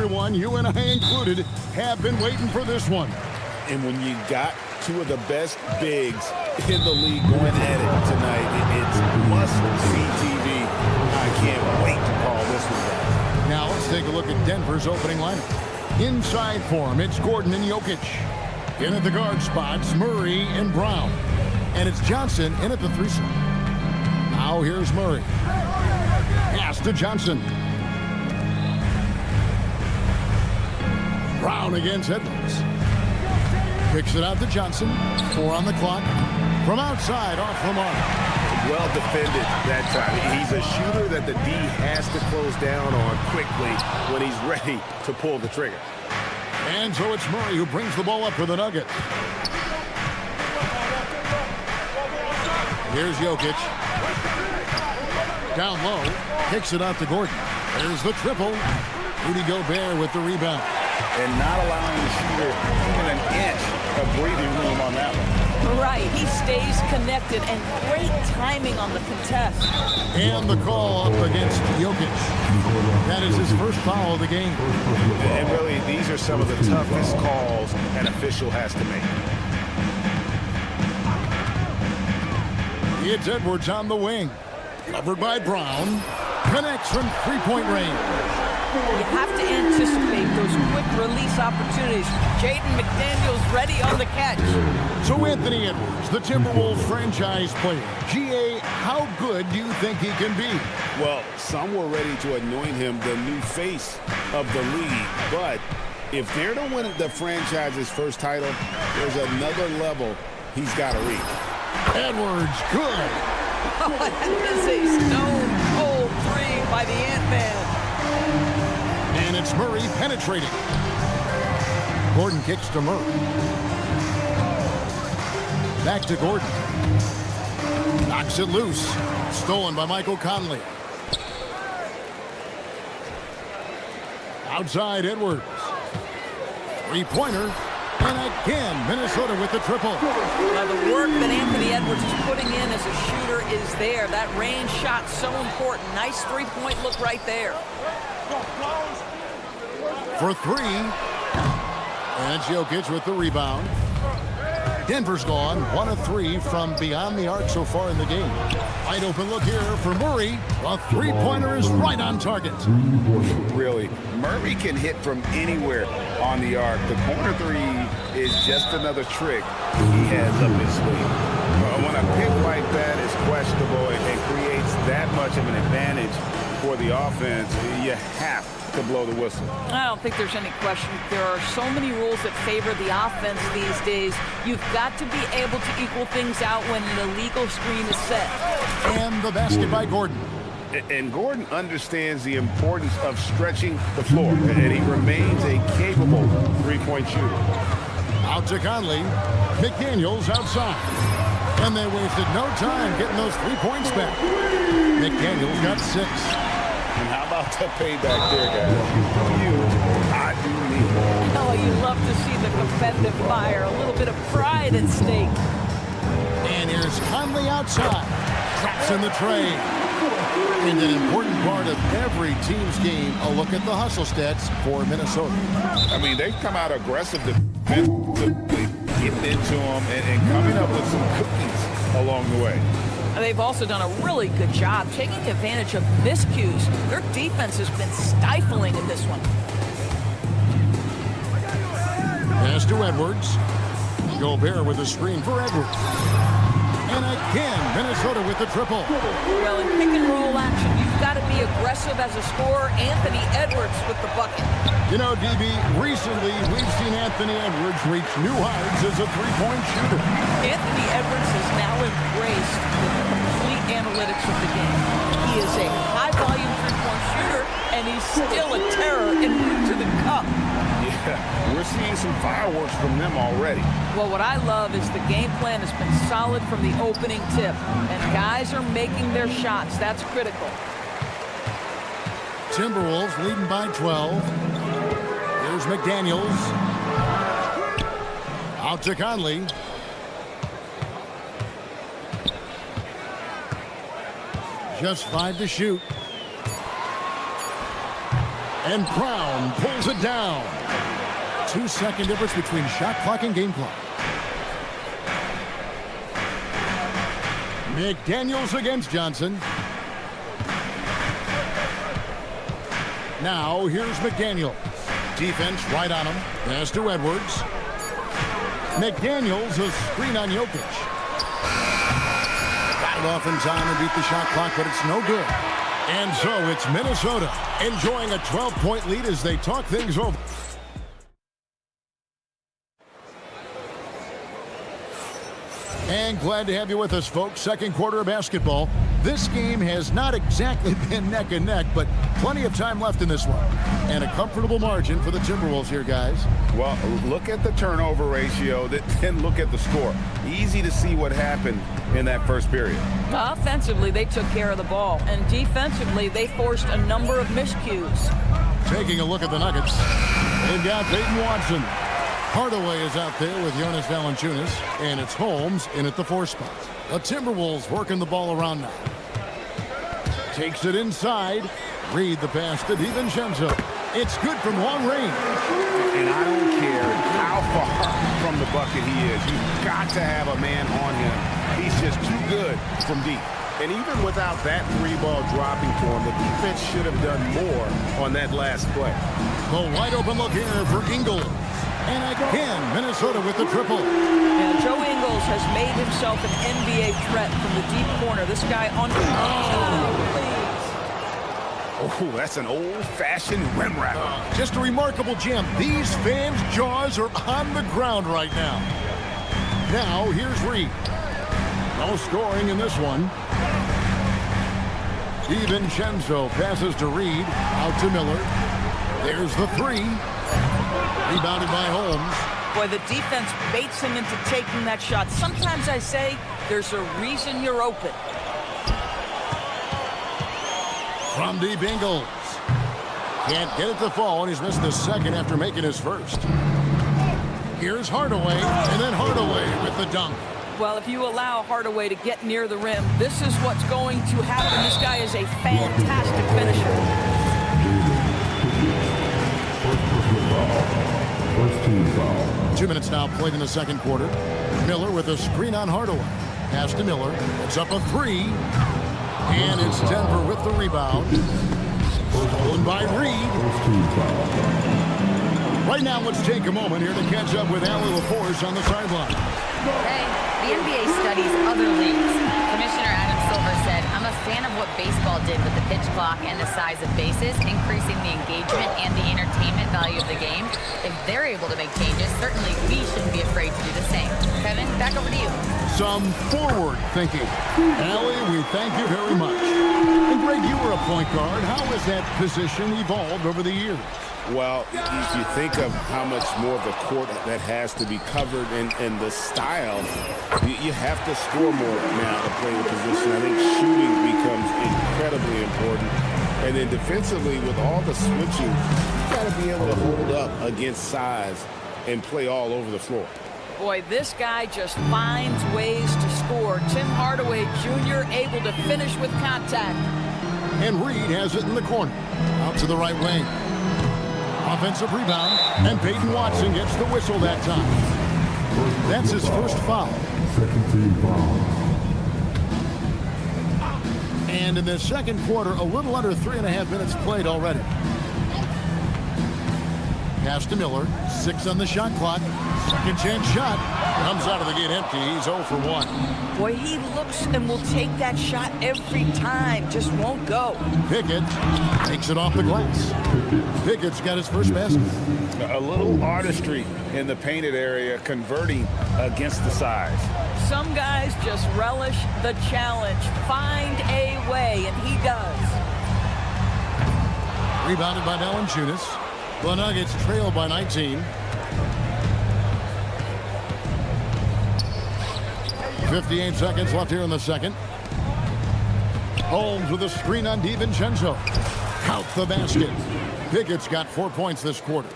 Speaker 1: everyone, you and I included, have been waiting for this one.
Speaker 4: And when you got two of the best bigs in the league going at it tonight, it's must-see TV. I can't wait to call this one back.
Speaker 1: Now let's take a look at Denver's opening lineup. Inside for him, it's Gordon and Jokic. In at the guard spots, Murray and Brown. And it's Johnson in at the 3 slot. Now here's Murray. Pass to Johnson. Brown against Edwards. Kicks it out to Johnson. 4 on the clock. From outside, off the mark.
Speaker 4: Well defended that time. He's a shooter that the D has to close down on quickly when he's ready to pull the trigger.
Speaker 1: And so it's Murray who brings the ball up for the Nuggets. Here's Jokic. Down low. Kicks it out to Gordon. There's the triple. Rudy Gobert with the rebound.
Speaker 4: And not allowing the shooter even an inch of breathing room on that one.
Speaker 8: Right, he stays connected, and great timing on the contest.
Speaker 1: And the call up against Jokic. That is his first foul of the game.
Speaker 4: And really, these are some of the toughest calls an official has to make.
Speaker 1: It's Edwards on the wing. Covered by Brown. Connects from three-point range.
Speaker 8: You have to anticipate those quick release opportunities. Jaden McDaniels ready on the catch.
Speaker 1: So Anthony Edwards, the Timberwolves franchise player. GA, how good do you think he can be?
Speaker 4: Well, some were ready to anoint him the new face of the league. But if they're to win the franchise's first title, there's another level he's got to reach.
Speaker 1: Edwards, good.
Speaker 8: Oh, that is a stone-cold 3 by the Ant-Man.
Speaker 1: And it's Murray penetrating. Gordon kicks to Murray. Back to Gordon. Knocks it loose. Stolen by Michael Conley. Outside Edwards. Three-pointer. And again, Minnesota with the triple.
Speaker 8: Now, the work that Anthony Edwards is putting in as a shooter is there. That range shot so important. Nice three-point look right there.
Speaker 1: For 3. And Jokic with the rebound. Denver's gone 1 of 3 from beyond the arc so far in the game. Wide open look here for Murray. A three-pointer is right on target.
Speaker 4: Really, Murray can hit from anywhere on the arc. The corner 3 is just another trick he has up his sleeve. When a pick like that is questionable and creates that much of an advantage for the offense, you have to blow the whistle.
Speaker 8: I don't think there's any question. There are so many rules that favor the offense these days. You've got to be able to equal things out when an illegal screen is set.
Speaker 1: And the basket by Gordon.
Speaker 4: And Gordon understands the importance of stretching the floor, and he remains a capable three-point shooter.
Speaker 1: Out to Conley. McDaniels outside. And they wasted no time getting those 3 points back. McDaniels got 6.
Speaker 4: And how about the payback there, guys? I do need.
Speaker 8: Oh, you love to see the competitive fire. A little bit of pride at stake.
Speaker 1: And here's Conley outside. Traps in the trade. And an important part of every team's game, a look at the hustle stats for Minnesota.
Speaker 4: I mean, they've come out aggressive defensively, getting into them and coming up with some cookies along the way.
Speaker 8: They've also done a really good job taking advantage of miscues. Their defense has been stifling in this one.
Speaker 1: Pass to Edwards. Gobert with a screen for Edwards. And again, Minnesota with the triple.
Speaker 8: Well, in pick and roll action, you've got to be aggressive as a scorer. Anthony Edwards with the bucket.
Speaker 1: You know, DB, recently we've seen Anthony Edwards reach new heights as a three-point shooter.
Speaker 8: Anthony Edwards has now embraced the complete analytics of the game. He is a high-volume three-point shooter, and he's still a terror en route to the cup.
Speaker 4: Yeah, we're seeing some fireworks from them already.
Speaker 8: Well, what I love is the game plan has been solid from the opening tip, and guys are making their shots. That's critical.
Speaker 1: Timberwolves leading by 12. Here's McDaniels. Out to Conley. Just 5 to shoot. And Brown pulls it down. 2-second difference between shot clock and game clock. McDaniels against Johnson. Now here's McDaniels. Defense right on him. Pass to Edwards. McDaniels, a screen on Jokic. Got it off in time and beat the shot clock, but it's no good. And so it's Minnesota enjoying a 12-point lead as they talk things over. And glad to have you with us, folks. Second quarter of basketball. This game has not exactly been neck and neck, but plenty of time left in this one. And a comfortable margin for the Timberwolves here, guys.
Speaker 4: Well, look at the turnover ratio, then look at the score. Easy to see what happened in that first period.
Speaker 8: Offensively, they took care of the ball, and defensively, they forced a number of miscues.
Speaker 1: Taking a look at the Nuggets. They've got Peyton Watson. Hardaway is out there with Jonas Valanciunas, and it's Holmes in at the 4 spot. The Timberwolves working the ball around now. Takes it inside. Reed the pass to DiVincenzo. It's good from long range.
Speaker 4: And I don't care how far from the bucket he is. You've got to have a man on him. He's just too good from deep. And even without that 3-ball dropping for him, the defense should have done more on that last play.
Speaker 1: The wide open look here for Ingles. And again, Minnesota with the triple.
Speaker 8: Yeah, Joe Ingles has made himself an NBA threat from the deep corner. This guy on...
Speaker 4: Oh, that's an old-fashioned rim wrap.
Speaker 1: Just a remarkable jam. These fans' jaws are on the ground right now. Now, here's Reed. No scoring in this one. DiVincenzo passes to Reed. Out to Miller. There's the 3. Rebounded by Holmes.
Speaker 8: Boy, the defense baits him into taking that shot. Sometimes I say there's a reason you're open.
Speaker 1: From deep, Ingles. Can't get it to fall, and he's missed the second after making his first. Here's Hardaway, and then Hardaway with the dunk.
Speaker 8: Well, if you allow Hardaway to get near the rim, this is what's going to happen. This guy is a fantastic finisher.
Speaker 7: First team foul.
Speaker 1: 2 minutes now played in the second quarter. Miller with a screen on Hardaway. Pass to Miller. It's up a 3. And it's Denver with the rebound. Stolen by Reed.
Speaker 7: First team foul.
Speaker 1: Right now, let's take a moment here to catch up with Allie LaForce on the sideline.
Speaker 3: Hey, the NBA studies other leagues. Commissioner Adam Silver said, I'm a fan of what baseball did with the pitch clock and the size of bases, increasing the engagement and the entertainment value of the game. If they're able to make changes, certainly we shouldn't be afraid to do the same. Kevin, back over to you.
Speaker 1: Some forward thinking. Allie, we thank you very much. And Greg, you were a point guard. How has that position evolved over the years?
Speaker 4: Well, if you think of how much more of the court that has to be covered and the style, you have to score more now to play the position. I think shooting becomes incredibly important. And then defensively, with all the switching, you got to be able to hold up against size and play all over the floor.
Speaker 8: Boy, this guy just finds ways to score. Tim Hardaway Jr. able to finish with contact.
Speaker 1: And Reed has it in the corner. Out to the right wing. Offensive rebound, and Peyton Watson gets the whistle that time. That's his first foul.
Speaker 7: Second team foul.
Speaker 1: And in the second quarter, a little under 3.5 minutes played already. Pass to Miller, 6 on the shot clock. Second chance shot. Comes out of the gate empty. He's 0 for 1.
Speaker 8: Boy, he looks and will take that shot every time. Just won't go.
Speaker 1: Pickett takes it off the glass. Pickett's got his first basket.
Speaker 4: A little artistry in the painted area, converting against the size.
Speaker 8: Some guys just relish the challenge. Find a way, and he does.
Speaker 1: Rebounded by Valanciunas. The Nuggets trail by 19. 58 seconds left here in the second. Holmes with a screen on DiVincenzo. Count the basket. Pickett's got 4 points this quarter.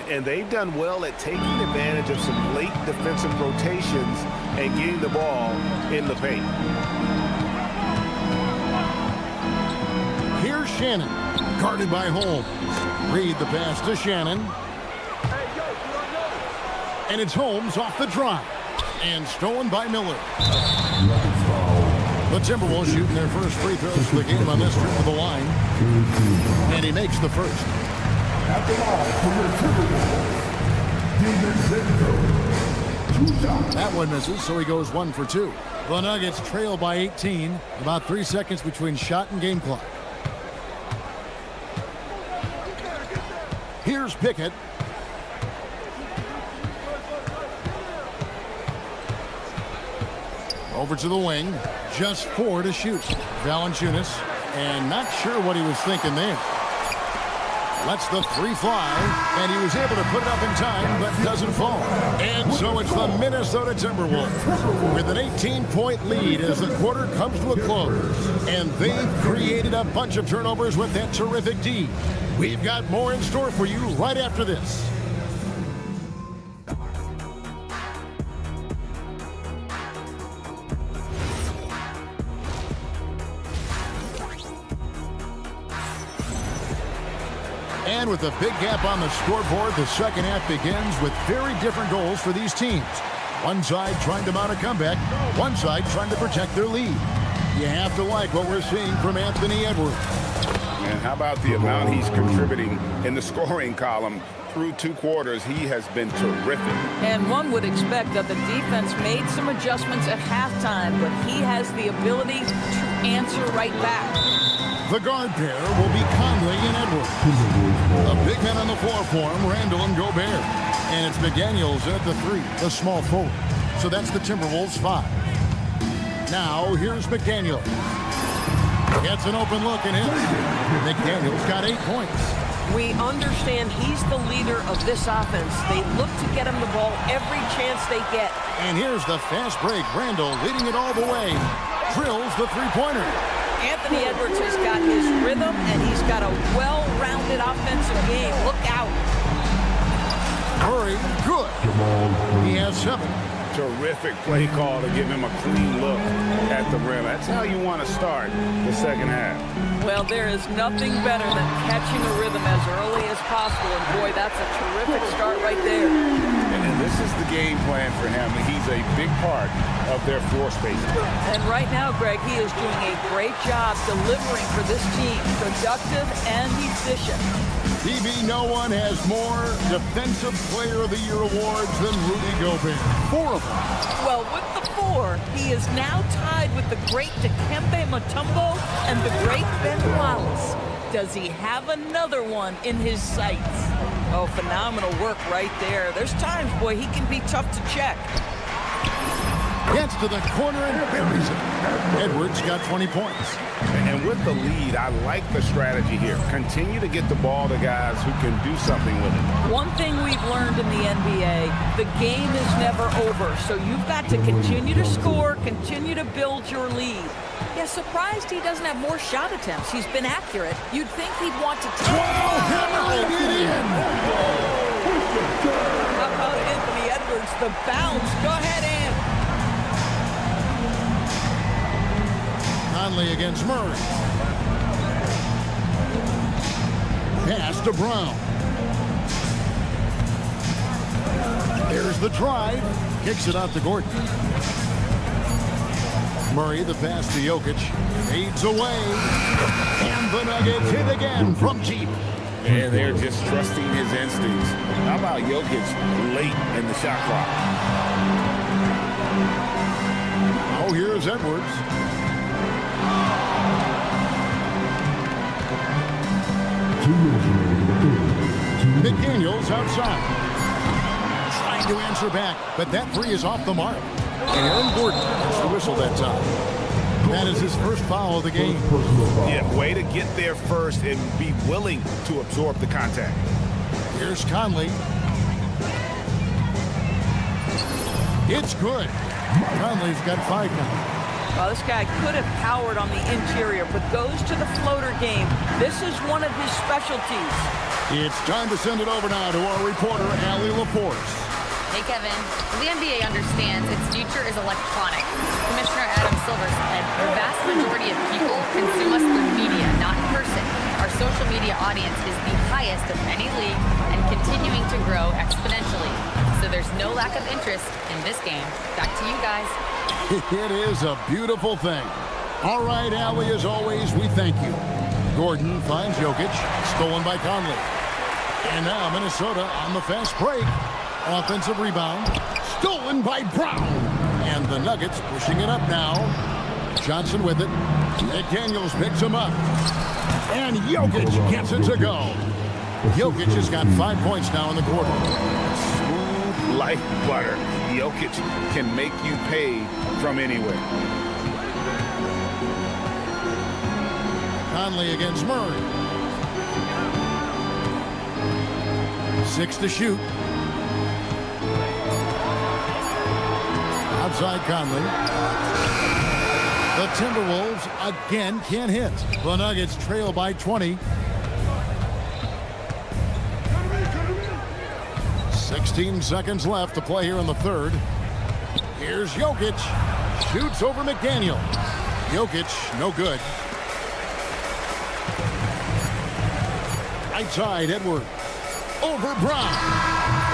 Speaker 4: And they've done well at taking advantage of some late defensive rotations and getting the ball in the paint.
Speaker 1: Here's Shannon. Guarded by Holmes. Reed the pass to Shannon. And it's Holmes off the drive. And stolen by Miller. The Timberwolves shooting their first free throws of the game on this trip to the line. And he makes the first.
Speaker 7: At the line for your Timberwolves,
Speaker 1: That one misses, so he goes 1 for 2. The Nuggets trail by 18. About 3 seconds between shot and game clock. Here's Pickett. Over to the wing. Just 4 to shoot. Valanciunas. And not sure what he was thinking there. Lets the 3 fly. And he was able to put it up in time, but doesn't fall. And so it's the Minnesota Timberwolves with an 18-point lead as the quarter comes to a close. And they've created a bunch of turnovers with that terrific D. We've got more in store for you right after this. And with a big gap on the scoreboard, the second half begins with very different goals for these teams. One side trying to mount a comeback, one side trying to protect their lead. You have to like what we're seeing from Anthony Edwards.
Speaker 4: And how about the amount he's contributing in the scoring column? Through 2 quarters, he has been terrific.
Speaker 8: And one would expect that the defense made some adjustments at halftime, but he has the ability to answer right back.
Speaker 1: The guard pair will be Conley and Edwards. A big man on the floor for him, Randall and Gobert. And it's McDaniels at the 3, the small forward. So that's the Timberwolves 5. Now, here's McDaniels. Gets an open look and hits. McDaniels got 8 points.
Speaker 12: We understand he's the leader of this offense. They look to get him the ball every chance they get.
Speaker 1: And here's the fast break. Randall leading it all the way. Drills the 3-pointer.
Speaker 8: Anthony Edwards has got his rhythm, and he's got a well-rounded offensive game. Look out.
Speaker 1: Murray, good. He has 7.
Speaker 4: Terrific play call to give him a clean look at the rim. That's how you want to start the second half.
Speaker 8: Well, there is nothing better than catching a rhythm as early as possible. And boy, that's a terrific start right there.
Speaker 4: And this is the game plan for him. He's a big part of their floor spacing.
Speaker 8: And right now, Greg, he is doing a great job delivering for this team. Productive and efficient.
Speaker 1: DB, no one has more Defensive Player of the Year awards than Rudy Gobert. 4 of them.
Speaker 8: Well, with the 4, he is now tied with the great Dikembe Mutombo and the great Ben Wallace. Does he have another one in his sights? Oh, phenomenal work right there. There's times, boy, he can be tough to check.
Speaker 1: Gets to the corner and buries it. Edwards got 20 points.
Speaker 4: And with the lead, I like the strategy here. Continue to get the ball to guys who can do something with it.
Speaker 8: One thing we've learned in the NBA, the game is never over. So you've got to continue to score, continue to build your lead. Yeah, surprised he doesn't have more shot attempts. He's been accurate. You'd think he'd want to take it.
Speaker 1: Hammering it in.
Speaker 8: How about Anthony Edwards, the bounce? Go ahead, Ann.
Speaker 1: Conley against Murray. Pass to Brown. There's the drive. Kicks it out to Gordon. Murray, the pass to Jokic. Fades away. And the Nuggets hit again from deep.
Speaker 4: And they're just trusting his instincts. How about Jokic late in the shot clock?
Speaker 1: Oh, here's Edwards. McDaniels outside. Trying to answer back, but that 3 is off the mark. And Aaron Gordon gets the whistle that time. That is his first foul of the game.
Speaker 4: Yeah, way to get there first and be willing to absorb the contact.
Speaker 1: Here's Conley. It's good. Conley's got 5 now.
Speaker 8: Well, this guy could have powered on the interior, but goes to the floater game. This is one of his specialties.
Speaker 1: It's time to send it over now to our reporter, Allie LaForce.
Speaker 3: They Kevin, the NBA understands its future is electronic. Commissioner Adam Silver said the vast majority of people consume us through media, not in person. Our social media audience is the highest of any league and continuing to grow exponentially. So there's no lack of interest in this game. Back to you guys.
Speaker 1: It is a beautiful thing. All right, Allie, as always, we thank you. Gordon finds Jokic, stolen by Conley. And now Minnesota on the fast break. Offensive rebound, stolen by Brown. And the Nuggets pushing it up now. Johnson with it. McDaniels picks him up. And Jokic gets it to go. Jokic has got 5 points now in the quarter.
Speaker 4: Smooth like butter. Jokic can make you pay from anywhere.
Speaker 1: Conley against Murray. 6 to shoot. Outside Conley. The Timberwolves again can't hit. The Nuggets trail by 20. 16 seconds left to play here in the third. Here's Jokic. Shoots over McDaniel. Jokic, no good. Right side, Edwards. Over Brown.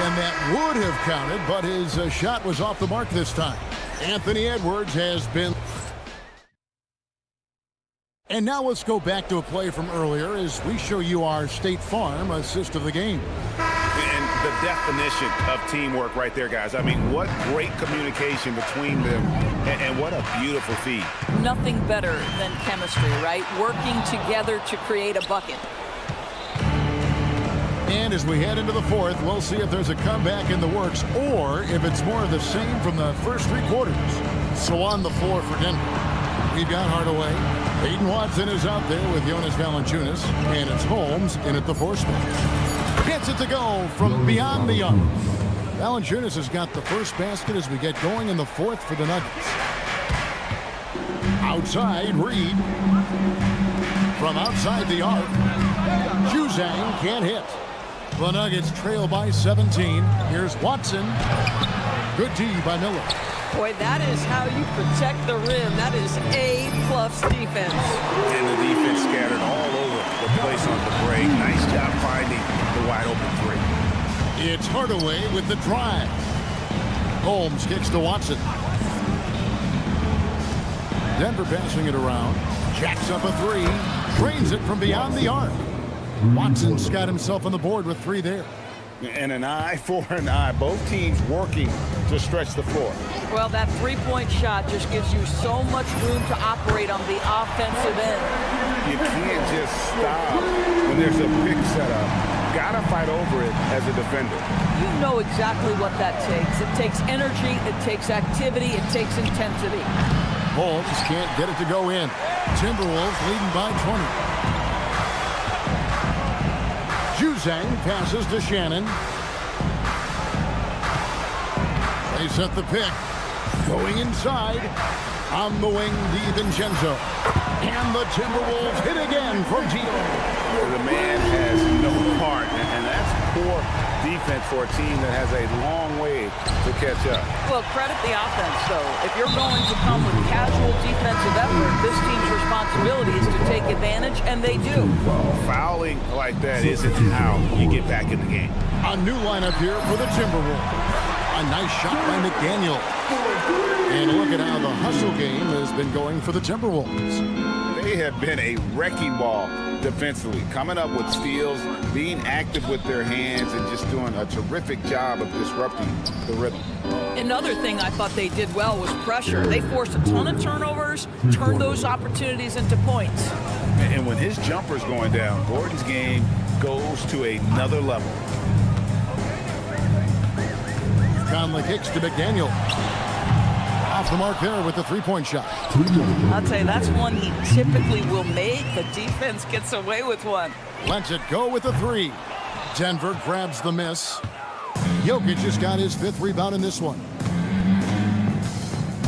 Speaker 1: And that would have counted, but his shot was off the mark this time. Anthony Edwards has been... And now let's go back to a play from earlier as we show you our State Farm assist of the game.
Speaker 4: And the definition of teamwork right there, guys. I mean, what great communication between them, and what a beautiful feed.
Speaker 8: Nothing better than chemistry, right? Working together to create a bucket.
Speaker 1: And as we head into the fourth, we'll see if there's a comeback in the works or if it's more of the same from the first 3 quarters. So on the floor for Denver, we've got Hardaway. Peyton Watson is out there with Jonas Valanciunas, and it's Holmes in at the 4 spot. Gets it to go from beyond the arc. Valanciunas has got the first basket as we get going in the fourth for the Nuggets. Outside, Reed. From outside the arc, Juzang can't hit. The Nuggets trail by 17. Here's Watson. Good D by Miller.
Speaker 8: Boy, that is how you protect the rim. That is A-plus defense.
Speaker 4: And the defense scattered all over the place on the break. Nice job finding the wide open 3.
Speaker 1: It's Hardaway with the drive. Holmes kicks to Watson. Denver passing it around. Jacks up a 3. Drains it from beyond the arc. Watson's got himself on the board with 3 there.
Speaker 4: And an eye for an eye. Both teams working to stretch the floor.
Speaker 8: Well, that 3-point shot just gives you so much room to operate on the offensive end.
Speaker 4: You can't just stop when there's a pick set up. Gotta fight over it as a defender.
Speaker 8: You know exactly what that takes. It takes energy, it takes activity, it takes intensity.
Speaker 1: Holmes can't get it to go in. Timberwolves leading by 20. Juzang passes to Shannon. They set the pick. Going inside. On the wing, DiVincenzo. And the Timberwolves hit again from Tito.
Speaker 4: The man has no heart, and that's poor defense for a team that has a long way to catch up.
Speaker 8: Well, credit the offense, though. If you're going to come with casual defensive effort, this team's responsibility is to take advantage, and they do.
Speaker 4: Fouling like that isn't how you get back in the game.
Speaker 1: A new lineup here for the Timberwolves. A nice shot by McDaniel. And look at how the hustle game has been going for the Timberwolves.
Speaker 4: They have been a wrecking ball defensively, coming up with steals, being active with their hands, and just doing a terrific job of disrupting the rhythm.
Speaker 8: Another thing I thought they did well was pressure. They forced a ton of turnovers, turned those opportunities into points.
Speaker 4: And when his jumper's going down, Gordon's game goes to another level.
Speaker 1: Conley kicks to McDaniel. Off the mark there with the 3-point shot.
Speaker 8: I'll tell you, that's one he typically will make. The defense gets away with one.
Speaker 1: Lets it go with the 3. Denver grabs the miss. Jokic has got his 5th rebound in this one.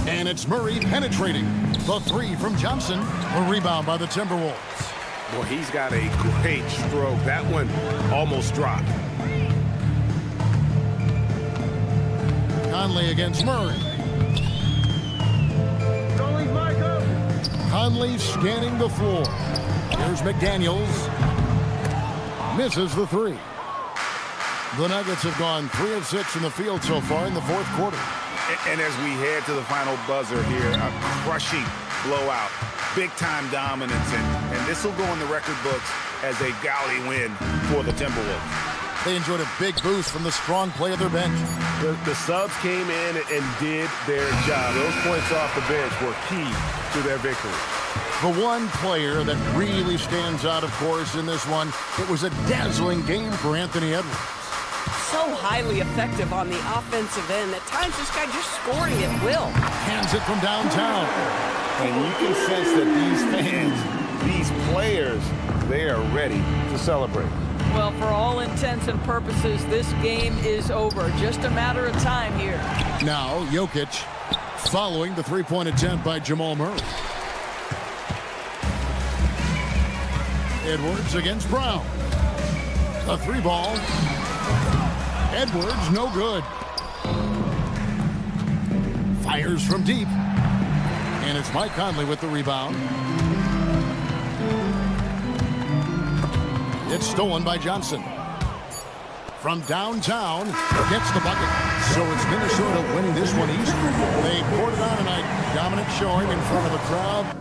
Speaker 1: And it's Murray penetrating. The 3 from Johnson. A rebound by the Timberwolves.
Speaker 4: Well, he's got a great stroke. That one almost dropped.
Speaker 1: Conley against Murray. Conley scanning the floor. Here's McDaniels. Misses the three. The Nuggets have gone 3 of 6 in the field so far in the fourth quarter.
Speaker 4: And as we head to the final buzzer here, a crushing blowout, big-time dominance, and this will go in the record books as a gaudy win for the Timberwolves.
Speaker 1: They enjoyed a big boost from the strong play of their bench.
Speaker 6: The subs came in and did their job. Those points off the bench were key to their victory.
Speaker 1: The one player that really stands out, of course, in this one, it was a dazzling game for Anthony Edwards.
Speaker 12: So highly effective on the offensive end. At times, this guy just scoring at will.
Speaker 1: Hands it from downtown.
Speaker 4: And you can sense that these fans, these players, they are ready to celebrate.
Speaker 8: Well, for all intents and purposes, this game is over. Just a matter of time here.
Speaker 1: Now, Jokic following the three-point attempt by Jamal Murray. Edwards against Brown. A three ball. Edwards, no good. Fires from deep. And it's Mike Conley with the rebound. It's stolen by Johnson. From downtown, gets the bucket. So it's Minnesota winning this one easily. They poured it on tonight. Dominant showing in front of the crowd.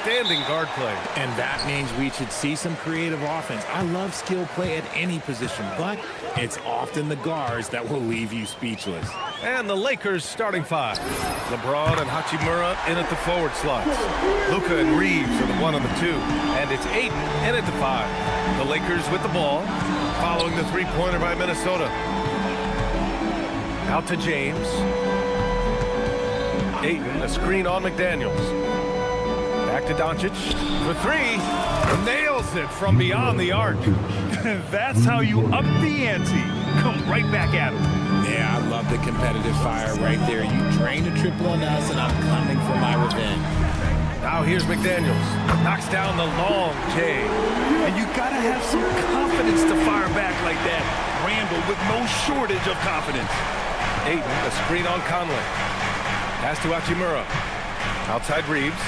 Speaker 6: outstanding guard play.
Speaker 5: And that means we should see some creative offense. I love skill play at any position, but it's often the guards that will leave you speechless.
Speaker 6: And the Lakers starting five. LeBron and Hachimura in at the forward slots. Luka and Reeves are the 1 and the 2. And it's Ayton in at the 5. The Lakers with the ball, following the three-pointer by Minnesota. Out to James. Ayton, a screen on McDaniels. Back to Doncic for 3. Nails it from beyond the arc.
Speaker 9: That's how you up the ante. Come right back at him.
Speaker 5: Yeah, I love the competitive fire right there. You drain a triple on us, and I'm coming for my revenge.
Speaker 6: Now here's McDaniels. Knocks down the long J.
Speaker 9: And you got to have some confidence to fire back like that. Randall with no shortage of confidence.
Speaker 6: Ayton, a screen on Conley. Pass to Hachimura. Outside Reeves.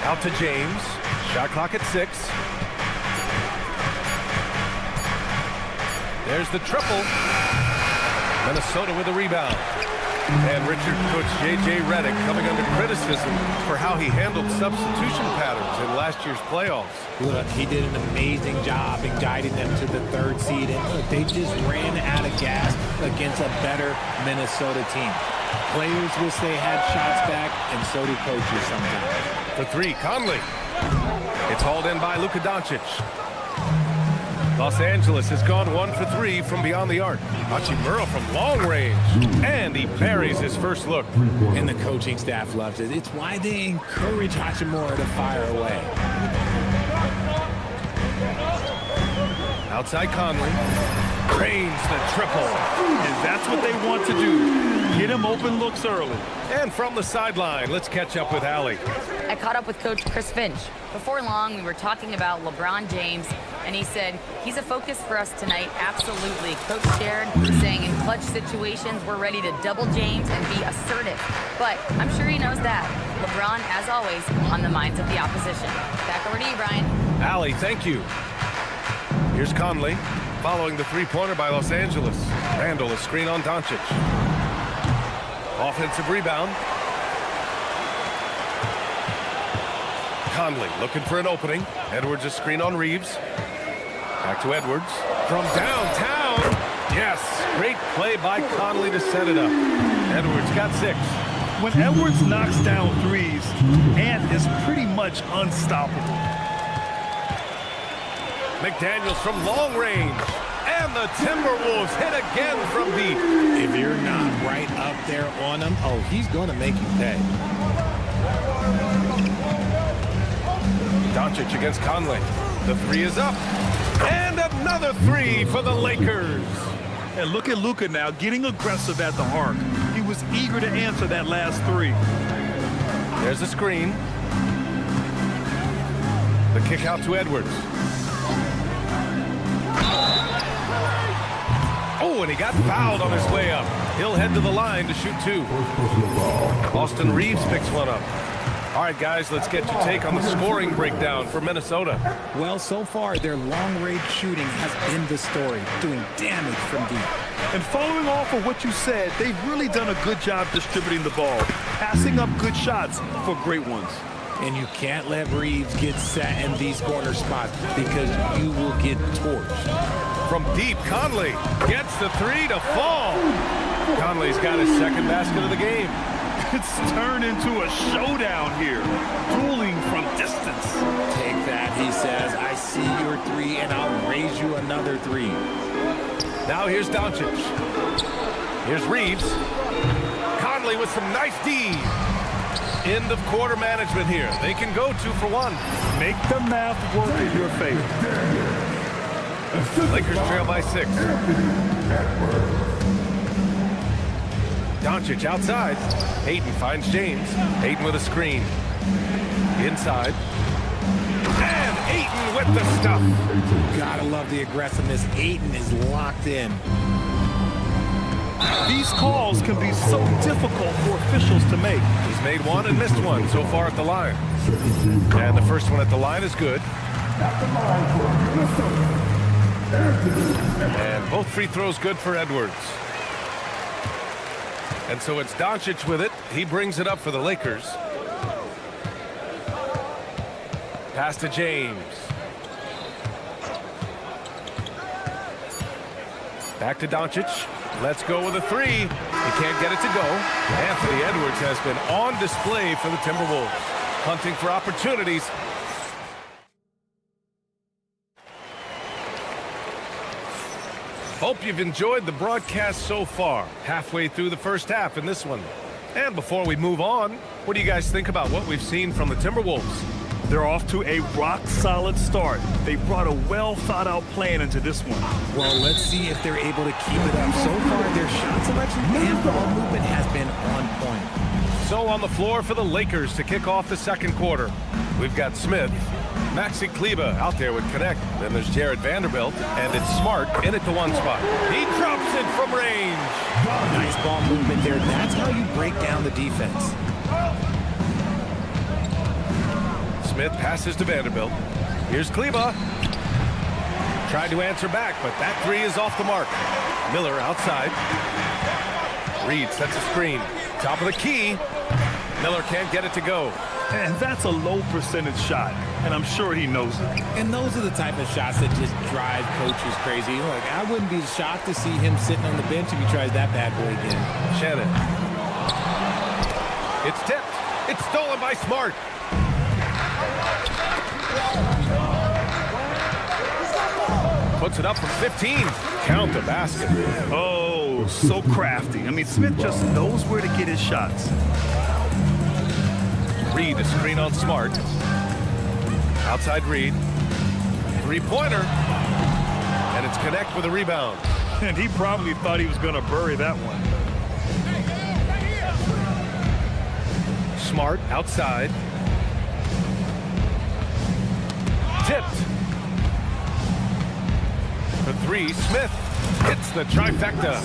Speaker 6: Out to James. Shot clock at 6. There's the triple. Minnesota with a rebound. And Richard coach J.J. Redick coming under criticism for how he handled substitution patterns in last year's playoffs.
Speaker 5: Look, he did an amazing job in guiding them to the 3rd seed. And look, they just ran out of gas against a better Minnesota team. Players wish they had shots back, and so do coaches sometimes.
Speaker 6: For 3, Conley. It's hauled in by Luka Doncic. Los Angeles has gone 1 for 3 from beyond the arc. Hachimura from long range. And he buries his first look.
Speaker 5: And the coaching staff loves it. It's why they encourage Hachimura to fire away.
Speaker 6: Outside Conley. Cranes the triple.
Speaker 9: And that's what they want to do. Get him open looks early.
Speaker 6: And from the sideline, let's catch up with Allie.
Speaker 3: I caught up with Coach Chris Finch. Before long, we were talking about LeBron James, and he said, he's a focus for us tonight, absolutely. Coach shared, saying in clutch situations, we're ready to double James and be assertive. But I'm sure he knows that. LeBron, as always, on the minds of the opposition. Back over to you, Brian.
Speaker 6: Allie, thank you. Here's Conley, following the three-pointer by Los Angeles. Randall, a screen on Doncic. Offensive rebound. Conley looking for an opening. Edwards a screen on Reeves. Back to Edwards. From downtown. Yes, great play by Conley to set it up. Edwards got 6.
Speaker 9: When Edwards knocks down threes, Ant is pretty much unstoppable.
Speaker 6: McDaniels from long range. And the Timberwolves hit again from deep.
Speaker 5: If you're not right up there on him, oh, he's going to make you pay.
Speaker 6: Doncic against Conley. The 3 is up. And another 3 for the Lakers.
Speaker 9: And look at Luka now getting aggressive at the arc. He was eager to answer that last 3.
Speaker 6: There's a screen. The kick out to Edwards. Oh, and he got fouled on his way up. He'll head to the line to shoot 2. Austin Reeves picks one up. All right, guys, let's get your take on the scoring breakdown for Minnesota.
Speaker 5: Well, so far, their long-range shooting has been the story, doing damage from deep.
Speaker 9: And following off of what you said, they've really done a good job distributing the ball, passing up good shots for great ones.
Speaker 5: And you can't let Reeves get set in these corner spots because you will get torched.
Speaker 6: From deep, Conley gets the 3 to fall. Conley's got his second basket of the game.
Speaker 9: It's turned into a showdown here, dueling from distance.
Speaker 5: Take that, he says. I see your 3, and I'll raise you another 3.
Speaker 6: Now here's Doncic. Here's Reeves. Conley with some nice D. End of quarter management here. They can go 2 for 1.
Speaker 9: Make the math work in your favor.
Speaker 6: Lakers trail by 6. Doncic outside. Ayton finds James. Ayton with a screen. Inside. And Ayton with the stuff.
Speaker 5: Gotta love the aggressiveness. Ayton is locked in.
Speaker 9: These calls can be so difficult for officials to make.
Speaker 6: He's made 1 and missed 1 so far at the line. And the first one at the line is good. And both free throws good for Edwards. And so it's Doncic with it. He brings it up for the Lakers. Pass to James. Back to Doncic. Let's go with a three. He can't get it to go. Anthony Edwards has been on display for the Timberwolves, hunting for opportunities. Hope you've enjoyed the broadcast so far. Halfway through the first half in this one. And before we move on, what do you guys think about what we've seen from the Timberwolves?
Speaker 9: They're off to a rock-solid start. They brought a well-thought-out plan into this one.
Speaker 5: Well, let's see if they're able to keep it up. So far, their shot selection and ball movement has been on point.
Speaker 6: So on the floor for the Lakers to kick off the second quarter, we've got Smith, Maxi Kleber out there with Connect. Then there's Jared Vanderbilt, and it's Smart in at the one spot. He drops it from range.
Speaker 5: Nice ball movement there. That's how you break down the defense.
Speaker 6: Smith passes to Vanderbilt. Here's Kleber. Tried to answer back, but that three is off the mark. Miller outside. Reed sets a screen. Top of the key. Miller can't get it to go.
Speaker 9: And that's a low percentage shot, and I'm sure he knows it.
Speaker 5: And those are the type of shots that just drive coaches crazy. Look, I wouldn't be shocked to see him sitting on the bench if he tries that bad boy again.
Speaker 6: Shannon. It's tipped. It's stolen by Smart. Puts it up from 15. Count the basket.
Speaker 9: Oh, so crafty. I mean, Smith just knows where to get his shots.
Speaker 6: Reed, a screen on Smart. Outside Reed. Three-pointer. And it's Connect with a rebound.
Speaker 9: And he probably thought he was going to bury that one.
Speaker 6: Smart outside. Tipped. For three, Smith hits the trifecta.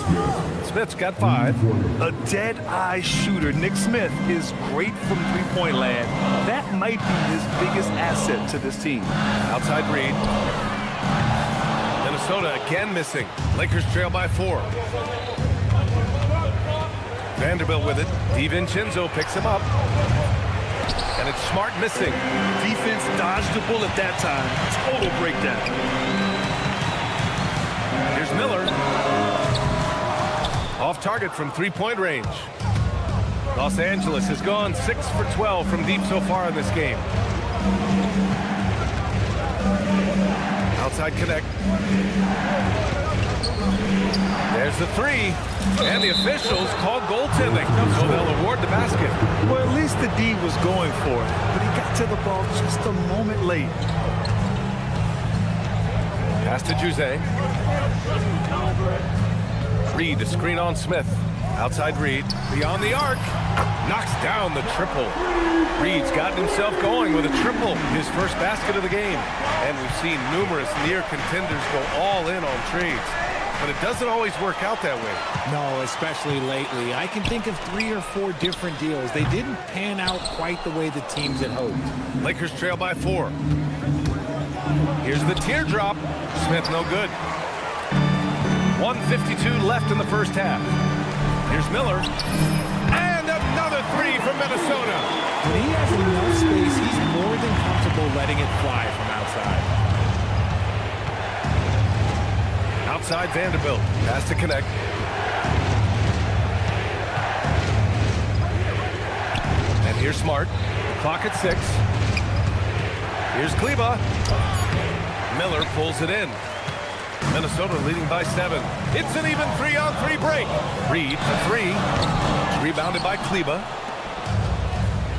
Speaker 6: Smith's got 5.
Speaker 9: A dead-eye shooter. Nick Smith is great from three-point land. That might be his biggest asset to this team.
Speaker 6: Outside Reed. Minnesota again missing. Lakers trail by 4. Vanderbilt with it. DiVincenzo picks him up. And it's Smart missing.
Speaker 9: Defense dodged the bullet that time. Total breakdown.
Speaker 6: Here's Miller. Off target from three-point range. Los Angeles has gone 6 for 12 from deep so far in this game. Outside Connect. There's the three. And the officials called goaltending, so they'll award the basket.
Speaker 9: Well, at least the D was going for it, but he got to the ball just a moment late.
Speaker 6: Pass to Jose. Reed, a screen on Smith. Outside Reed. Beyond the arc. Knocks down the triple. Reed's gotten himself going with a triple. His first basket of the game. And we've seen numerous near contenders go all in on trades. But it doesn't always work out that way.
Speaker 5: No, especially lately. I can think of 3 or 4 different deals. They didn't pan out quite the way the teams had hoped.
Speaker 6: Lakers trail by 4. Here's the teardrop. Smith no good. 1:52 left in the first half. Here's Miller. And another three from Minnesota.
Speaker 5: When he has enough space, he's more than comfortable letting it fly from outside.
Speaker 6: Outside Vanderbilt. Pass to Connect. And here's Smart. Clock at 6. Here's Kleber. Miller pulls it in. Minnesota leading by 7. It's an even 3-on-3 break. Reed for 3. Rebounded by Kleber.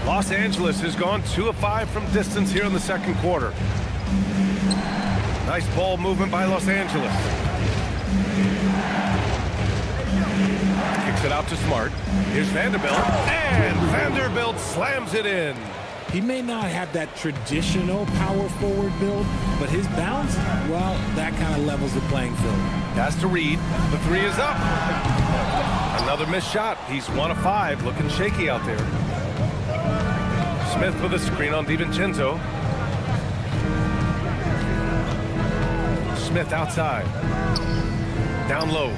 Speaker 6: Los Angeles has gone 2 of 5 from distance here in the second quarter. Nice ball movement by Los Angeles. Kicks it out to Smart. Here's Vanderbilt. And Vanderbilt slams it in.
Speaker 5: He may not have that traditional power forward build, but his bounce, well, that kind of levels the playing field.
Speaker 6: Pass to Reed. The 3 is up. Another missed shot. He's 1 of 5, looking shaky out there. Smith with a screen on DiVincenzo. Smith outside. Down low.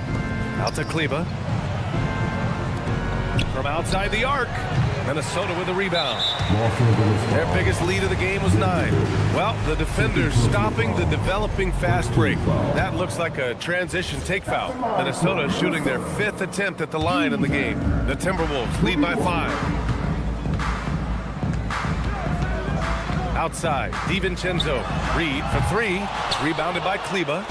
Speaker 6: Out to Kleber. From outside the arc, Minnesota with a rebound. Their biggest lead of the game was 9. Well, the defenders stopping the developing fast break. That looks like a transition take foul. Minnesota shooting their 5th attempt at the line in the game. The Timberwolves lead by 5. Outside, DiVincenzo. Reed for 3. Rebounded by Kleba.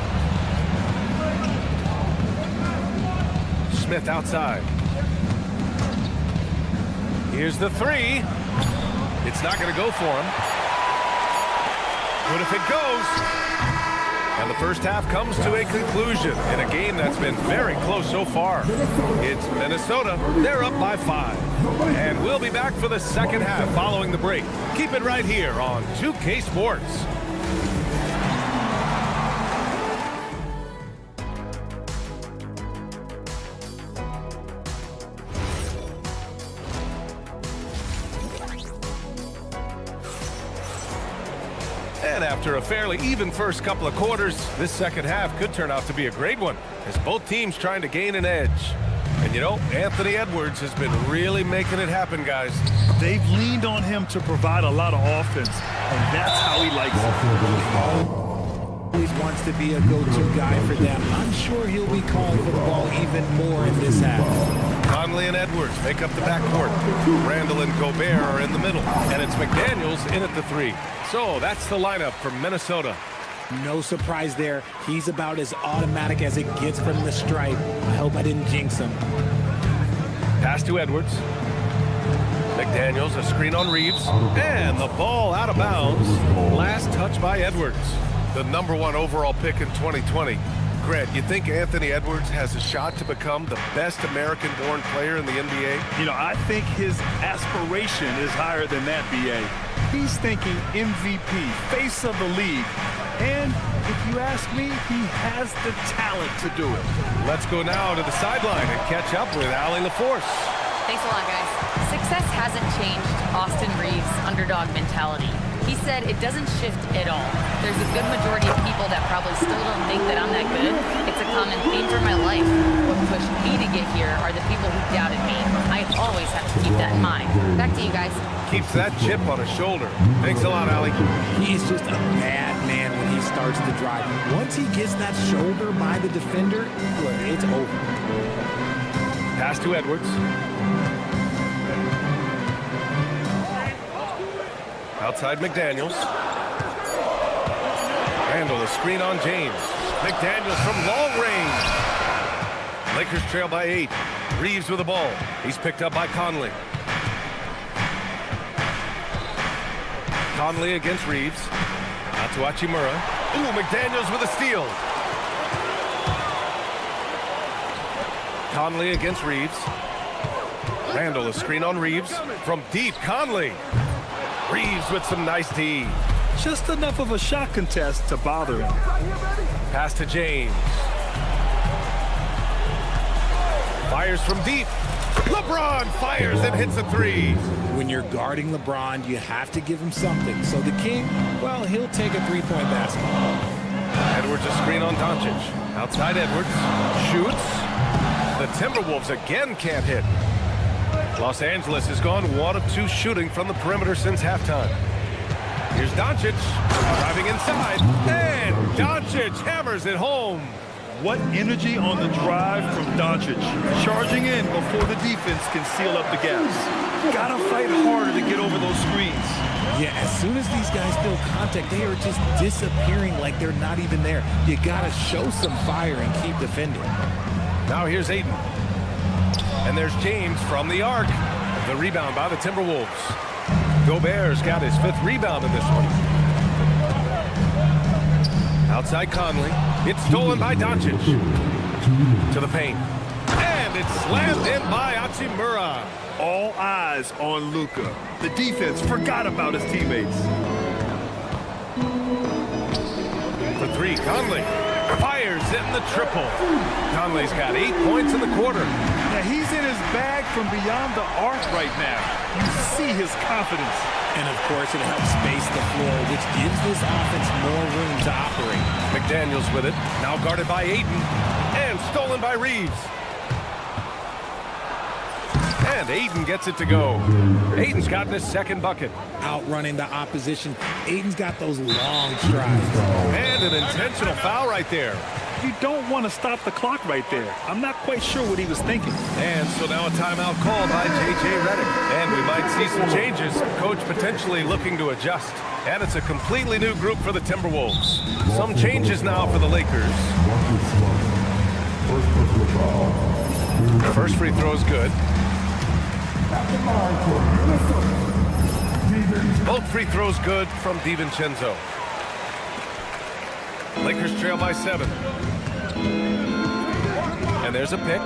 Speaker 6: Smith outside. Here's the 3. It's not going to go for him. But if it goes, and the first half comes to a conclusion in a game that's been very close so far. It's Minnesota. They're up by 5. And we'll be back for the second half following the break. Keep it right here on 2K Sports. And after a fairly even first couple of quarters, this second half could turn out to be a great one, as both teams trying to gain an edge. And you know, Anthony Edwards has been really making it happen, guys.
Speaker 9: They've leaned on him to provide a lot of offense, and that's how he likes it.
Speaker 5: Always wants to be a go-to guy for them. I'm sure he'll be calling for the ball even more in this half.
Speaker 6: Conley and Edwards make up the backcourt. Randall and Gobert are in the middle, and it's McDaniels in at the 3. So that's the lineup for Minnesota.
Speaker 5: No surprise there. He's about as automatic as it gets from the stripe. I hope I didn't jinx him.
Speaker 6: Pass to Edwards. McDaniels, a screen on Reeves, and the ball out of bounds. Last touch by Edwards, the #1 overall pick in 2020. Grant, you think Anthony Edwards has a shot to become the best American-born player in the NBA?
Speaker 9: You know, I think his aspiration is higher than that, B.A. He's thinking MVP, face of the league. And if you ask me, he has the talent to do it.
Speaker 6: Let's go now to the sideline and catch up with Allie LaForce.
Speaker 3: Thanks a lot, guys. Success hasn't changed Austin Reeves' underdog mentality. He said it doesn't shift at all. There's a good majority of people that probably still don't think that I'm that good. It's a common theme for my life. What pushed me to get here are the people who doubted me. I always have to keep that in mind. Back to you guys.
Speaker 6: Keeps that chip on his shoulder. Thanks a lot, Allie.
Speaker 5: He's just a madman when he starts to drive. Once he gets that shoulder by the defender, look, it's over.
Speaker 6: Pass to Edwards. Outside McDaniels. Randall, a screen on James. McDaniels from long range. Lakers trail by 8. Reeves with the ball. He's picked up by Conley. Conley against Reeves. Out to Hachimura. Ooh, McDaniels with a steal. Conley against Reeves. Randall, a screen on Reeves. From deep, Conley. Reeves with some nice D.
Speaker 9: Just enough of a shot contest to bother him.
Speaker 6: Pass to James. Fires from deep. LeBron fires and hits a 3.
Speaker 5: When you're guarding LeBron, you have to give him something. So the King, well, he'll take a 3-point basket.
Speaker 6: Edwards a screen on Doncic. Outside Edwards. Shoots. The Timberwolves again can't hit. Los Angeles has gone 1 of 2 shooting from the perimeter since halftime. Here's Doncic driving inside, and Doncic hammers it home.
Speaker 9: What energy on the drive from Doncic. Charging in before the defense can seal up the gaps. Gotta fight harder to get over those screens.
Speaker 5: Yeah, as soon as these guys feel contact, they are just disappearing like they're not even there. You gotta show some fire and keep defending.
Speaker 6: Now here's Ayton. And there's James from the arc. The rebound by the Timberwolves. Gobert's got his 5th rebound in this one. Outside Conley. It's stolen by Doncic. To the paint. And it's slammed in by Hachimura.
Speaker 9: All eyes on Luka. The defense forgot about his teammates.
Speaker 6: For 3, Conley. Fires in the triple. Conley's got 8 points in the quarter.
Speaker 9: Now he's in his bag from beyond the arc right now. You see his confidence.
Speaker 5: And of course it helps space the floor, which gives this offense more room to operate.
Speaker 6: McDaniels with it. Now guarded by Ayton. And stolen by Reeves. And Ayton gets it to go. Ayton's gotten his second bucket.
Speaker 5: Outrunning the opposition. Ayton's got those long strides.
Speaker 6: And an intentional foul right there.
Speaker 9: You don't want to stop the clock right there. I'm not quite sure what he was thinking.
Speaker 6: And so now a timeout called by J.J. Redick. And we might see some changes. Coach potentially looking to adjust. And it's a completely new group for the Timberwolves. Some changes now for the Lakers. First free throw is good. Both free throws good from DiVincenzo. Lakers trail by 7. And there's a pick.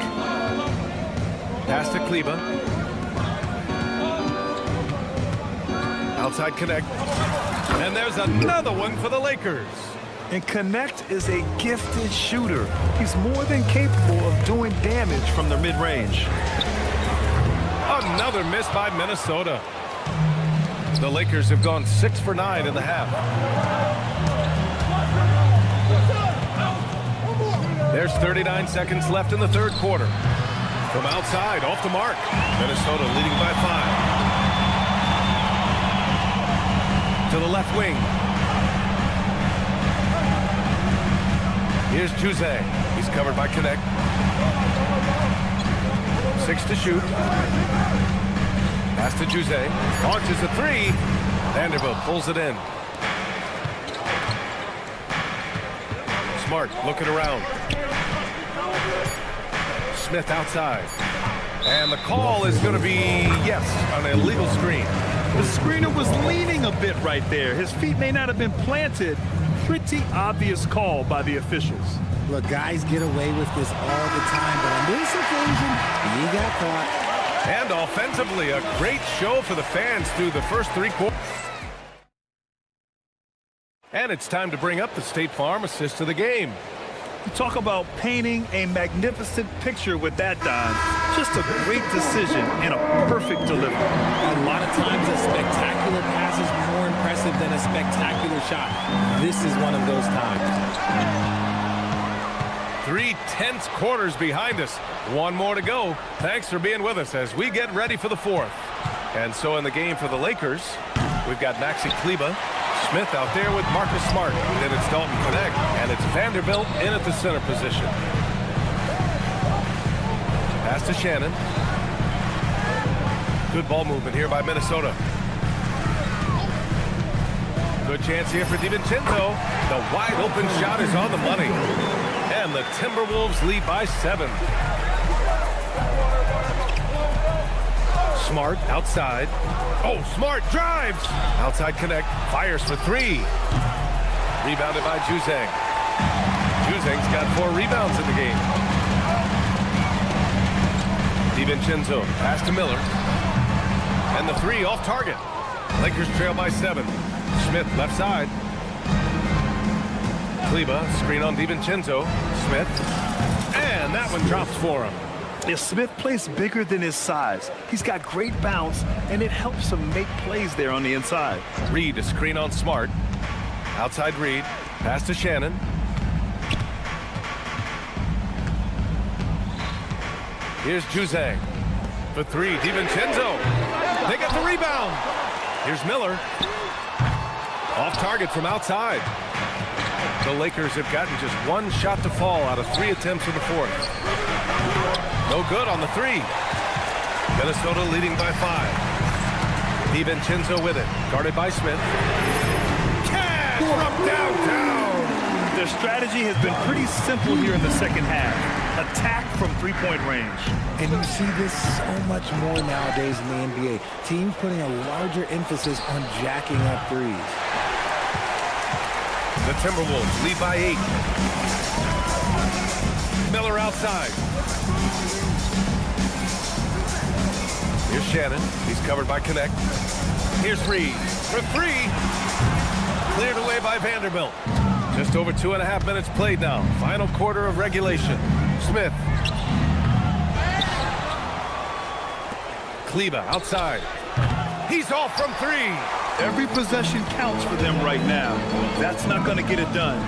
Speaker 6: Pass to Kleber. Outside Connect. And there's another one for the Lakers.
Speaker 9: And Connect is a gifted shooter. He's more than capable of doing damage from the mid-range.
Speaker 6: Another miss by Minnesota. The Lakers have gone 6 for 9 in the half. There's 39 seconds left in the third quarter. From outside, off the mark. Minnesota leading by 5. To the left wing. Here's Juzang. He's covered by Connect. 6 to shoot. Pass to Juzang. Launches a 3. Vanderbilt pulls it in. Smart looking around. Smith outside. And the call is going to be, yes, an illegal screen.
Speaker 9: The screener was leaning a bit right there. His feet may not have been planted. Pretty obvious call by the officials.
Speaker 5: Look, guys get away with this all the time, but on this occasion, he got caught.
Speaker 6: And offensively, a great show for the fans through the first 3 quarters. And it's time to bring up the State Farm assist of the game.
Speaker 9: Talk about painting a magnificent picture with that, Don. Just a great decision and a perfect delivery.
Speaker 5: A lot of times a spectacular pass is more impressive than a spectacular shot. This is one of those times.
Speaker 6: 3 tense quarters behind us. One more to go. Thanks for being with us as we get ready for the 4th. And so in the game for the Lakers, we've got Maxi Kleber. Smith out there with Marcus Smart. Then it's Dalton Connect, and it's Vanderbilt in at the center position. Pass to Shannon. Good ball movement here by Minnesota. Good chance here for DiVincenzo. The wide open shot is on the money. And the Timberwolves lead by 7. Smart outside. Oh, Smart drives. Outside Connect. Fires for 3. Rebounded by Juzang. Juzang's got 4 rebounds in the game. DiVincenzo. Pass to Miller. And the 3 off target. Lakers trail by 7. Smith left side. Kleber. Screen on DiVincenzo. Smith. And that one drops for him.
Speaker 9: If Smith plays bigger than his size, he's got great bounce, and it helps him make plays there on the inside.
Speaker 6: Reed, a screen on Smart. Outside Reed. Pass to Shannon. Here's Juzang. For 3, DiVincenzo. They get the rebound. Here's Miller. Off target from outside. The Lakers have gotten just 1 shot to fall out of 3 attempts in the 4th. No good on the 3. Minnesota leading by 5. DiVincenzo with it. Guarded by Smith. Cash from downtown.
Speaker 9: Their strategy has been pretty simple here in the second half. Attack from 3-point range.
Speaker 5: And you see this so much more nowadays in the NBA. Teams putting a larger emphasis on jacking up threes.
Speaker 6: The Timberwolves lead by 8. Miller outside. Here's Shannon. He's covered by Connect. Here's Reed for 3. Cleared away by Vanderbilt. Just over 2.5 minutes played now. Final quarter of regulation. Smith. Kleber outside. He's off from 3.
Speaker 9: Every possession counts for them right now. That's not going to get it done.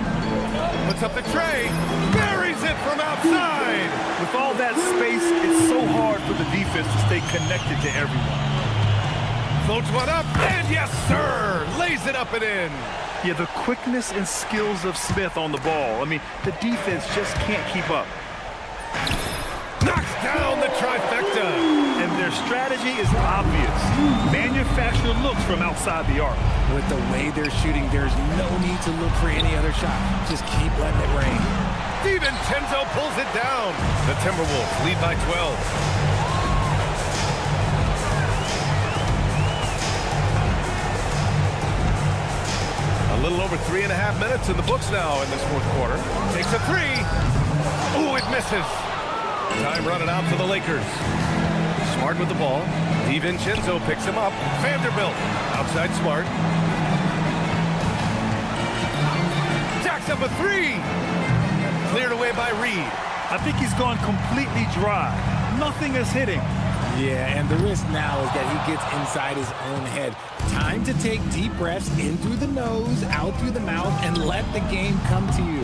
Speaker 6: Puts up the tray. Buries it from outside.
Speaker 9: With all that space, it's so hard for the defense to stay connected to everyone.
Speaker 6: Floats one up, and yes, sir! Lays it up and in.
Speaker 9: Yeah, the quickness and skills of Smith on the ball. I mean, the defense just can't keep up.
Speaker 6: Knocks down the trifecta.
Speaker 9: And their strategy is obvious. Manufacture looks from outside the arc.
Speaker 5: With the way they're shooting, there's no need to look for any other shot. Just keep letting it rain.
Speaker 6: DiVincenzo pulls it down. The Timberwolves lead by 12. A little over 3.5 minutes in the books now in this fourth quarter. Takes a three. Ooh, it misses. Time running out for the Lakers. Smart with the ball. DiVincenzo picks him up. Vanderbilt outside Smart. Jacks up a three. Cleared away by Reed.
Speaker 9: I think he's gone completely dry. Nothing is hitting.
Speaker 5: Yeah, and the risk now is that he gets inside his own head. Time to take deep breaths in through the nose, out through the mouth, and let the game come to you.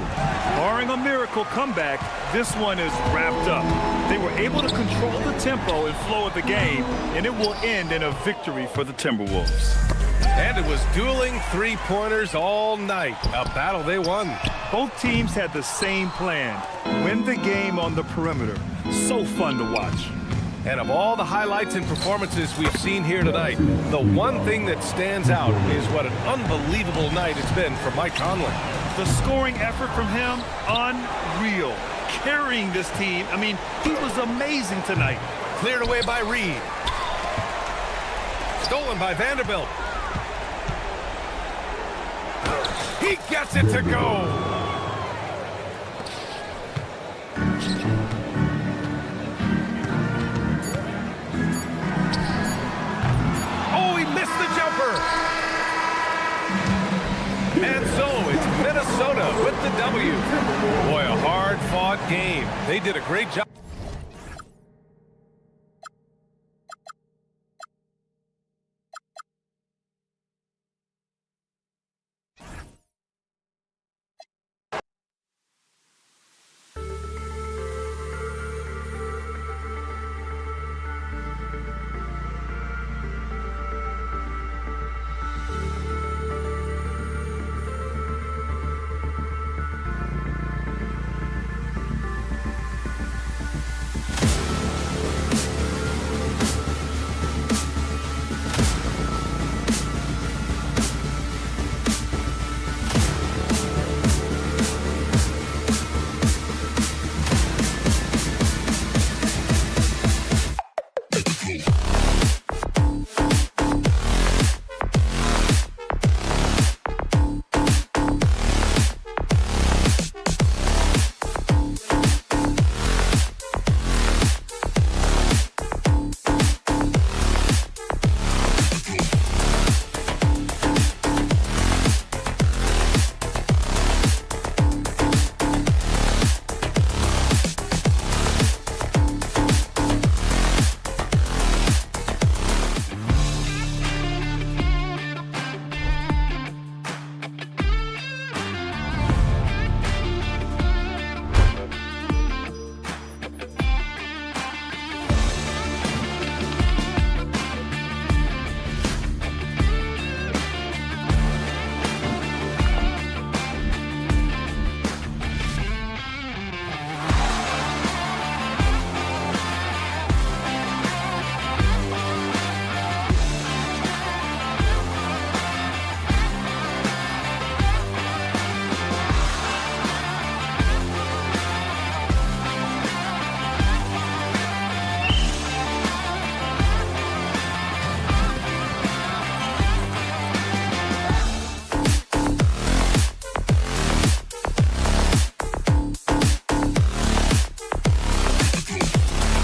Speaker 9: Barring a miracle comeback, this one is wrapped up. They were able to control the tempo and flow of the game, and it will end in a victory for the Timberwolves.
Speaker 6: And it was dueling three-pointers all night. A battle they won.
Speaker 9: Both teams had the same plan. Win the game on the perimeter. So fun to watch.
Speaker 6: And of all the highlights and performances we've seen here tonight, the one thing that stands out is what an unbelievable night it's been for Mike Conley.
Speaker 9: The scoring effort from him, unreal. Carrying this team, I mean, he was amazing tonight.
Speaker 6: Cleared away by Reed. Stolen by Vanderbilt. He gets it to go. And so it's Minnesota with the W. Boy, a hard-fought game. They did a great job.